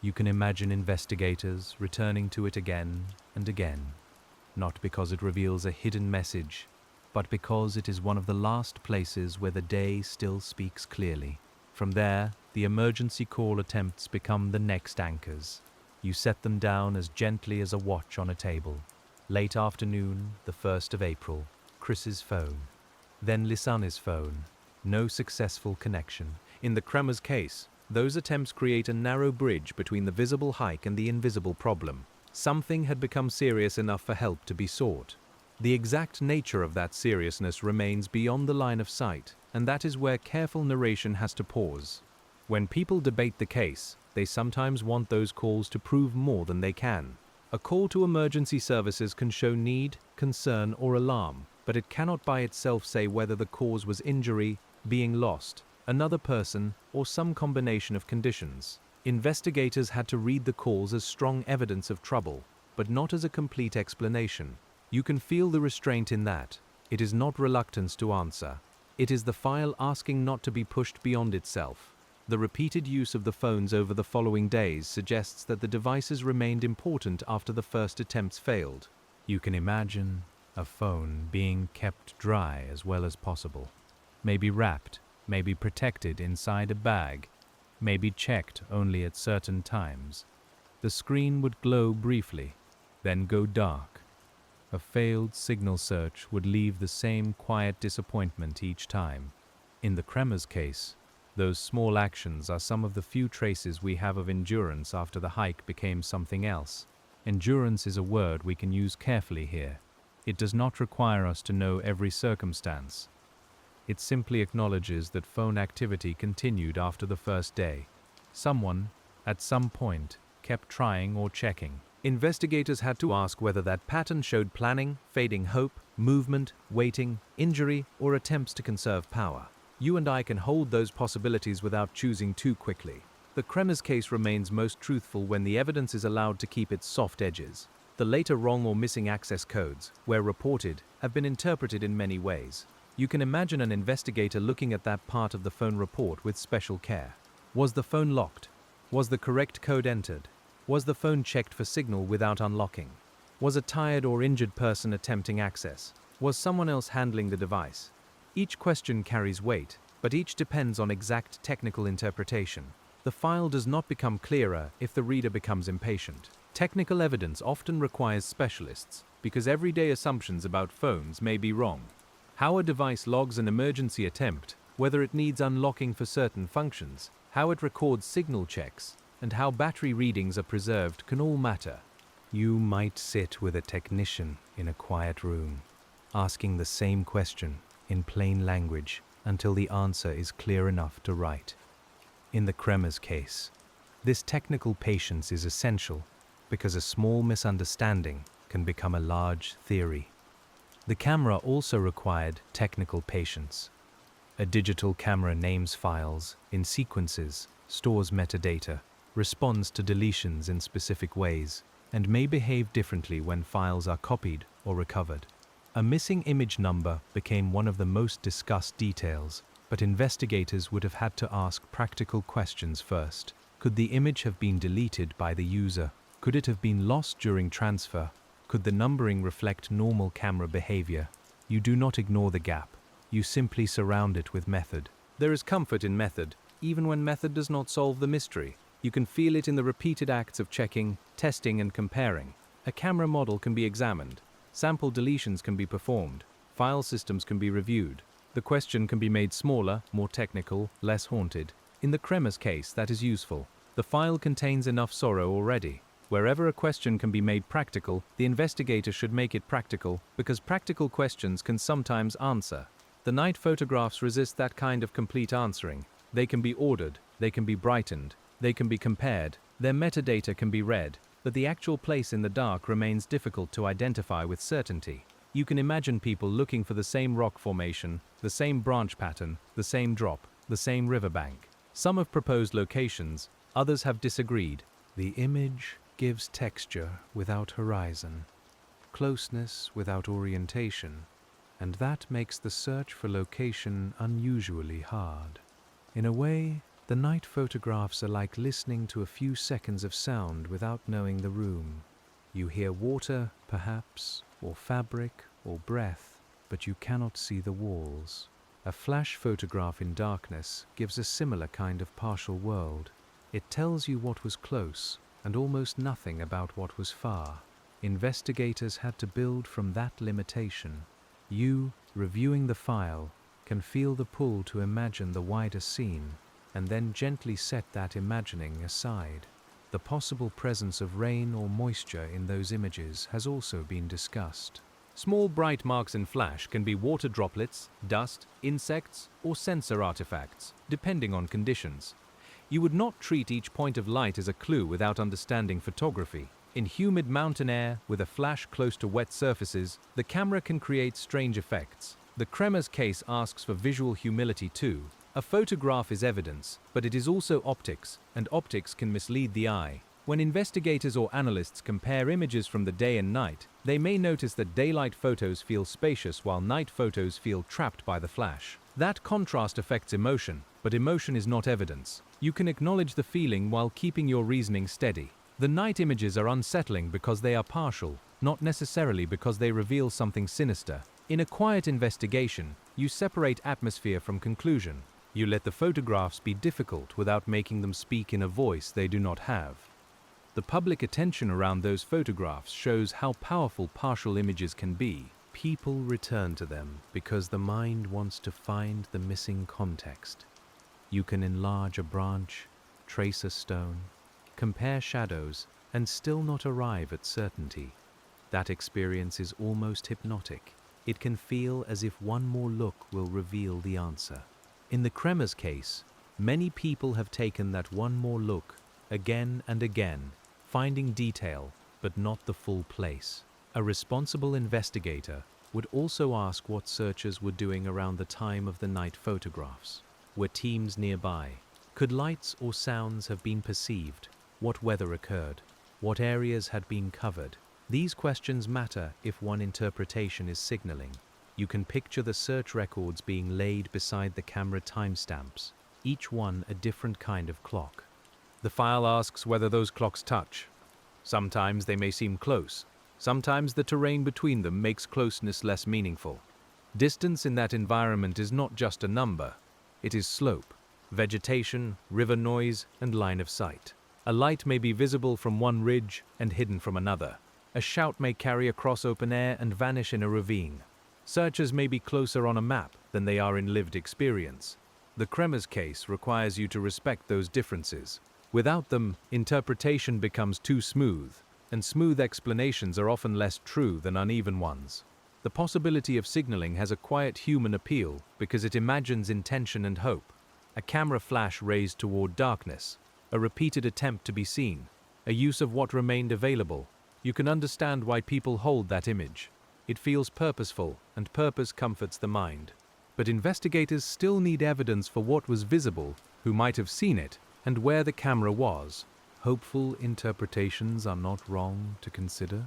You can imagine investigators returning to it again and again, not because it reveals a hidden message, but because it is one of the last places where the day still speaks clearly. From there, the emergency call attempts become the next anchors. You set them down as gently as a watch on a table. Late afternoon, the 1st of April, Chris's phone. Then Lisani's phone. No successful connection. In the Kremers case, those attempts create a narrow bridge between the visible hike and the invisible problem. Something had become serious enough for help to be sought. The exact nature of that seriousness remains beyond the line of sight, and that is where careful narration has to pause. When people debate the case, they sometimes want those calls to prove more than they can. A call to emergency services can show need, concern, or alarm, but it cannot by itself say whether the cause was injury, being lost, another person, or some combination of conditions. Investigators had to read the calls as strong evidence of trouble, but not as a complete explanation. You can feel the restraint in that. It is not reluctance to answer. It is the file asking not to be pushed beyond itself. The repeated use of the phones over the following days suggests that the devices remained important after the first attempts failed. You can imagine a phone being kept dry as well as possible. Maybe wrapped, maybe protected inside a bag, maybe checked only at certain times. The screen would glow briefly, then go dark. A failed signal search would leave the same quiet disappointment each time. In the Kremers case, those small actions are some of the few traces we have of endurance after the hike became something else. Endurance is a word we can use carefully here. It does not require us to know every circumstance. It simply acknowledges that phone activity continued after the first day. Someone, at some point, kept trying or checking. Investigators had to ask whether that pattern showed planning, fading hope, movement, waiting, injury, or attempts to conserve power. You and I can hold those possibilities without choosing too quickly. The Kremers case remains most truthful when the evidence is allowed to keep its soft edges. The later wrong or missing access codes, where reported, have been interpreted in many ways. You can imagine an investigator looking at that part of the phone report with special care. Was the phone locked? Was the correct code entered? Was the phone checked for signal without unlocking? Was a tired or injured person attempting access? Was someone else handling the device? Each question carries weight, but each depends on exact technical interpretation. The file does not become clearer if the reader becomes impatient. Technical evidence often requires specialists, because everyday assumptions about phones may be wrong. How a device logs an emergency attempt, whether it needs unlocking for certain functions, how it records signal checks, and how battery readings are preserved can all matter. You might sit with a technician in a quiet room, asking the same question in plain language until the answer is clear enough to write. In the Kremers case, this technical patience is essential because a small misunderstanding can become a large theory. The camera also required technical patience. A digital camera names files in sequences, stores metadata, responds to deletions in specific ways, and may behave differently when files are copied or recovered. A missing image number became one of the most discussed details, but investigators would have had to ask practical questions first. Could the image have been deleted by the user? Could it have been lost during transfer? Could the numbering reflect normal camera behavior? You do not ignore the gap. You simply surround it with method. There is comfort in method, even when method does not solve the mystery. You can feel it in the repeated acts of checking, testing, and comparing. A camera model can be examined. Sample deletions can be performed. File systems can be reviewed. The question can be made smaller, more technical, less haunted. In the Kremers case, that is useful. The file contains enough sorrow already. Wherever a question can be made practical, the investigator should make it practical, because practical questions can sometimes answer. The night photographs resist that kind of complete answering. They can be ordered, they can be brightened, they can be compared, their metadata can be read, but the actual place in the dark remains difficult to identify with certainty. You can imagine people looking for the same rock formation, the same branch pattern, the same drop, the same riverbank. Some have proposed locations, others have disagreed. The image gives texture without horizon, closeness without orientation, and that makes the search for location unusually hard. In a way, the night photographs are like listening to a few seconds of sound without knowing the room. You hear water, perhaps, or fabric, or breath, but you cannot see the walls. A flash photograph in darkness gives a similar kind of partial world. It tells you what was close, and almost nothing about what was far. Investigators had to build from that limitation. You, reviewing the file, can feel the pull to imagine the wider scene, and then gently set that imagining aside. The possible presence of rain or moisture in those images has also been discussed. Small bright marks in flash can be water droplets, dust, insects, or sensor artifacts, depending on conditions. You would not treat each point of light as a clue without understanding photography. In humid mountain air, with a flash close to wet surfaces, the camera can create strange effects. The Kremers case asks for visual humility too. A photograph is evidence, but it is also optics, and optics can mislead the eye. When investigators or analysts compare images from the day and night, they may notice that daylight photos feel spacious while night photos feel trapped by the flash. That contrast affects emotion, but emotion is not evidence. You can acknowledge the feeling while keeping your reasoning steady. The night images are unsettling because they are partial, not necessarily because they reveal something sinister. In a quiet investigation, you separate atmosphere from conclusion. You let the photographs be difficult without making them speak in a voice they do not have. The public attention around those photographs shows how powerful partial images can be. People return to them because the mind wants to find the missing context. You can enlarge a branch, trace a stone, compare shadows, and still not arrive at certainty. That experience is almost hypnotic. It can feel as if one more look will reveal the answer. In the Kremers case, many people have taken that one more look again and again, finding detail, but not the full place. A responsible investigator would also ask what searchers were doing around the time of the night photographs. Were teams nearby? Could lights or sounds have been perceived? What weather occurred? What areas had been covered? These questions matter if one interpretation is signaling. You can picture the search records being laid beside the camera timestamps, each one a different kind of clock. The file asks whether those clocks touch. Sometimes they may seem close. Sometimes the terrain between them makes closeness less meaningful. Distance in that environment is not just a number. It is slope, vegetation, river noise, and line of sight. A light may be visible from one ridge and hidden from another. A shout may carry across open air and vanish in a ravine. Searchers may be closer on a map than they are in lived experience. The Kremers case requires you to respect those differences. Without them, interpretation becomes too smooth, and smooth explanations are often less true than uneven ones. The possibility of signaling has a quiet human appeal because it imagines intention and hope. A camera flash raised toward darkness, a repeated attempt to be seen, a use of what remained available. You can understand why people hold that image. It feels purposeful, and purpose comforts the mind. But investigators still need evidence for what was visible, who might have seen it, and where the camera was. Hopeful interpretations are not wrong to consider.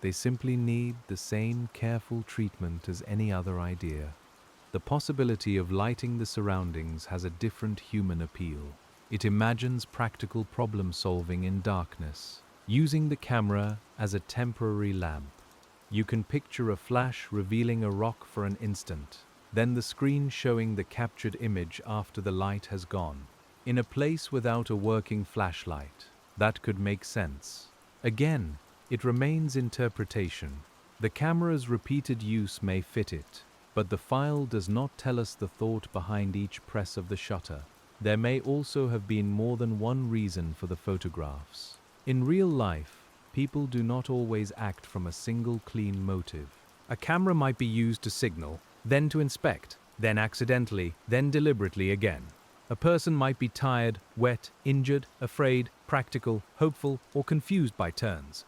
They simply need the same careful treatment as any other idea. The possibility of lighting the surroundings has a different human appeal. It imagines practical problem solving in darkness, using the camera as a temporary lamp. You can picture a flash revealing a rock for an instant, then the screen showing the captured image after the light has gone. In a place without a working flashlight, that could make sense. Again, it remains interpretation. The camera's repeated use may fit it, but the file does not tell us the thought behind each press of the shutter. There may also have been more than one reason for the photographs. In real life, people do not always act from a single clean motive. A camera might be used to signal, then to inspect, then accidentally, then deliberately again. A person might be tired, wet, injured, afraid, practical, hopeful, or confused by turns.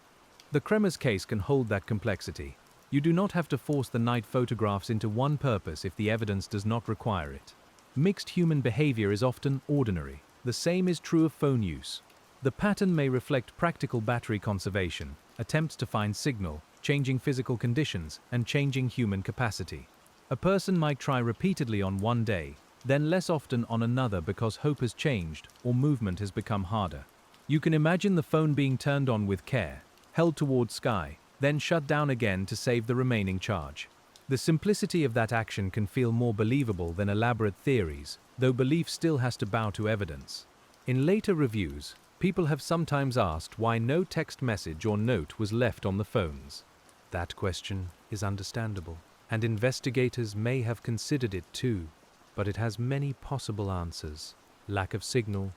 The Kremers case can hold that complexity. You do not have to force the night photographs into one purpose if the evidence does not require it. Mixed human behavior is often ordinary. The same is true of phone use. The pattern may reflect practical battery conservation, attempts to find signal, changing physical conditions, and changing human capacity. A person might try repeatedly on one day, then less often on another because hope has changed or movement has become harder. You can imagine the phone being turned on with care, held toward sky, then shut down again to save the remaining charge. The simplicity of that action can feel more believable than elaborate theories, though belief still has to bow to evidence. In later reviews, people have sometimes asked why no text message or note was left on the phones. That question is understandable, and investigators may have considered it too. But it has many possible answers: lack of signal,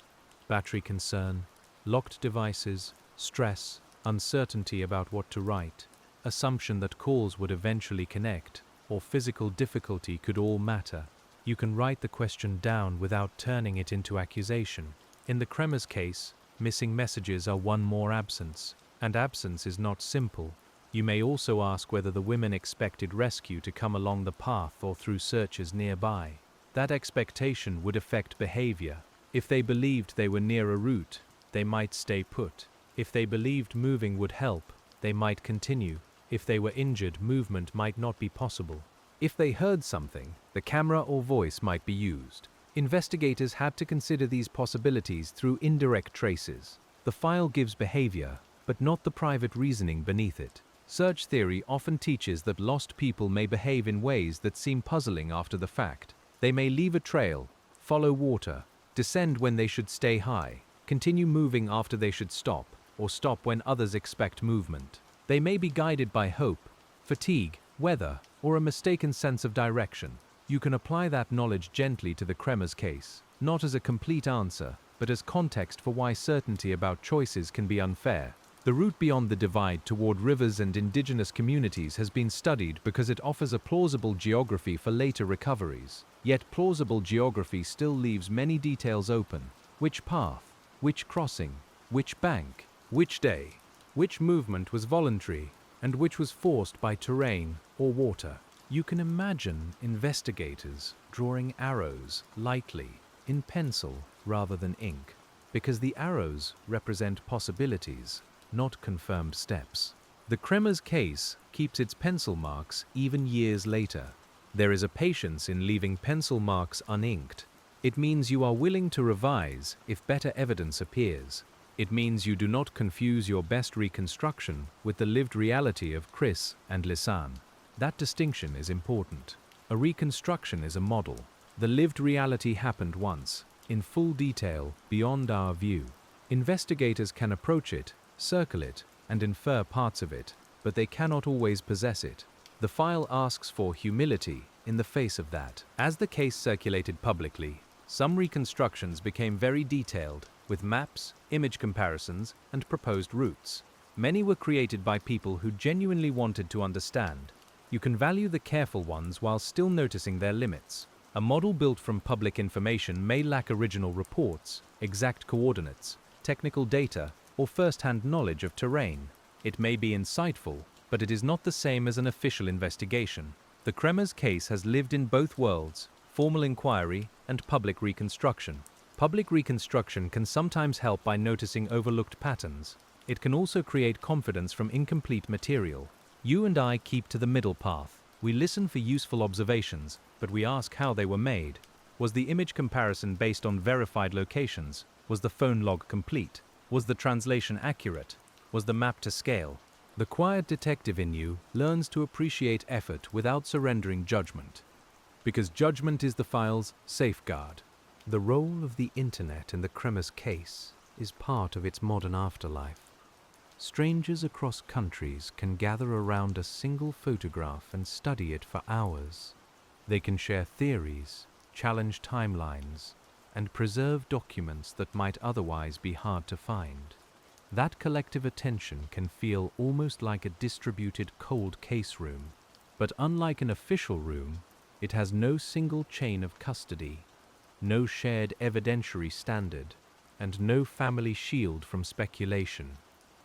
battery concern, locked devices, stress, uncertainty about what to write, assumption that calls would eventually connect, or physical difficulty could all matter. You can write the question down without turning it into accusation. In the Kremers case, missing messages are one more absence, and absence is not simple. You may also ask whether the women expected rescue to come along the path or through searches nearby. That expectation would affect behavior. If they believed they were near a route, they might stay put. If they believed moving would help, they might continue. If they were injured, movement might not be possible. If they heard something, the camera or voice might be used. Investigators had to consider these possibilities through indirect traces. The file gives behavior, but not the private reasoning beneath it. Search theory often teaches that lost people may behave in ways that seem puzzling after the fact. They may leave a trail, follow water, descend when they should stay high, continue moving after they should stop, or stop when others expect movement. They may be guided by hope, fatigue, weather, or a mistaken sense of direction. You can apply that knowledge gently to the Kremers case, not as a complete answer, but as context for why certainty about choices can be unfair. The route beyond the divide toward rivers and indigenous communities has been studied because it offers a plausible geography for later recoveries. Yet plausible geography still leaves many details open. Which path? Which crossing? Which bank? Which day? Which movement was voluntary, and which was forced by terrain or water? You can imagine investigators drawing arrows lightly, in pencil rather than ink, because the arrows represent possibilities, not confirmed steps. The Kremers case keeps its pencil marks even years later. There is a patience in leaving pencil marks uninked. It means you are willing to revise if better evidence appears. It means you do not confuse your best reconstruction with the lived reality of Chris and Lisanne. That distinction is important. A reconstruction is a model. The lived reality happened once, in full detail, beyond our view. Investigators can approach it, circle it, and infer parts of it, but they cannot always possess it. The file asks for humility in the face of that. As the case circulated publicly, some reconstructions became very detailed, with maps, image comparisons, and proposed routes. Many were created by people who genuinely wanted to understand. You can value the careful ones while still noticing their limits. A model built from public information may lack original reports, exact coordinates, technical data, or first-hand knowledge of terrain. It may be insightful, but it is not the same as an official investigation. The Kremers case has lived in both worlds, formal inquiry and public reconstruction. Public reconstruction can sometimes help by noticing overlooked patterns. It can also create confidence from incomplete material. You and I keep to the middle path. We listen for useful observations, but we ask how they were made. Was the image comparison based on verified locations? Was the phone log complete? Was the translation accurate? Was the map to scale? The quiet detective in you learns to appreciate effort without surrendering judgment, because judgment is the file's safeguard. The role of the internet in the Kremers case is part of its modern afterlife. Strangers across countries can gather around a single photograph and study it for hours. They can share theories, challenge timelines, and preserve documents that might otherwise be hard to find. That collective attention can feel almost like a distributed cold case room. But unlike an official room, it has no single chain of custody, no shared evidentiary standard, and no family shield from speculation.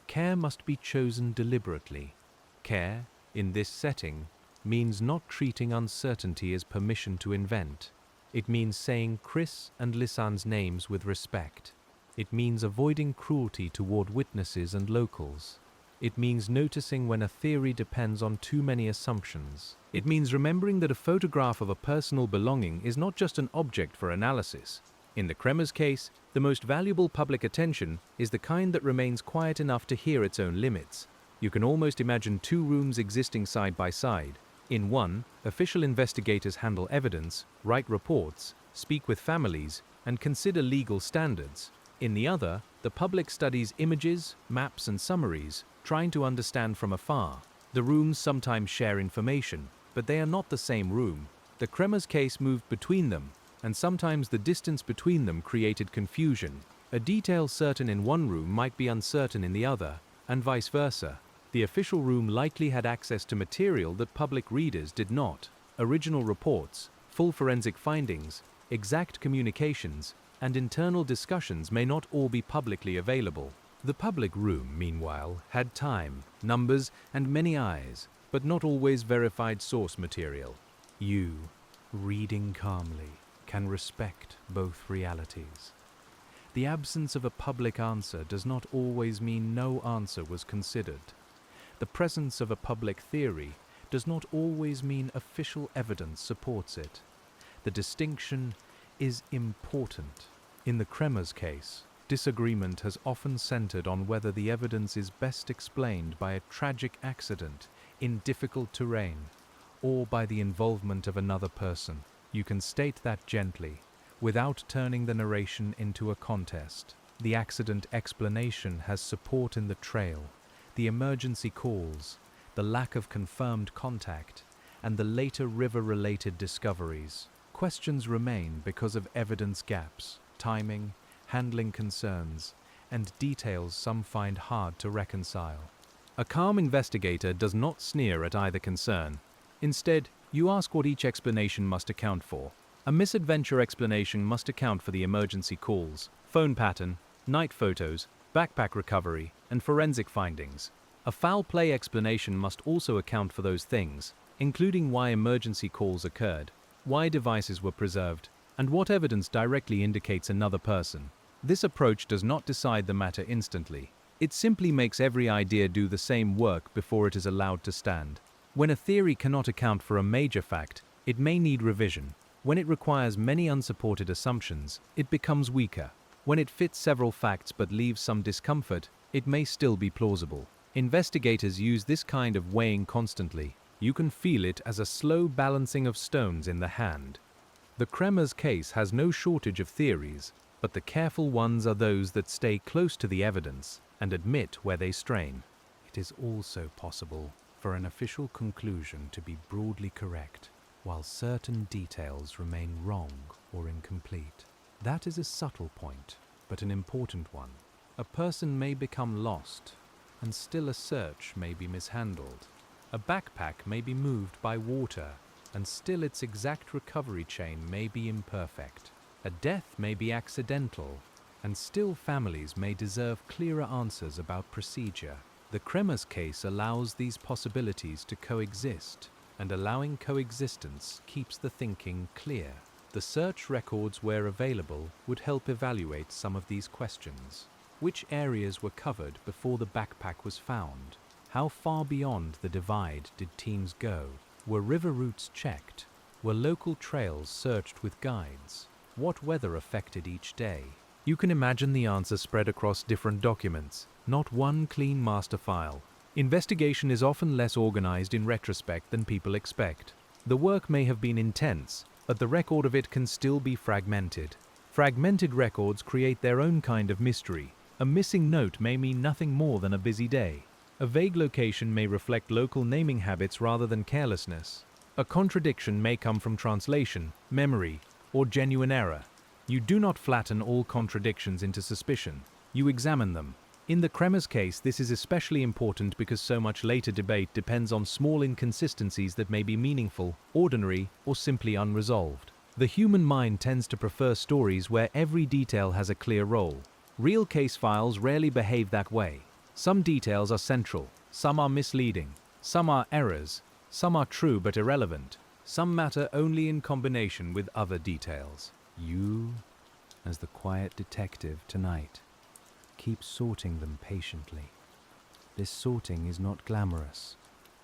Care must be chosen deliberately. Care, in this setting, means not treating uncertainty as permission to invent. It means saying Chris and Lisanne's names with respect. It means avoiding cruelty toward witnesses and locals. It means noticing when a theory depends on too many assumptions. It means remembering that a photograph of a personal belonging is not just an object for analysis. In the Kremers case, the most valuable public attention is the kind that remains quiet enough to hear its own limits. You can almost imagine two rooms existing side by side. In one, official investigators handle evidence, write reports, speak with families, and consider legal standards. In the other, the public studies images, maps, and summaries, trying to understand from afar. The rooms sometimes share information, but they are not the same room. The Kremers case moved between them, and sometimes the distance between them created confusion. A detail certain in one room might be uncertain in the other, and vice versa. The official room likely had access to material that public readers did not. Original reports, full forensic findings, exact communications, and internal discussions may not all be publicly available. The public room, meanwhile, had time, numbers, and many eyes, but not always verified source material. You, reading calmly, can respect both realities. The absence of a public answer does not always mean no answer was considered. The presence of a public theory does not always mean official evidence supports it. The distinction is important. In the Kremers case, disagreement has often centered on whether the evidence is best explained by a tragic accident in difficult terrain or by the involvement of another person. You can state that gently, without turning the narration into a contest. The accident explanation has support in the trail, the emergency calls, the lack of confirmed contact, and the later river-related discoveries. Questions remain because of evidence gaps, timing, handling concerns, and details some find hard to reconcile. A calm investigator does not sneer at either concern. Instead, you ask what each explanation must account for. A misadventure explanation must account for the emergency calls, phone pattern, night photos, backpack recovery, and forensic findings. A foul play explanation must also account for those things, including why emergency calls occurred, why devices were preserved, and what evidence directly indicates another person. This approach does not decide the matter instantly. It simply makes every idea do the same work before it is allowed to stand. When a theory cannot account for a major fact, it may need revision. When it requires many unsupported assumptions, it becomes weaker. When it fits several facts but leaves some discomfort, it may still be plausible. Investigators use this kind of weighing constantly. You can feel it as a slow balancing of stones in the hand. The Kremers case has no shortage of theories, but the careful ones are those that stay close to the evidence and admit where they strain. It is also possible for an official conclusion to be broadly correct, while certain details remain wrong or incomplete. That is a subtle point, but an important one. A person may become lost, and still a search may be mishandled. A backpack may be moved by water, and still its exact recovery chain may be imperfect. A death may be accidental, and still families may deserve clearer answers about procedure. The Kremers case allows these possibilities to coexist, and allowing coexistence keeps the thinking clear. The search records where available would help evaluate some of these questions. Which areas were covered before the backpack was found? How far beyond the divide did teams go? Were river routes checked? Were local trails searched with guides? What weather affected each day? You can imagine the answer spread across different documents, not one clean master file. Investigation is often less organized in retrospect than people expect. The work may have been intense, but the record of it can still be fragmented. Fragmented records create their own kind of mystery. A missing note may mean nothing more than a busy day. A vague location may reflect local naming habits rather than carelessness. A contradiction may come from translation, memory, or genuine error. You do not flatten all contradictions into suspicion. You examine them. In the Kremers case, this is especially important because so much later debate depends on small inconsistencies that may be meaningful, ordinary, or simply unresolved. The human mind tends to prefer stories where every detail has a clear role. Real case files rarely behave that way. Some details are central, some are misleading, some are errors, some are true but irrelevant, some matter only in combination with other details. You, as the quiet detective tonight, keep sorting them patiently. This sorting is not glamorous,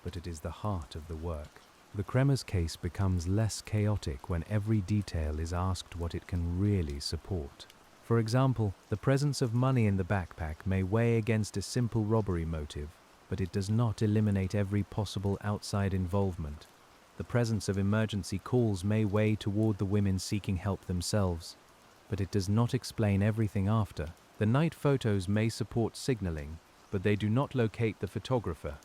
but it is the heart of the work. The Kremers case becomes less chaotic when every detail is asked what it can really support. For example, the presence of money in the backpack may weigh against a simple robbery motive, but it does not eliminate every possible outside involvement. The presence of emergency calls may weigh toward the women seeking help themselves, but it does not explain everything after. The night photos may support signaling, but they do not locate the photographer.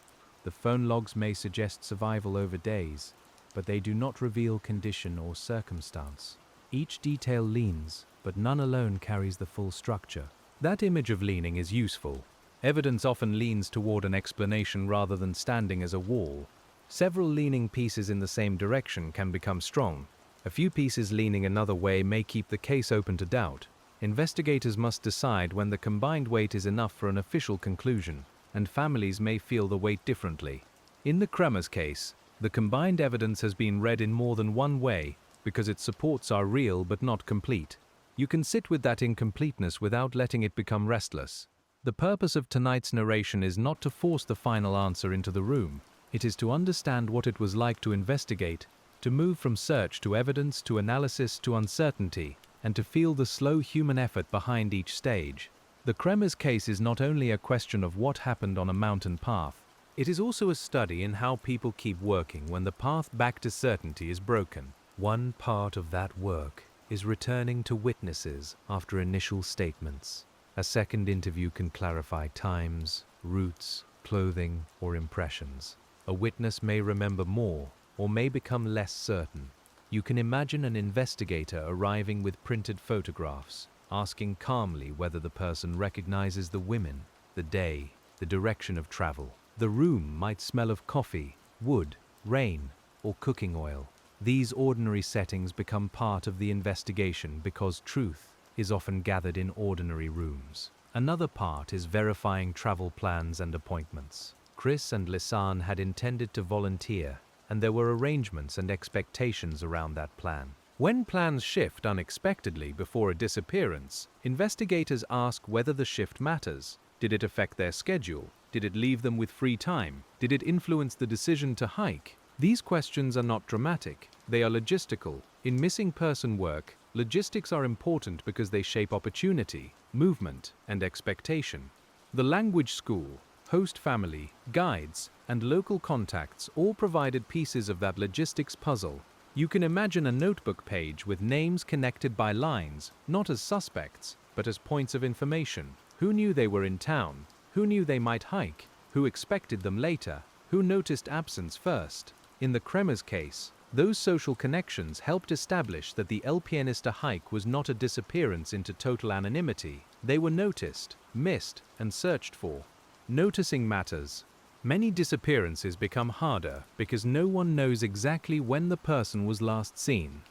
The phone logs may suggest survival over days, but they do not reveal condition or circumstance. Each detail leans, but none alone carries the full structure. That image of leaning is useful. Evidence often leans toward an explanation rather than standing as a wall. Several leaning pieces in the same direction can become strong. A few pieces leaning another way may keep the case open to doubt. Investigators must decide when the combined weight is enough for an official conclusion, and families may feel the weight differently. In the Kremers case, the combined evidence has been read in more than one way because its supports are real but not complete. You can sit with that incompleteness without letting it become restless. The purpose of tonight's narration is not to force the final answer into the room. It is to understand what it was like to investigate, to move from search to evidence to analysis to uncertainty, and to feel the slow human effort behind each stage. The Kremers case is not only a question of what happened on a mountain path, it is also a study in how people keep working when the path back to certainty is broken. One part of that work is returning to witnesses after initial statements. A second interview can clarify times, routes, clothing, or impressions. A witness may remember more or may become less certain. You can imagine an investigator arriving with printed photographs, asking calmly whether the person recognizes the women, the day, the direction of travel. The room might smell of coffee, wood, rain, or cooking oil. These ordinary settings become part of the investigation because truth is often gathered in ordinary rooms. Another part is verifying travel plans and appointments. Chris and Lisanne had intended to volunteer, and there were arrangements and expectations around that plan. When plans shift unexpectedly before a disappearance, investigators ask whether the shift matters. Did it affect their schedule? Did it leave them with free time? Did it influence the decision to hike? These questions are not dramatic, they are logistical. In missing person work, logistics are important because they shape opportunity, movement, and expectation. The language school, host family, guides, and local contacts all provided pieces of that logistics puzzle. You can imagine a notebook page with names connected by lines, not as suspects, but as points of information. Who knew they were in town? Who knew they might hike? Who expected them later? Who noticed absence first? In the Kremers case, those social connections helped establish that the El Pianista hike was not a disappearance into total anonymity. They were noticed, missed, and searched for. Noticing matters. Many disappearances become harder because no one knows exactly when the person was last seen,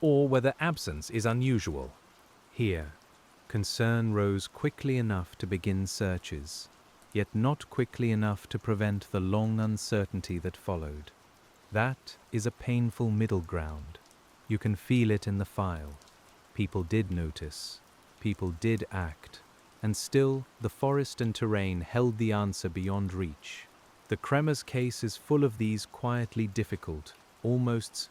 or whether absence is unusual. Here, concern rose quickly enough to begin searches, yet not quickly enough to prevent the long uncertainty that followed. That is a painful middle ground. You can feel it in the file. People did notice. People did act. And still, the forest and terrain held the answer beyond reach. The Kremers case is full of these quietly difficult, almost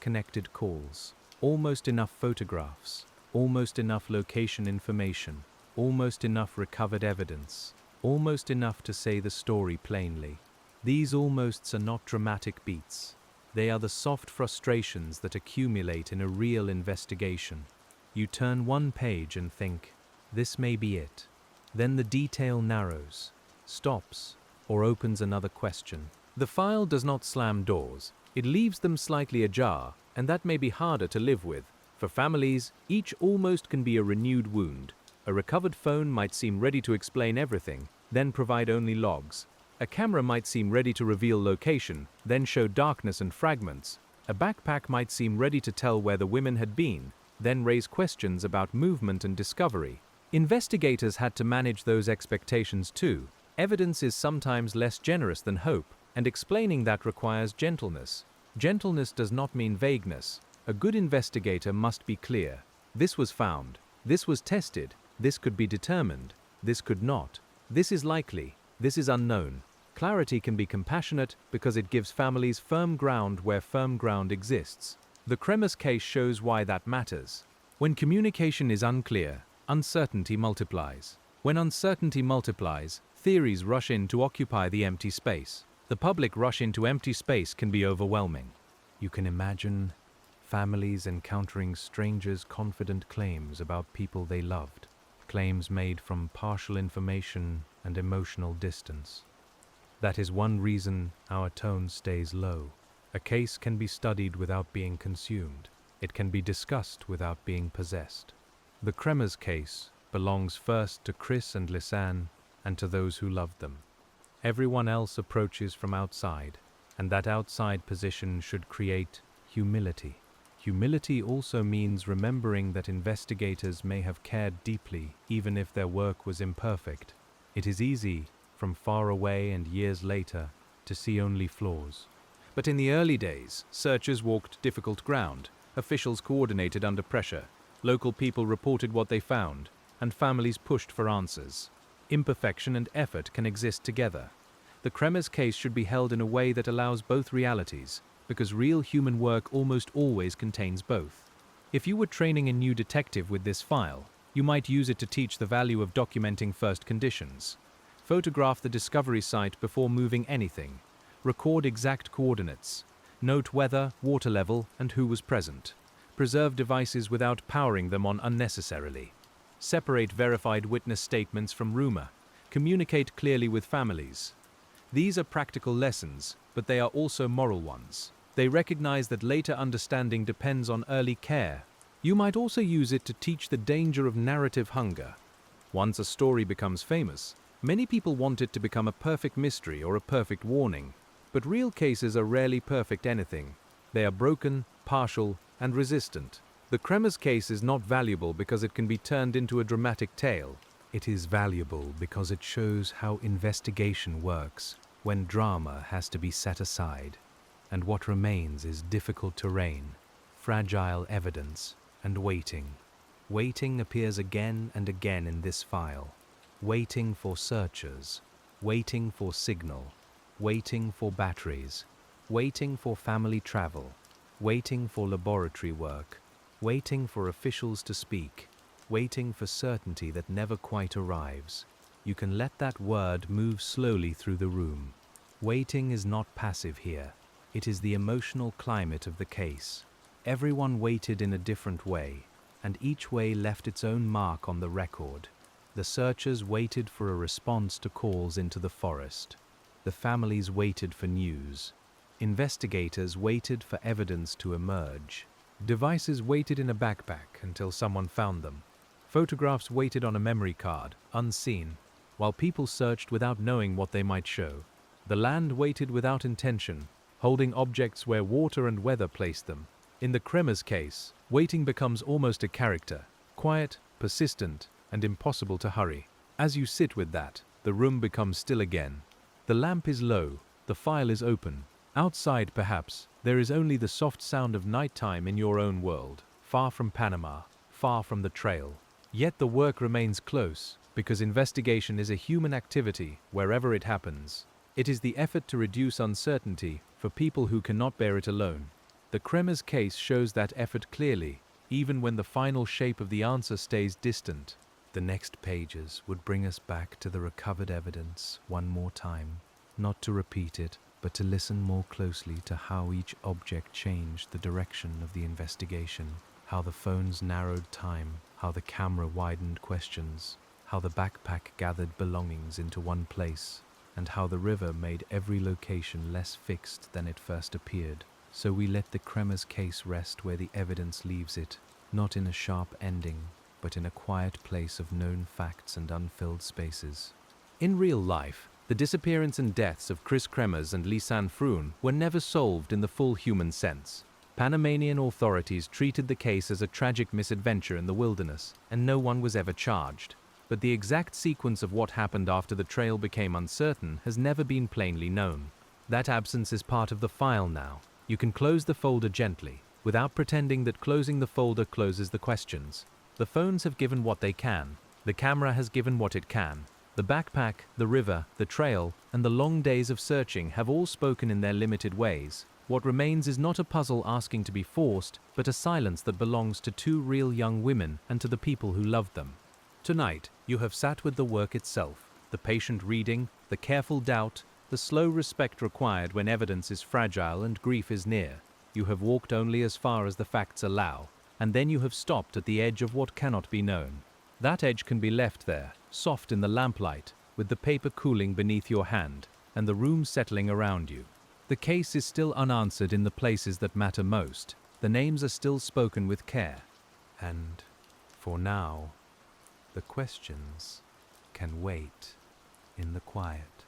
connected calls. Almost enough photographs. Almost enough location information. Almost enough recovered evidence. Almost enough to say the story plainly. These almosts are not dramatic beats. They are the soft frustrations that accumulate in a real investigation. You turn one page and think, this may be it. Then the detail narrows, stops, or opens another question. The file does not slam doors. It leaves them slightly ajar, and that may be harder to live with. For families, each almost can be a renewed wound. A recovered phone might seem ready to explain everything, then provide only logs. A camera might seem ready to reveal location, then show darkness and fragments. A backpack might seem ready to tell where the women had been, then raise questions about movement and discovery. Investigators had to manage those expectations too. Evidence is sometimes less generous than hope, and explaining that requires gentleness. Gentleness does not mean vagueness. A good investigator must be clear. This was found. This was tested. This could be determined. This could not. This is likely. This is unknown. Clarity can be compassionate because it gives families firm ground where firm ground exists. The Kremers case shows why that matters. When communication is unclear, uncertainty multiplies. When uncertainty multiplies, theories rush in to occupy the empty space. The public rush into empty space can be overwhelming. You can imagine families encountering strangers' confident claims about people they loved. Claims made from partial information and emotional distance. That is one reason our tone stays low. A case can be studied without being consumed. It can be discussed without being possessed. The Kremers case belongs first to Chris and Lisanne and to those who loved them. Everyone else approaches from outside, and that outside position should create humility. Humility also means remembering that investigators may have cared deeply even if their work was imperfect. It is easy, from far away and years later, to see only flaws. But in the early days, searchers walked difficult ground, officials coordinated under pressure, local people reported what they found, and families pushed for answers. Imperfection and effort can exist together. The Kremers case should be held in a way that allows both realities, because real human work almost always contains both. If you were training a new detective with this file, you might use it to teach the value of documenting first conditions. Photograph the discovery site before moving anything. Record exact coordinates. Note weather, water level, and who was present. Preserve devices without powering them on unnecessarily. Separate verified witness statements from rumor. Communicate clearly with families. These are practical lessons, but they are also moral ones. They recognize that later understanding depends on early care. You might also use it to teach the danger of narrative hunger. Once a story becomes famous, many people want it to become a perfect mystery or a perfect warning. But real cases are rarely perfect anything. They are broken, partial, and resistant. The Kremers case is not valuable because it can be turned into a dramatic tale. It is valuable because it shows how investigation works when drama has to be set aside, and what remains is difficult terrain, fragile evidence, and waiting. Waiting appears again and again in this file. Waiting for searchers, waiting for signal, waiting for batteries, waiting for family travel, waiting for laboratory work, waiting for officials to speak, waiting for certainty that never quite arrives. You can let that word move slowly through the room. Waiting is not passive here. It is the emotional climate of the case. Everyone waited in a different way, and each way left its own mark on the record. The searchers waited for a response to calls into the forest. The families waited for news. Investigators waited for evidence to emerge. Devices waited in a backpack until someone found them. Photographs waited on a memory card, unseen, while people searched without knowing what they might show. The land waited without intention, holding objects where water and weather placed them. In the Kremers case, waiting becomes almost a character, quiet, persistent, and impossible to hurry. As you sit with that, the room becomes still again. The lamp is low, the file is open. Outside, perhaps, there is only the soft sound of nighttime in your own world, far from Panama, far from the trail. Yet the work remains close, because investigation is a human activity wherever it happens. It is the effort to reduce uncertainty for people who cannot bear it alone. The Kremers case shows that effort clearly, even when the final shape of the answer stays distant. The next pages would bring us back to the recovered evidence one more time, not to repeat it, but to listen more closely to how each object changed the direction of the investigation, how the phones narrowed time, how the camera widened questions, how the backpack gathered belongings into one place, and how the river made every location less fixed than it first appeared. So we let the Kremers case rest where the evidence leaves it, not in a sharp ending, but in a quiet place of known facts and unfilled spaces. In real life, the disappearance and deaths of Chris Kremers and Lisanne Froon were never solved in the full human sense. Panamanian authorities treated the case as a tragic misadventure in the wilderness, and no one was ever charged. But the exact sequence of what happened after the trail became uncertain has never been plainly known. That absence is part of the file now. You can close the folder gently, without pretending that closing the folder closes the questions. The phones have given what they can. The camera has given what it can. The backpack, the river, the trail, and the long days of searching have all spoken in their limited ways. What remains is not a puzzle asking to be forced, but a silence that belongs to two real young women and to the people who loved them. Tonight, you have sat with the work itself, the patient reading, the careful doubt, the slow respect required when evidence is fragile and grief is near. You have walked only as far as the facts allow, and then you have stopped at the edge of what cannot be known. That edge can be left there, soft in the lamplight, with the paper cooling beneath your hand, and the room settling around you. The case is still unanswered in the places that matter most. The names are still spoken with care. And, for now, the questions can wait in the quiet.